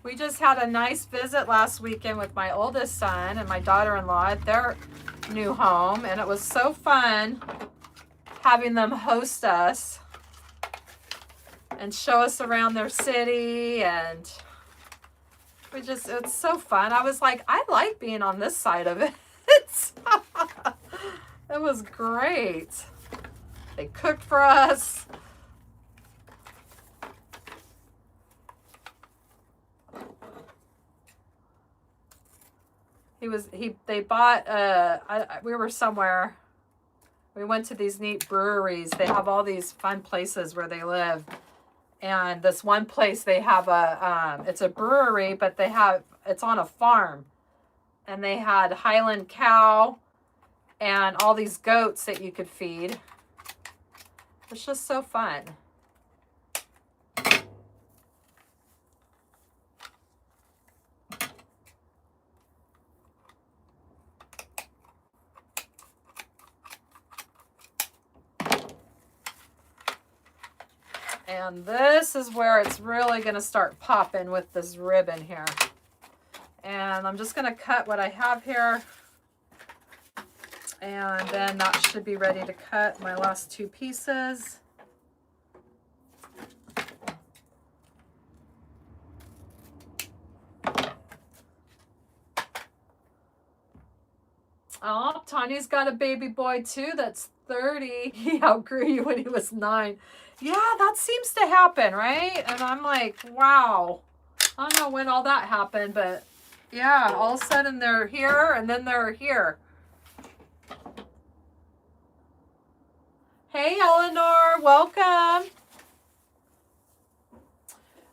S1: We just had a nice visit last weekend with my oldest son and my daughter-in-law at their new home, and it was so fun having them host us and show us around their city, and it's so fun. I was like, I like being on this side of it. It was great. They cooked for us. They bought, we were somewhere. We went to these neat breweries. They have all these fun places where they live. And this one place they have it's a brewery, but it's on a farm. And they had Highland cow and all these goats that you could feed. It's just so fun. And this is where it's really going to start popping with this ribbon here. And I'm just going to cut what I have here. And then that should be ready to cut my last 2 pieces. Oh, Tanya's got a baby boy too that's 30. He outgrew you when he was 9. Yeah, that seems to happen, right? And I'm like, wow. I don't know when all that happened, but yeah, all of a sudden they're here and then they're here. Hey, Eleanor, welcome.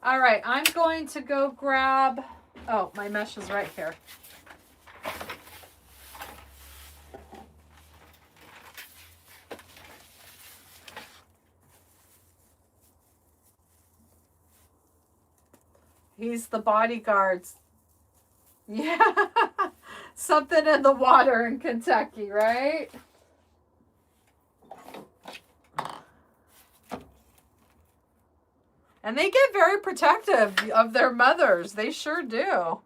S1: All right, I'm going to go grab, oh, my mesh is right here. He's the bodyguard. Yeah. Something in the water in Kentucky, right? And they get very protective of their mothers. They sure do.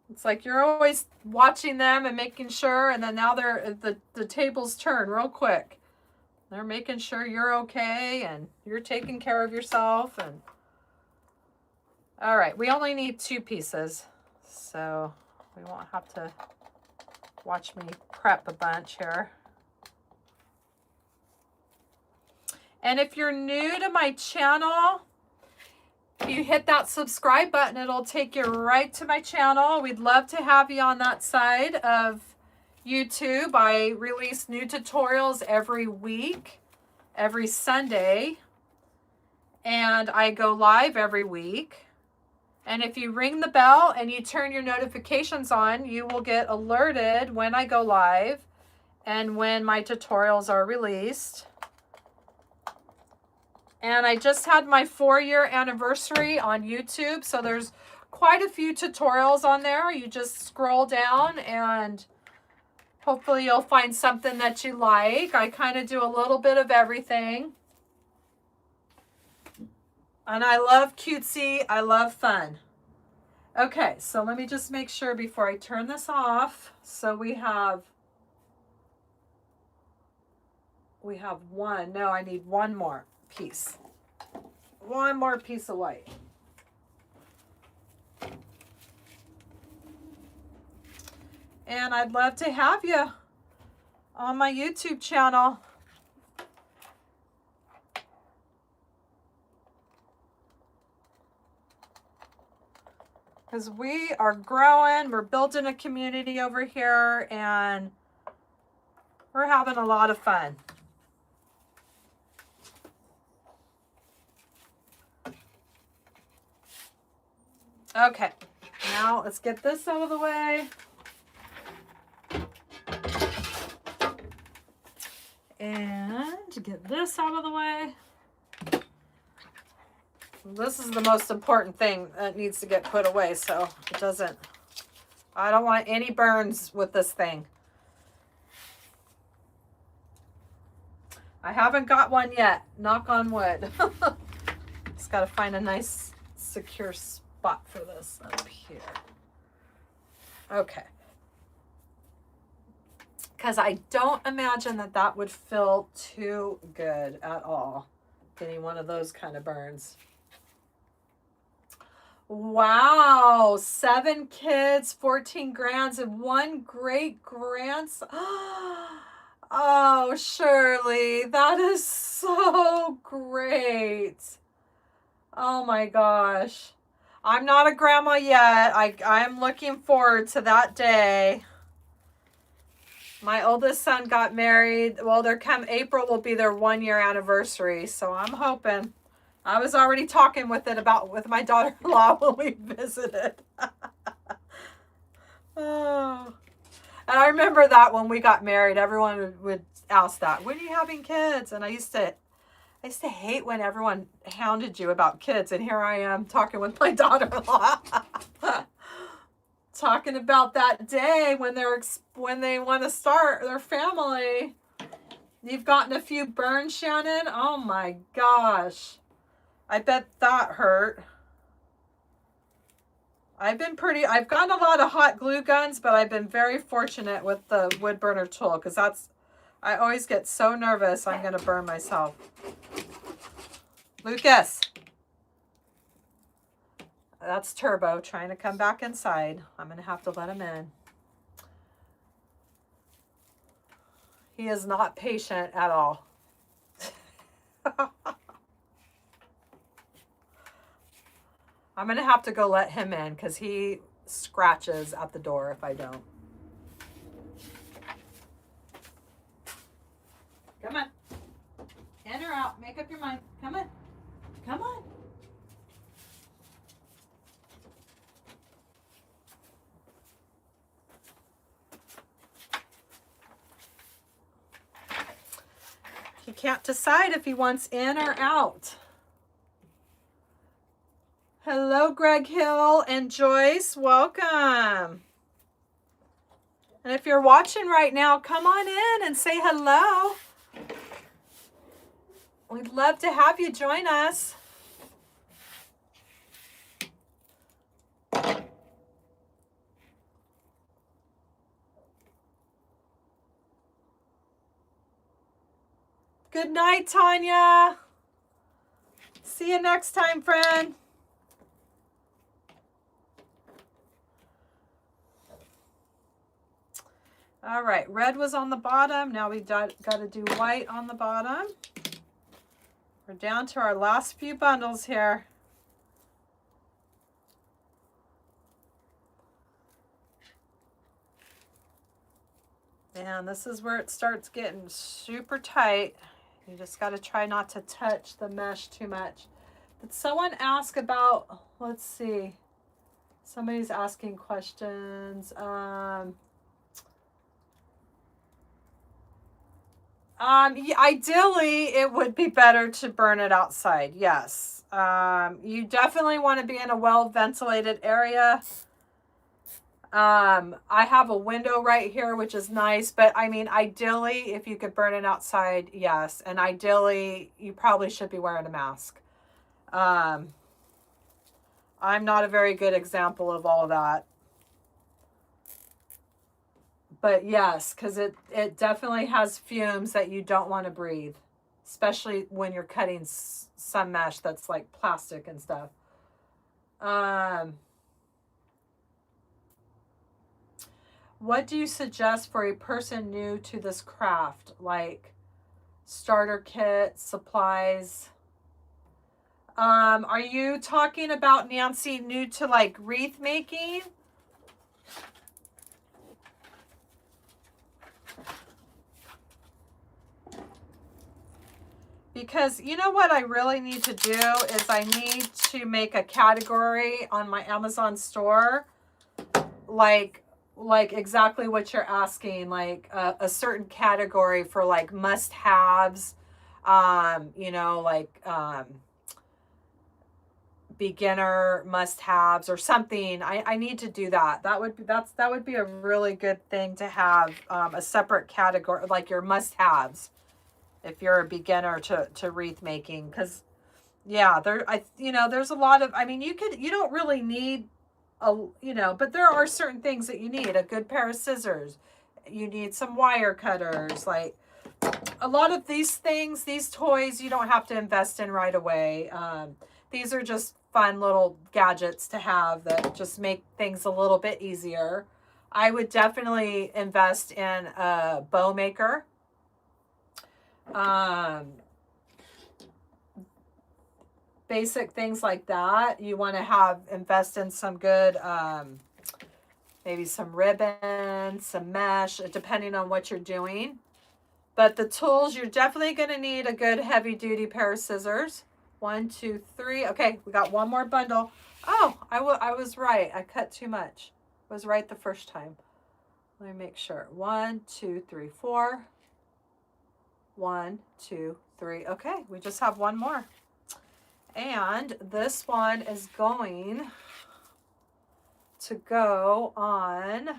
S1: It's like you're always watching them and making sure, and then now the tables turn real quick. They're making sure you're okay and you're taking care of yourself. And all right, we only need 2 pieces, so we won't have to watch me prep a bunch here. And if you're new to my channel, if you hit that subscribe button, it'll take you right to my channel. We'd love to have you on that side of YouTube. I release new tutorials every week, every Sunday, and I go live every week. And if you ring the bell and you turn your notifications on, you will get alerted when I go live and when my tutorials are released. And I just had my 4-year anniversary on YouTube, so there's quite a few tutorials on there. You just scroll down and hopefully you'll find something that you like. I kind of do a little bit of everything. And I love cutesy. I love fun. Okay, so let me just make sure before I turn this off. So we have one. No, I need one more piece. One more piece of white. And I'd love to have you on my YouTube channel. Because we are growing, we're building a community over here, and we're having a lot of fun. Okay, now let's get this out of the way. And get this out of the way. This is the most important thing that needs to get put away, so it doesn't, I don't want any burns with this thing. I haven't got one yet, knock on wood. Just got to find a nice secure spot for this up here. Okay. Because I don't imagine that that would feel too good at all, getting one of those kind of burns. Wow, 7 kids, 14 grands, and 1 great grandson. Oh, Shirley, that is so great. Oh my gosh. I'm not a grandma yet. I'm looking forward to that day. My oldest son got married. Well, April will be their 1-year anniversary, so I'm hoping. I was already talking with my daughter-in-law when we visited. Oh. And I remember that when we got married, everyone would ask that, when are you having kids? And I used to hate when everyone hounded you about kids. And here I am talking with my daughter-in-law. Talking about that day when they want to start their family. You've gotten a few burns, Shannon? Oh my gosh. I bet that hurt. I've gotten a lot of hot glue guns, but I've been very fortunate with the wood burner tool because I always get so nervous I'm going to burn myself. Lucas. That's Turbo trying to come back inside. I'm going to have to let him in. He is not patient at all. I'm going to have to go let him in because he scratches at the door if I don't. Come on. In or out. Make up your mind. Come on. Come on. He can't decide if he wants in or out. Hello, Greg Hill and Joyce. Welcome. And if you're watching right now, come on in and say hello. We'd love to have you join us. Good night, Tanya. See you next time, friend. All right, red was on the bottom. Now we've got to do white on the bottom. We're down to our last few bundles here. And this is where it starts getting super tight. You just got to try not to touch the mesh too much. Did someone ask about, let's see. Somebody's asking questions. Ideally, it would be better to burn it outside. Yes. You definitely want to be in a well-ventilated area. I have a window right here, which is nice, but I mean, ideally, if you could burn it outside, yes. And ideally, you probably should be wearing a mask. I'm not a very good example of all of that. But yes, because it definitely has fumes that you don't want to breathe, especially when you're cutting some mesh that's like plastic and stuff. What do you suggest for a person new to this craft? Like starter kit, supplies? Are you talking about, Nancy, new to like wreath making? Because you know what I really need to do is I need to make a category on my Amazon store, like exactly what you're asking, like a certain category for like must-haves, you know, like beginner must-haves or something. I need to do that. That would be a really good thing to have, a separate category, like your must-haves, if you're a beginner to wreath making. Because yeah, there's a lot of, I mean, you don't really need but there are certain things that you need. A good pair of scissors, you need some wire cutters, like a lot of these things, these toys, you don't have to invest in right away. These are just fun little gadgets to have that just make things a little bit easier. I would definitely invest in a bow maker. Basic things like that. You want to invest in some good, maybe some ribbon, some mesh, depending on what you're doing. But the tools, you're definitely going to need a good heavy duty pair of scissors. 1, 2, 3. Okay, we got one more bundle. Oh, I was right. I cut too much. I was right the first time. Let me make sure. 1, 2, 3, 4. 1, 2, 3. Okay, we just have one more. And this one is going to go on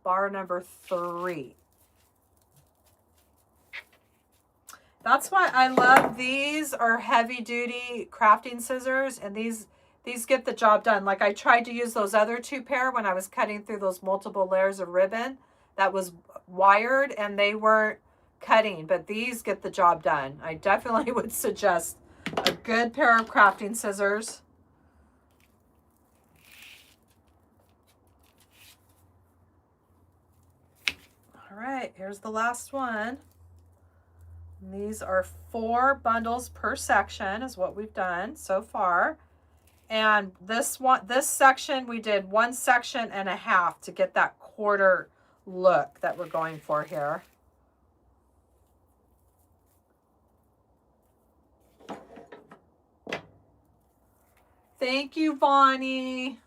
S1: bar number 3. That's why I love these are heavy duty crafting scissors, and these get the job done. Like I tried to use those other 2 pair when I was cutting through those multiple layers of ribbon that was wired and they weren't cutting, but these get the job done. I definitely would suggest a good pair of crafting scissors. All right, here's the last one. And these are 4 bundles per section is what we've done so far. And this section, we did 1 section and a half to get that quarter look that we're going for here. Thank you, Bonnie.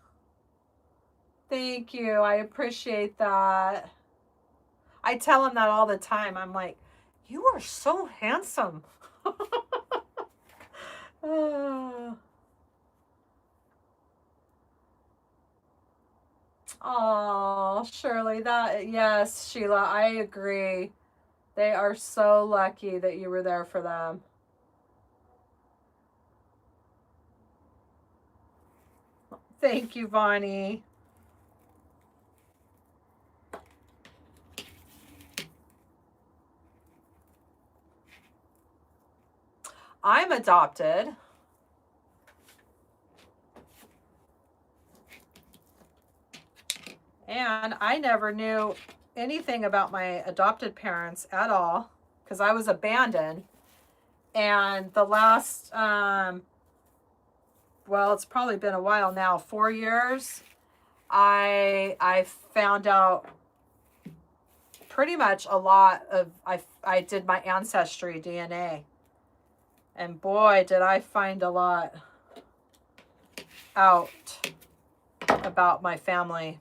S1: Thank you. I appreciate that. I tell him that all the time. I'm like, you are so handsome. Oh, Shirley, yes, Sheila, I agree. They are so lucky that you were there for them. Thank you, Bonnie. I'm adopted. And I never knew anything about my adopted parents at all because I was abandoned. And the last, well, it's probably been a while now, 4 years, I found out pretty much a lot of, I did my ancestry DNA. And boy, did I find a lot out about my family.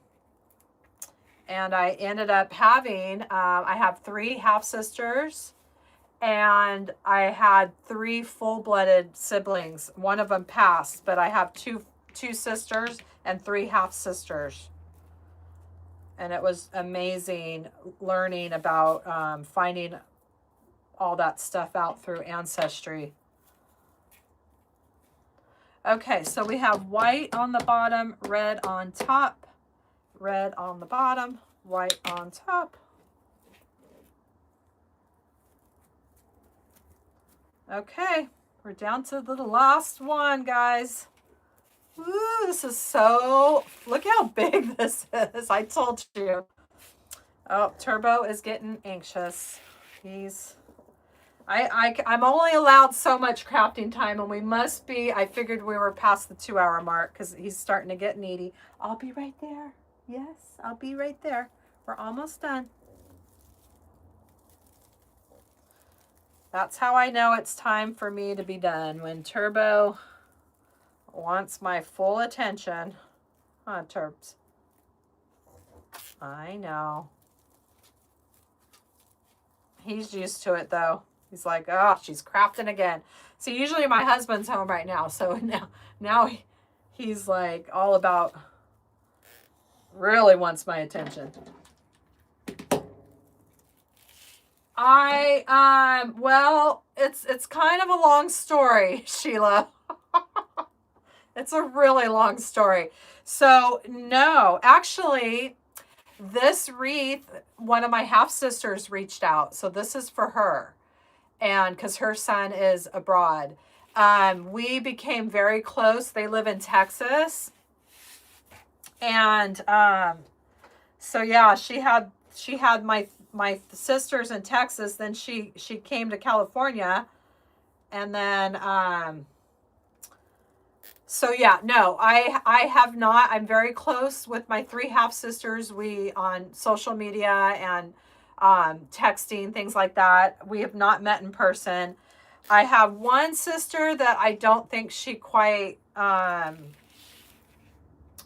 S1: And I ended up having, I have 3 half-sisters and I had 3 full-blooded siblings. One of them passed, but I have two sisters and 3 half sisters. And it was amazing learning about finding all that stuff out through Ancestry. Okay, so we have white on the bottom, red on top, red on the bottom, white on top. Okay, we're down to the last one, guys. Woo, this is so, look how big this is. I told you. Oh, Turbo is getting anxious. I'm only allowed so much crafting time, and we must be, I figured we were past the 2-hour mark because he's starting to get needy. I'll be right there. Yes, I'll be right there. We're almost done. That's how I know it's time for me to be done, when Turbo wants my full attention. Huh, Turbs? I know. He's used to it, though. He's like, oh, she's crafting again. So usually my husband's home right now. So now he's like all about, really wants my attention. Well, it's kind of a long story, Sheila. It's a really long story. So no, actually, this wreath, one of my half sisters reached out. So this is for her. And because her son is abroad. We became very close. They live in Texas. And so yeah, she had my sisters in Texas. Then she came to California. And then so yeah, no, I have not. I'm very close with my 3 half sisters. We on social media and texting, things like that. We have not met in person. I have one sister that I don't think she quite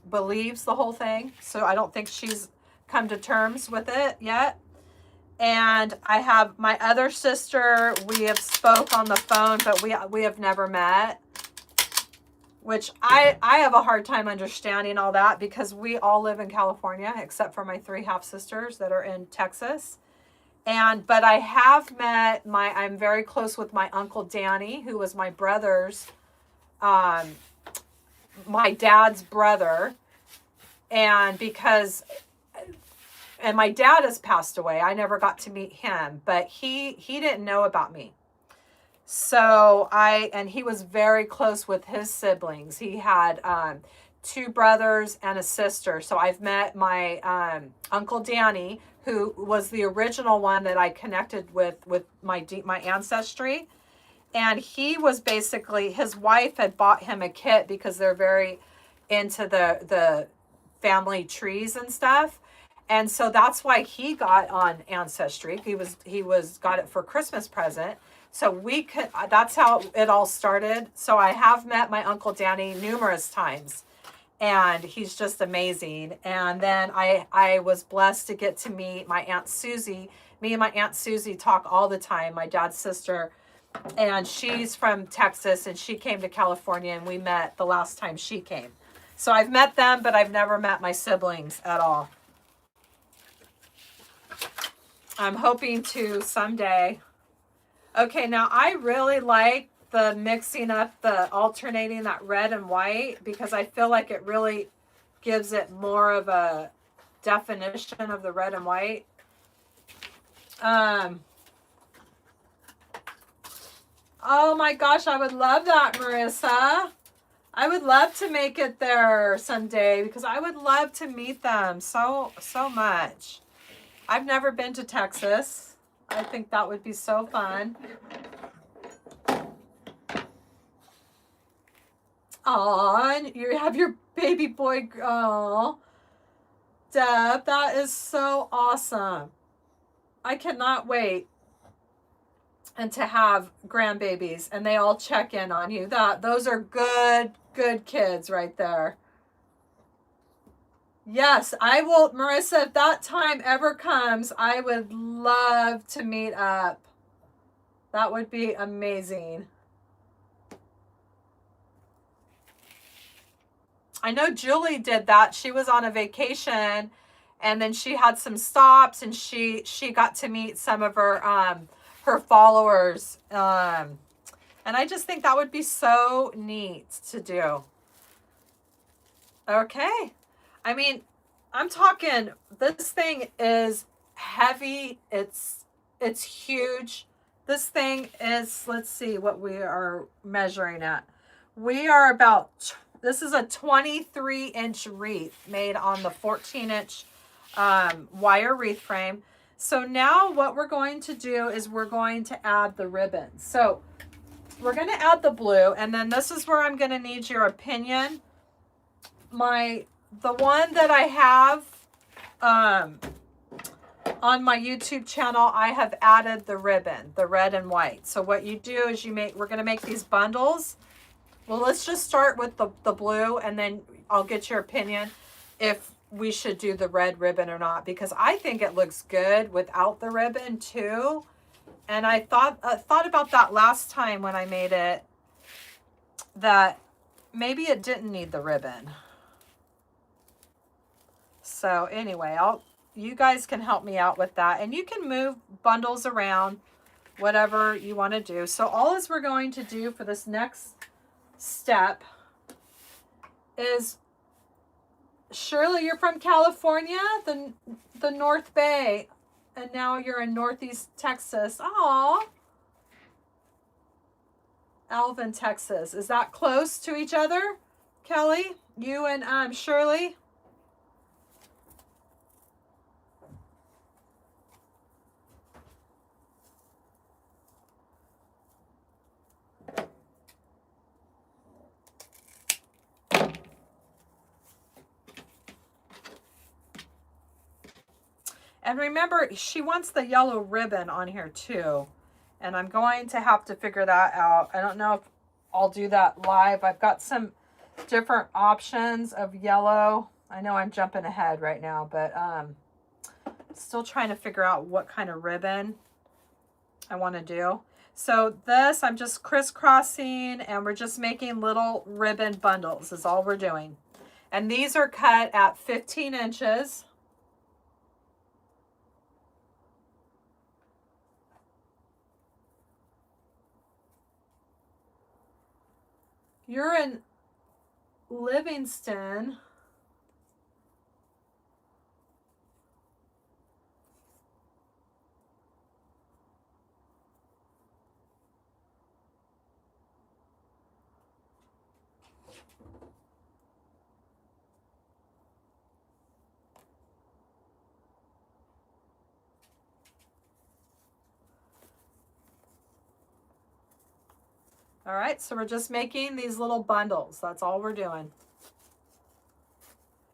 S1: believes the whole thing. So I don't think she's come to terms with it yet. And I have my other sister, we have spoke on the phone, but we have never met. Which I have a hard time understanding all that, because we all live in California except for my 3 half sisters that are in Texas. But I have met I'm very close with my Uncle Danny, who was my brother's, my dad's brother. And my dad has passed away. I never got to meet him, but he didn't know about me. So and he was very close with his siblings. He had 2 brothers and a sister. So I've met my Uncle Danny, who was the original one that I connected with my ancestry. And he was basically, his wife had bought him a kit because they're very into the family trees and stuff. And so that's why he got on Ancestry. He got it for Christmas present. So that's how it all started. So I have met my Uncle Danny numerous times, and he's just amazing. And then I was blessed to get to meet my Aunt Susie. Me and my Aunt Susie talk all the time, my dad's sister, and she's from Texas, and she came to California, and we met the last time she came. So I've met them, but I've never met my siblings at all. I'm hoping to someday. Okay, now I really like the mixing up, the alternating that red and white, because I feel like it really gives it more of a definition of the red and white. Oh my gosh, I would love that, Marissa. I would love to make it there someday, because I would love to meet them so much. I've never been to Texas. I think that would be so fun. Aw, you have your baby boy girl. Deb, that is so awesome. I cannot wait and to have grandbabies, and they all check in on you. Those are good kids right there. Yes, I will, Marissa, if that time ever comes, I would love to meet up. That would be amazing. I know Julie did that. She was on a vacation and then she had some stops and she got to meet some of her followers. And I just think that would be so neat to do. Okay. I mean, I'm talking, this thing is heavy. It's huge. This thing is, let's see what we are measuring at. We are about, this is a 23-inch wreath made on the 14-inch wire wreath frame. So now what we're going to do is we're going to add the ribbon. So we're going to add the blue, and then this is where I'm going to need your opinion. The one that I have on my YouTube channel, I have added the ribbon, the red and white. So what you do is we're going to make these bundles. Well, let's just start with the blue, and then I'll get your opinion if we should do the red ribbon or not, because I think it looks good without the ribbon too. And I thought about that last time when I made it, that maybe it didn't need the ribbon. So anyway, you guys can help me out with that, and you can move bundles around, whatever you want to do. So all is we're going to do for this next step is, Shirley, you're from California, the North Bay, and now you're in Northeast Texas. Aw. Alvin, Texas. Is that close to each other, Kelly? You and Shirley? And remember, she wants the yellow ribbon on here too. And I'm going to have to figure that out. I don't know if I'll do that live. I've got some different options of yellow. I know I'm jumping ahead right now, but still trying to figure out what kind of ribbon I want to do. So this, I'm just crisscrossing, and we're just making little ribbon bundles is all we're doing. And these are cut at 15 inches. You're in Livingston. All right, so we're just making these little bundles. That's all we're doing.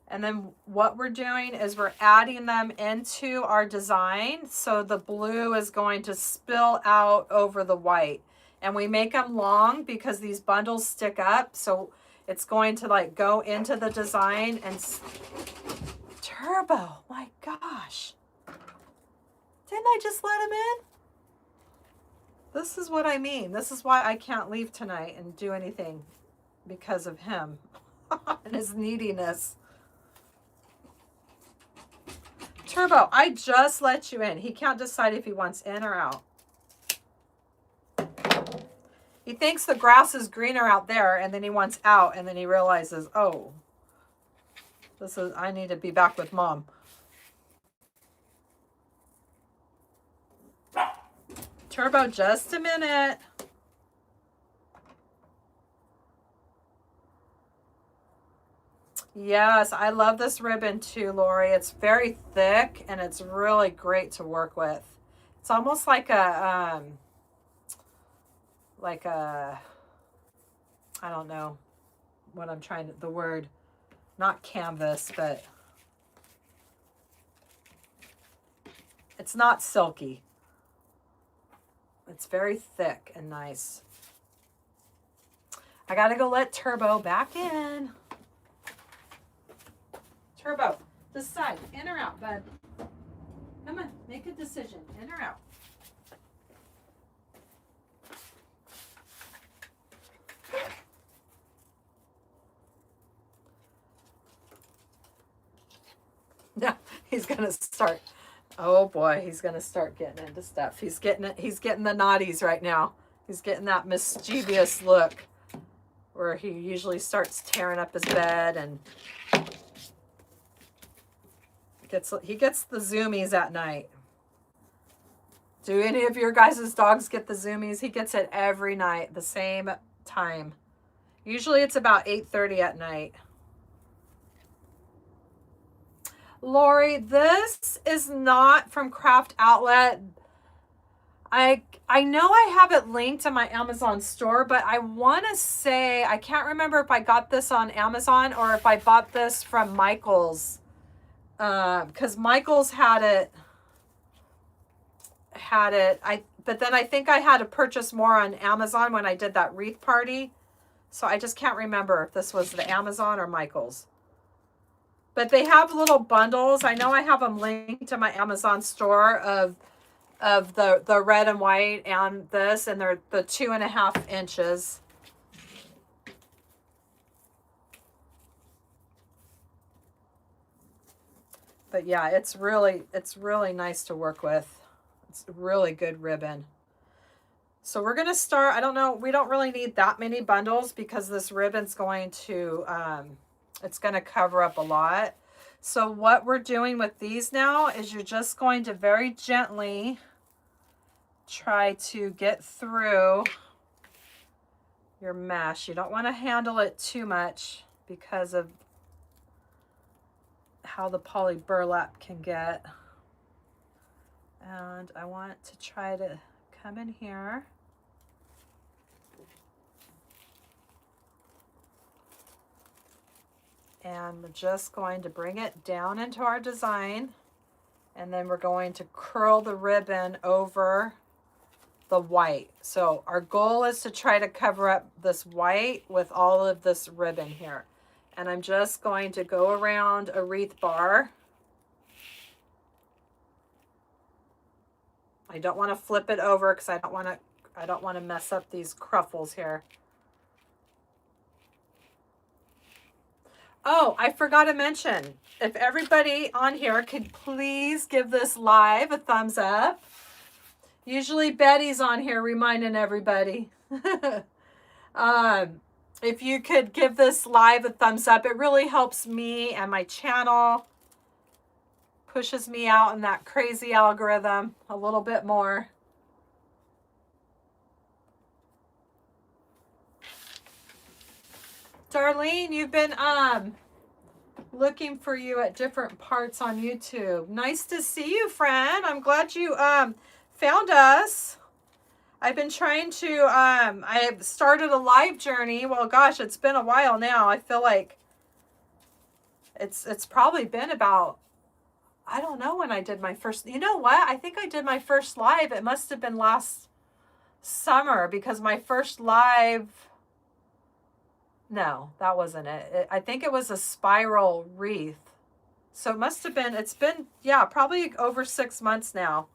S1: And then what we're doing is we're adding them into our design. So the blue is going to spill out over the white. And we make them long because these bundles stick up. So it's going to like go into the design and Turbo, my gosh. Didn't I just let him in? This is what I mean. This is why I can't leave tonight and do anything, because of him and his neediness. Turbo, I just let you in. He can't decide if he wants in or out. He thinks the grass is greener out there, and then he wants out, and then he realizes, oh, I need to be back with Mom. Turbo, just a minute. Yes, I love this ribbon too, Lori. It's very thick and it's really great to work with. It's almost like a, I don't know what I'm trying to, the word, not canvas, but it's not silky. It's very thick and nice. I gotta go let Turbo back in. Turbo, decide, in or out, bud. Come on, make a decision, in or out. He's gonna start. Oh boy, he's gonna start getting into stuff. He's getting the naughties right now. He's getting that mischievous look where he usually starts tearing up his bed and he gets the zoomies at night. Do any of your guys' dogs get the zoomies? He gets it every night, the same time. Usually it's about 8:30 at night. Lori, this is not from Craft Outlet. I know I have it linked in my Amazon store, but I want to say, I can't remember if I got this on Amazon or if I bought this from Michael's. Because Michael's had it. But then I think I had to purchase more on Amazon when I did that wreath party. So I just can't remember if this was the Amazon or Michael's. But they have little bundles. I know I have them linked to my Amazon store of the red and white and this, and they're the 2.5 inches. But yeah, it's really nice to work with. It's really good ribbon. So we're going to start, I don't know, we don't really need that many bundles because this ribbon's going to, it's going to cover up a lot. So what we're doing with these now is you're just going to very gently try to get through your mesh. You don't want to handle it too much because of how the poly burlap can get. And I want to try to come in here. And we're just going to bring it down into our design. And then we're going to curl the ribbon over the white. So our goal is to try to cover up this white with all of this ribbon here. And I'm just going to go around a wreath bar. I don't want to flip it over because I don't want to mess up these cruffles here. Oh, I forgot to mention, if everybody on here could please give this live a thumbs up. Usually Betty's on here reminding everybody. If you could give this live a thumbs up, it really helps me and my channel. Pushes me out in that crazy algorithm a little bit more. Darlene, you've been looking for you at different parts on YouTube. Nice to see you, friend. I'm glad you found us. I've been trying to I've started a live journey. Well, gosh, it's been a while now. I feel like it's probably been about, I don't know when I did my first, you know what? I think I did my first live. It must have been last summer because my first live, no, that wasn't it. I think it was a spiral wreath. So it must have been, it's been, yeah, probably over 6 months now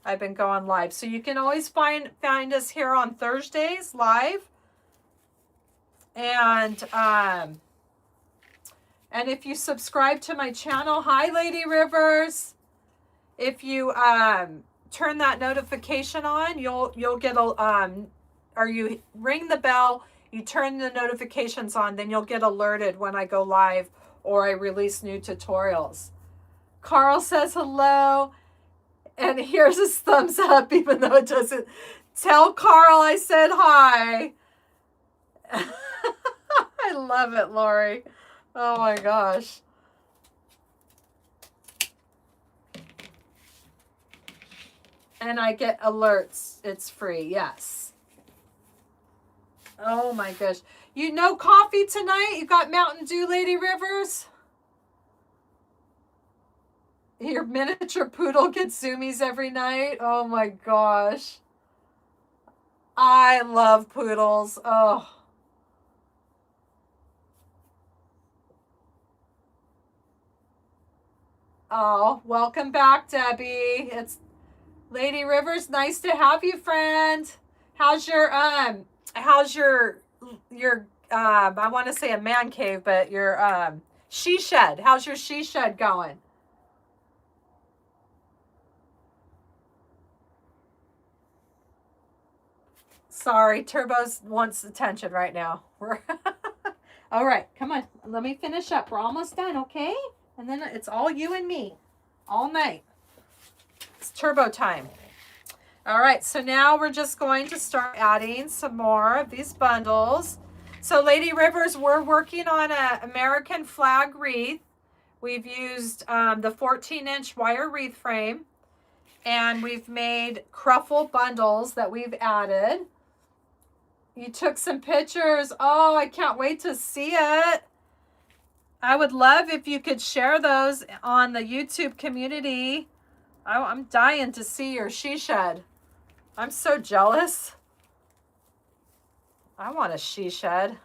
S1: I've been going live. So you can always find us here on Thursdays live. And if you subscribe to my channel, hi Lady Rivers. If you turn that notification on, you'll get a or you ring the bell, you turn the notifications on, then you'll get alerted when I go live or I release new tutorials. Carl says hello, and here's his thumbs up, even though it doesn't. Tell Carl I said hi. I love it, Lori. Oh my gosh. And I get alerts. It's free. Yes. Oh my gosh. You no coffee tonight? You got Mountain Dew, Lady Rivers? Your miniature poodle gets zoomies every night? Oh my gosh. I love poodles. Oh. Oh, welcome back, Debbie. It's Lady Rivers. Nice to have you, friend. How's your I want to say a man cave, but your she shed. How's your she shed going? Sorry, Turbo's wants attention right now. We're all right, come on. Let me finish up. We're almost done, okay? And then it's all you and me all night. It's Turbo time. All right, so now we're just going to start adding some more of these bundles. So Lady Rivers, we're working on an American flag wreath. We've used the 14-inch wire wreath frame, and we've made cruffle bundles that we've added. You took some pictures. Oh, I can't wait to see it. I would love if you could share those on the YouTube community. I'm dying to see your she shed. I'm so jealous. I want a she shed.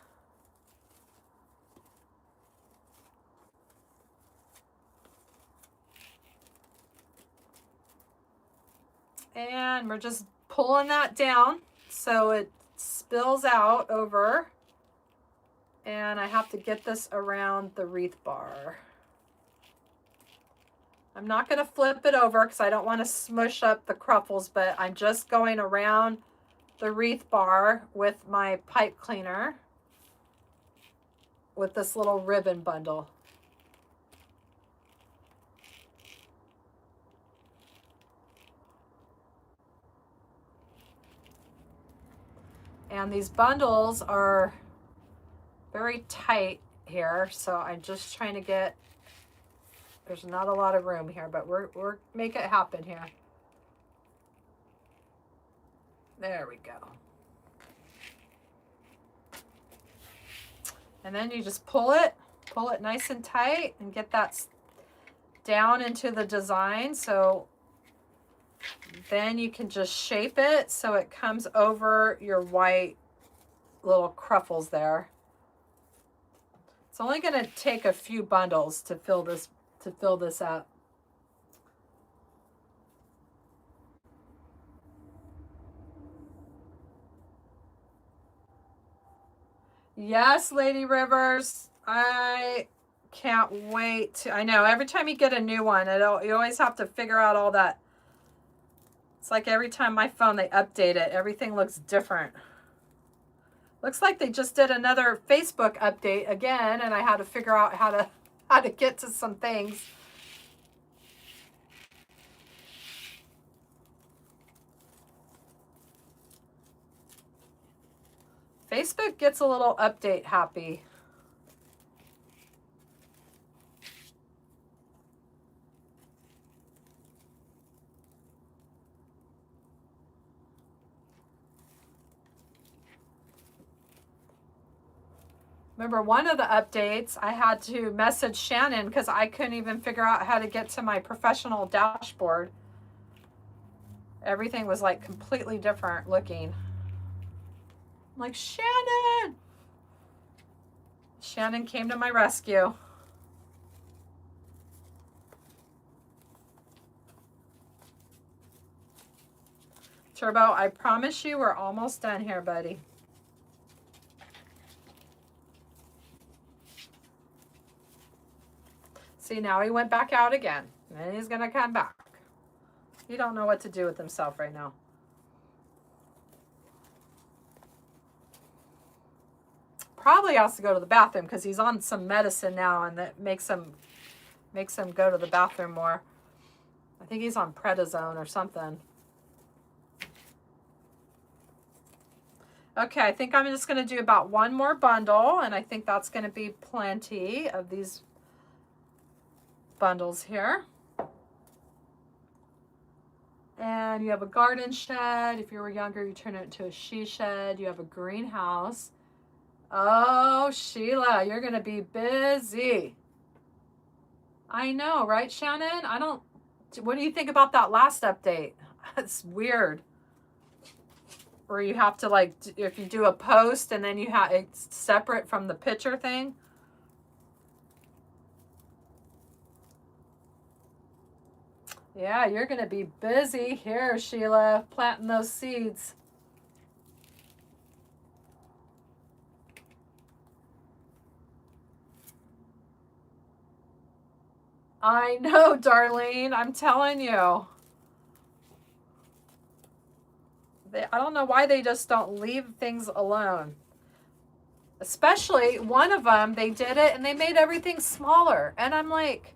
S1: And we're just pulling that down so it spills out over. And I have to get this around the wreath bar. I'm not going to flip it over because I don't want to smush up the cruffles, but I'm just going around the wreath bar with my pipe cleaner with this little ribbon bundle. And these bundles are very tight here, so I'm just trying to get, there's not a lot of room here, but we're make it happen here. There we go. And then you just pull it nice and tight and get that down into the design. So then you can just shape it so it comes over your white little cruffles there. It's only going to take a few bundles to fill this up. Yes, Lady Rivers. I can't wait to, I know every time you get a new one, you always have to figure out all that. It's like every time my phone, they update it, everything looks different. Looks like they just did another Facebook update again, and I had to figure out how to get to some things. Facebook gets a little update happy. Remember one of the updates, I had to message Shannon because I couldn't even figure out how to get to my professional dashboard. Everything was like completely different looking. I'm like, Shannon! Shannon came to my rescue. Turbo, I promise you we're almost done here, buddy. See, now he went back out again. And he's going to come back. He don't know what to do with himself right now. Probably has to go to the bathroom because he's on some medicine now, and that makes him go to the bathroom more. I think he's on prednisone or something. Okay, I think I'm just going to do about one more bundle, and I think that's going to be plenty of these bundles here. And you have a garden shed. If you were younger, you turn it into a she shed. You have a greenhouse. Oh, Sheila, you're going to be busy. I know, right, Shannon? What do you think about that last update? It's weird. Where you have to, like, if you do a post and then it's separate from the picture thing. Yeah, you're going to be busy here, Sheila, planting those seeds. I know, Darlene. I'm telling you. I don't know why they just don't leave things alone. Especially one of them, they did it and they made everything smaller. And I'm like,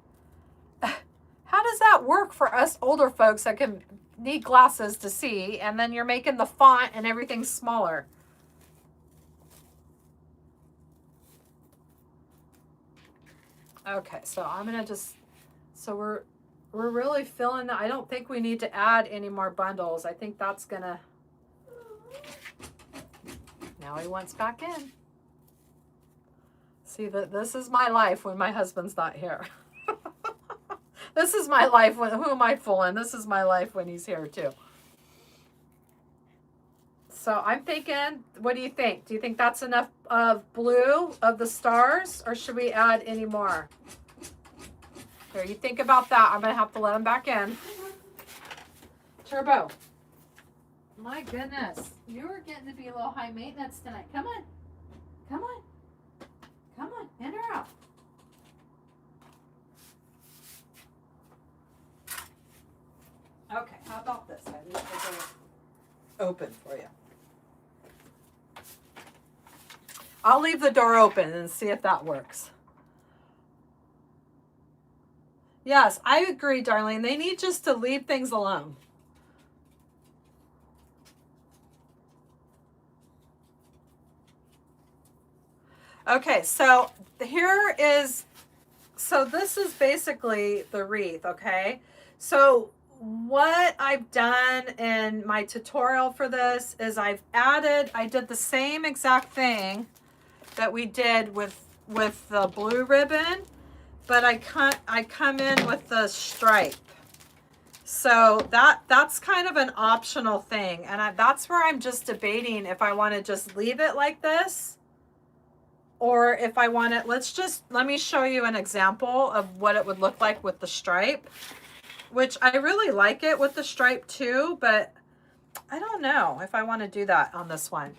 S1: how does that work for us older folks that can need glasses to see? And then you're making the font and everything smaller. Okay, so I'm gonna just, so we're really filling. I don't think we need to add any more bundles. I think that's gonna. Now he wants back in. See, this is my life when my husband's not here. This is my life when, who am I fooling? This is my life when he's here too. So I'm thinking, what do you think? Do you think that's enough of blue of the stars, or should we add any more? Here, you think about that. I'm gonna have to let him back in. Turbo. My goodness, you're getting to be a little high maintenance tonight. Come on, come on, come on, in or out. Okay, how about this? I leave the door open for you. I'll leave the door open and see if that works. Yes, I agree, Darlene. They need just to leave things alone. Okay, so here is, so this is basically the wreath, okay? So what I've done in my tutorial for this is I did the same exact thing that we did with the blue ribbon, but I come in with the stripe. So that's kind of an optional thing, and that's where I'm just debating if I want to just leave it like this, or if I want it. Let me show you an example of what it would look like with the stripe, which I really like it with the stripe too, but I don't know if I want to do that on this one,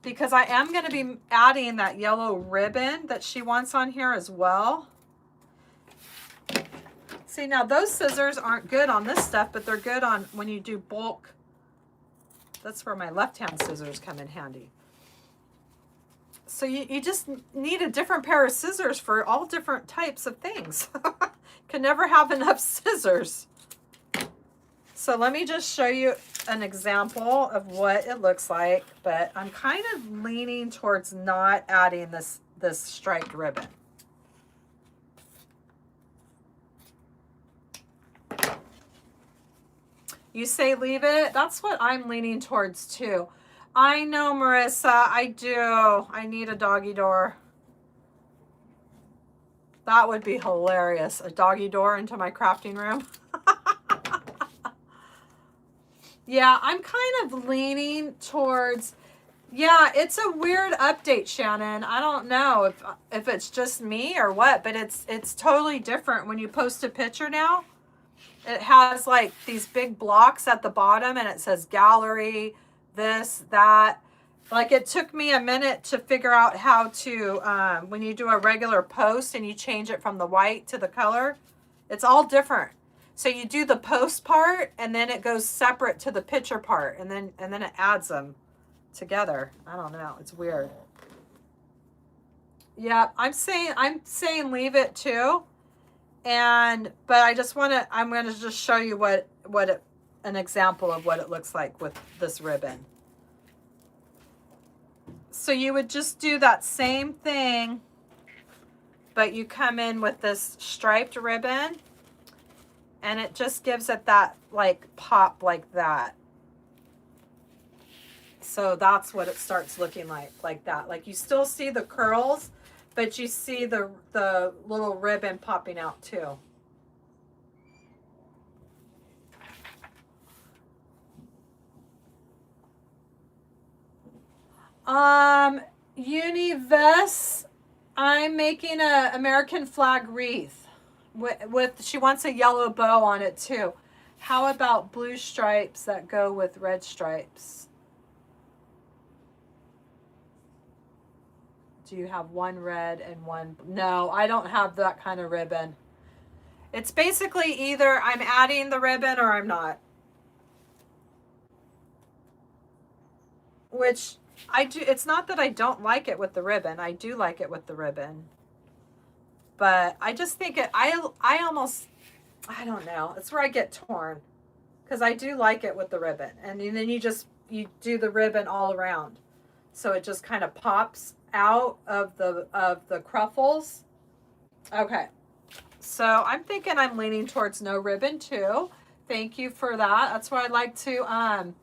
S1: because I am going to be adding that yellow ribbon that she wants on here as well. See, now those scissors aren't good on this stuff, but they're good on when you do bulk. That's where my left-hand scissors come in handy. So you just need a different pair of scissors for all different types of things. Can never have enough scissors. So let me just show you an example of what it looks like, but I'm kind of leaning towards not adding this striped ribbon. You say leave it? That's what I'm leaning towards too. I know, Marissa, I do. I need a doggy door. That would be hilarious. A doggy door into my crafting room. Yeah, I'm kind of leaning towards, yeah, it's a weird update, Shannon. I don't know if it's just me or what, but it's totally different when you post a picture now. It has like these big blocks at the bottom and it says gallery, this, that. Like it took me a minute to figure out how to, when you do a regular post and you change it from the white to the color, it's all different. So you do the post part and then it goes separate to the picture part, and then it adds them together. I don't know, it's weird. Yeah, I'm saying leave it too. But I just I'm going to just show you an example of what it looks like with this ribbon. So you would just do that same thing, but you come in with this striped ribbon and it just gives it that like pop like that. So that's what it starts looking like that. Like you still see the curls, but you see the little ribbon popping out too. Unives, I'm making a American flag wreath with she wants a yellow bow on it too. How about blue stripes that go with red stripes? Do you have one red and one? No, I don't have that kind of ribbon. It's basically either I'm adding the ribbon or I'm not. which I do. It's not that I don't like it with the ribbon. I do like it with the ribbon. But I just think I almost, I don't know. It's where I get torn. Because I do like it with the ribbon. And then you do the ribbon all around. So it just kind of pops out of the cruffles. Okay. So I'm thinking I'm leaning towards no ribbon too. Thank you for that. That's why I'd like to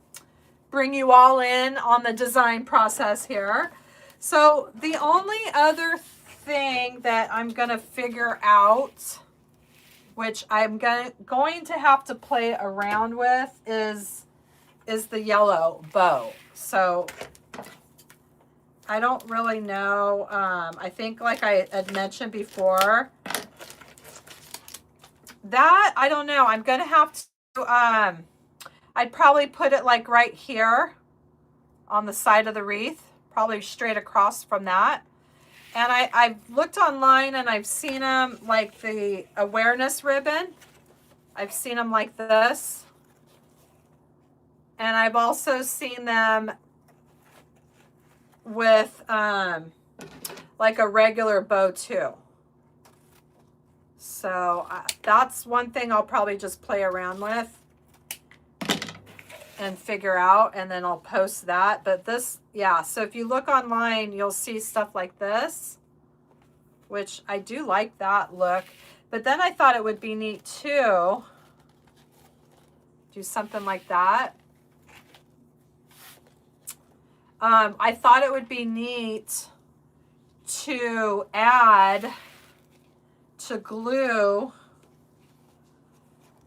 S1: bring you all in on the design process here. So the only other thing that I'm going to figure out, which I'm going to have to play around with, is the yellow bow. So I don't really know. I think, like I had mentioned before, that I don't know. I'm gonna have to. I'd probably put it like right here on the side of the wreath, probably straight across from that. And I've looked online and I've seen them like the awareness ribbon. I've seen them like this. And I've also seen them with like a regular bow too. So that's one thing I'll probably just play around with and figure out, and then I'll post that. But this, yeah, so if you look online, you'll see stuff like this, which I do like that look. But then I thought it would be neat too, do something like that. I thought it would be neat to add to glue.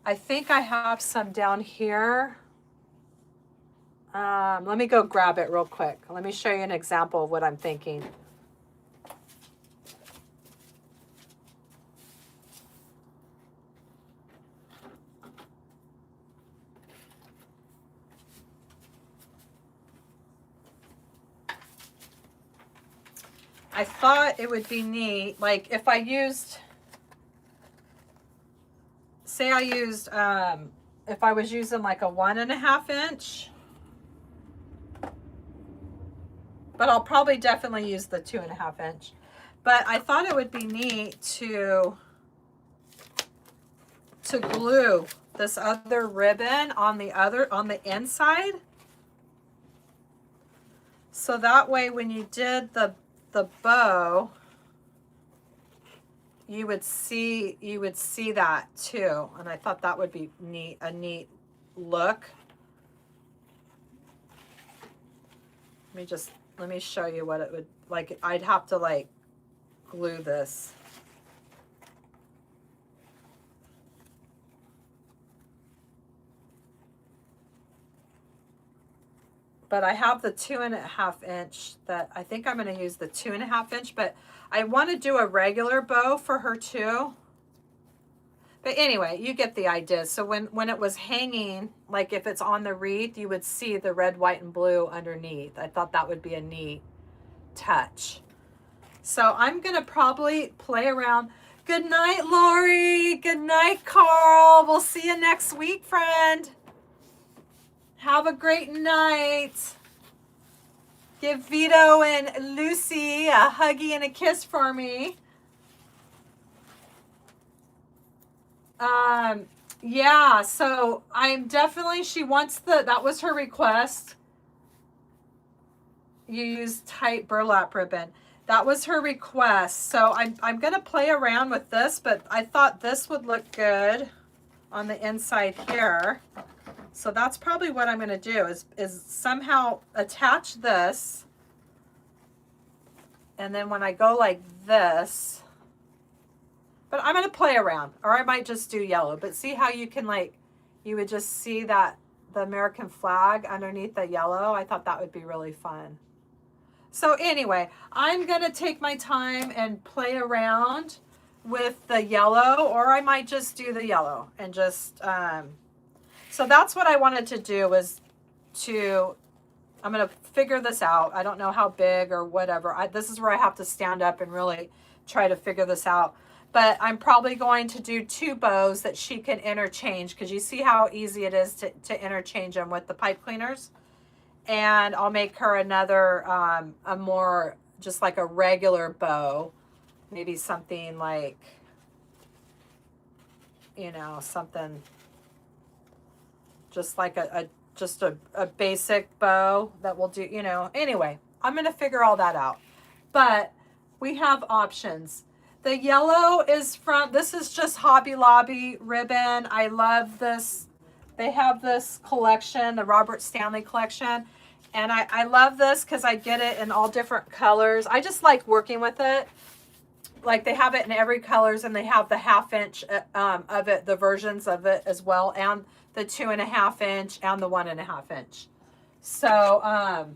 S1: I think I have some down here. Let me go grab it real quick. Let me show you an example of what I'm thinking. I thought it would be neat, like if I used, say I used, if I was using like a 1.5 inch, but I'll probably definitely use the 2.5 inch. But I thought it would be neat to glue this other ribbon on the inside. So that way when you did the bow, you would see that too. And I thought that would be neat, a neat look. Let me show you what it would like. I'd have to like glue this. But I have the 2.5 inch that I think I'm going to use the 2.5 inch, but I want to do a regular bow for her too. But anyway, you get the idea. So when it was hanging, like if it's on the wreath, you would see the red, white, and blue underneath. I thought that would be a neat touch. So I'm going to probably play around. Good night, Lori. Good night, Carl. We'll see you next week, friend. Have a great night. Give Vito and Lucy a huggy and a kiss for me. Yeah, so I'm definitely, she wants that was her request. You use tight burlap ribbon. That was her request. So I'm going to play around with this, but I thought this would look good on the inside here. So that's probably what I'm going to do is somehow attach this. And then when I go like this, but I'm going to play around, or I might just do yellow. But see how you can like, you would just see that the American flag underneath the yellow. I thought that would be really fun. So anyway, I'm going to take my time and play around with the yellow, or I might just do the yellow and just, so that's what I wanted to do, was I'm going to figure this out. I don't know how big or whatever. This is where I have to stand up and really try to figure this out. But I'm probably going to do 2 bows that she can interchange, because you see how easy it is to interchange them with the pipe cleaners. And I'll make her another, a more, just like a regular bow. Maybe something like, you know, something just like just a basic bow that will do, you know. Anyway, I'm going to figure all that out. But we have options. The yellow is from, this is just Hobby Lobby ribbon. I love this. They have this collection, the Robert Stanley collection. And I love this because I get it in all different colors. I just like working with it. Like they have it in every colors, and they have the 1/2 inch of it, the versions of it as well, and the 2.5 inch and the 1.5 inch. So,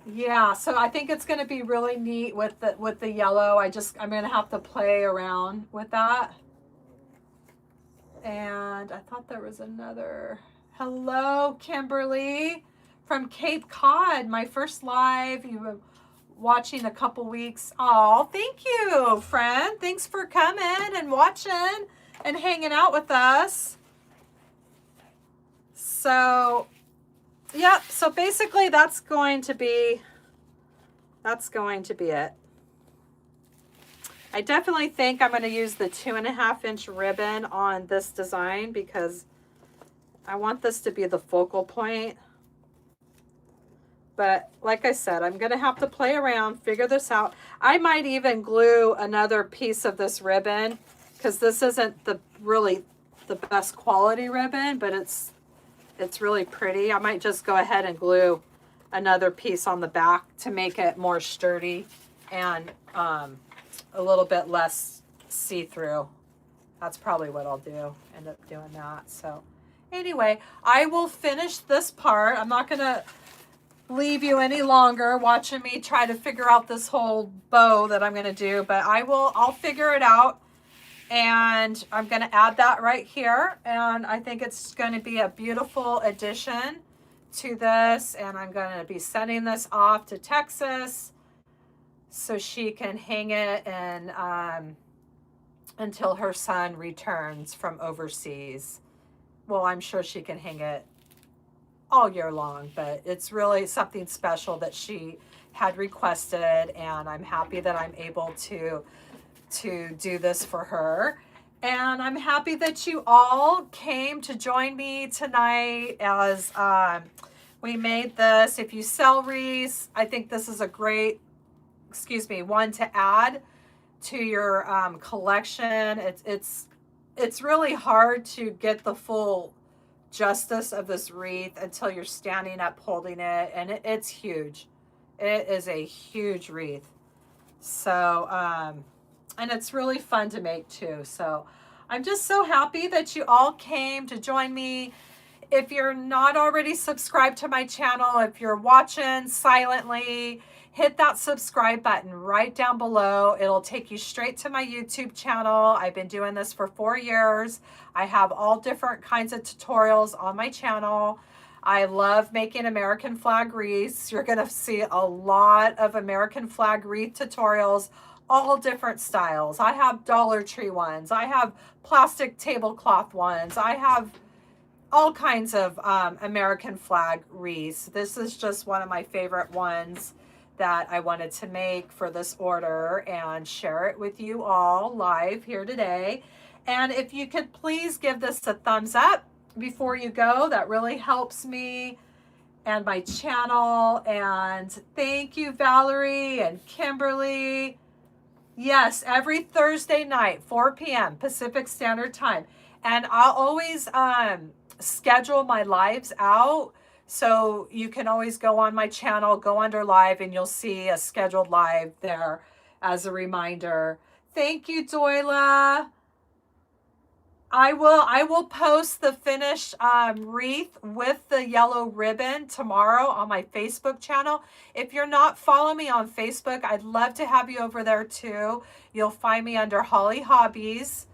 S1: yeah, so I think it's going to be really neat with the yellow. I'm going to have to play around with that. And I thought there was another. Hello, Kimberly from Cape Cod. My first live. You were watching a couple weeks. Oh, thank you, friend. Thanks for coming and watching and hanging out with us. So, yep. So basically that's going to be it. I definitely think I'm going to use the 2.5 inch ribbon on this design because I want this to be the focal point. But like I said, I'm going to have to play around, figure this out. I might even glue another piece of this ribbon because this isn't really the best quality ribbon, but it's really pretty. I might just go ahead and glue another piece on the back to make it more sturdy and a little bit less see-through. That's probably what I'll do, end up doing that. So anyway, I will finish this part. I'm not going to leave you any longer watching me try to figure out this whole bow that I'm going to do, but I'll figure it out. And I'm going to add that right here. And I think it's going to be a beautiful addition to this. And I'm going to be sending this off to Texas so she can hang it and until her son returns from overseas. Well, I'm sure she can hang it all year long, but it's really something special that she had requested, and I'm happy that I'm able to do this for her. And I'm happy that you all came to join me tonight as we made this. If you sell wreaths, I think this is a great, one to add to your collection. It's really hard to get the full justice of this wreath until you're standing up holding it, and it's huge. It is a huge wreath. So and it's really fun to make too. So I'm just so happy that you all came to join me. If you're not already subscribed to my channel, if you're watching silently, hit that subscribe button right down below. It'll take you straight to my YouTube channel. I've been doing this for 4 years. I have all different kinds of tutorials on my channel. I love making American flag wreaths. You're going to see a lot of American flag wreath tutorials, all different styles. I have Dollar Tree ones. I have plastic tablecloth ones. I have all kinds of American flag wreaths. This is just one of my favorite ones that I wanted to make for this order and share it with you all live here today. And if you could please give this a thumbs up before you go, that really helps me and my channel. And thank you, Valerie and Kimberly. Yes, every Thursday night, 4 p.m. Pacific Standard Time. And I'll always schedule my lives out. So you can always go on my channel, go under live, and you'll see a scheduled live there as a reminder. Thank you, Doyla. I will post the finished wreath with the yellow ribbon tomorrow on my Facebook channel. If you're not following me on Facebook, I'd love to have you over there too. You'll find me under Hollie Hobbies.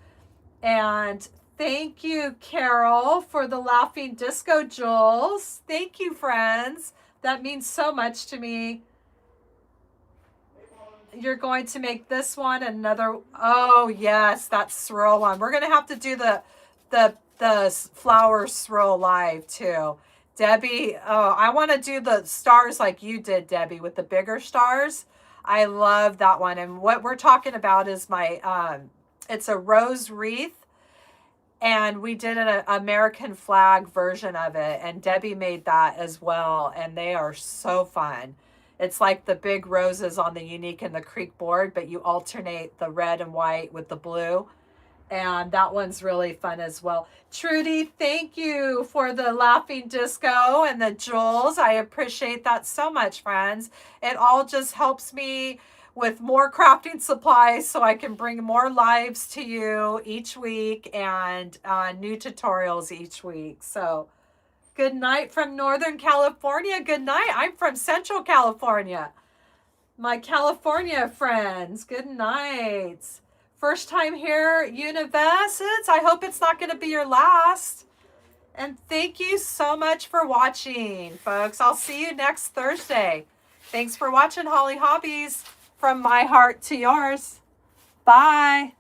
S1: And thank you, Carol, for the laughing disco jewels. Thank you, friends. That means so much to me. You're going to make this one another. Oh, yes, that swirl one. We're going to have to do the flower swirl live, too. Debbie, oh, I want to do the stars like you did, Debbie, with the bigger stars. I love that one. And what we're talking about is it's a rose wreath, and we did an American flag version of it, and Debbie made that as well, and they are so fun. It's like the big roses on the Unique and the Creek board, but you alternate the red and white with the blue, and that one's really fun as well. Trudy, thank you for the laughing disco and the jewels. I appreciate that so much, friends. It all just helps me with more crafting supplies so I can bring more lives to you each week and new tutorials each week. So good night from Northern California. Good night. I'm from Central California. My California friends, good night. First time here, Universals. I hope it's not going to be your last. And thank you so much for watching, folks. I'll see you next Thursday. Thanks for watching Holly Hobbies. From my heart to yours. Bye.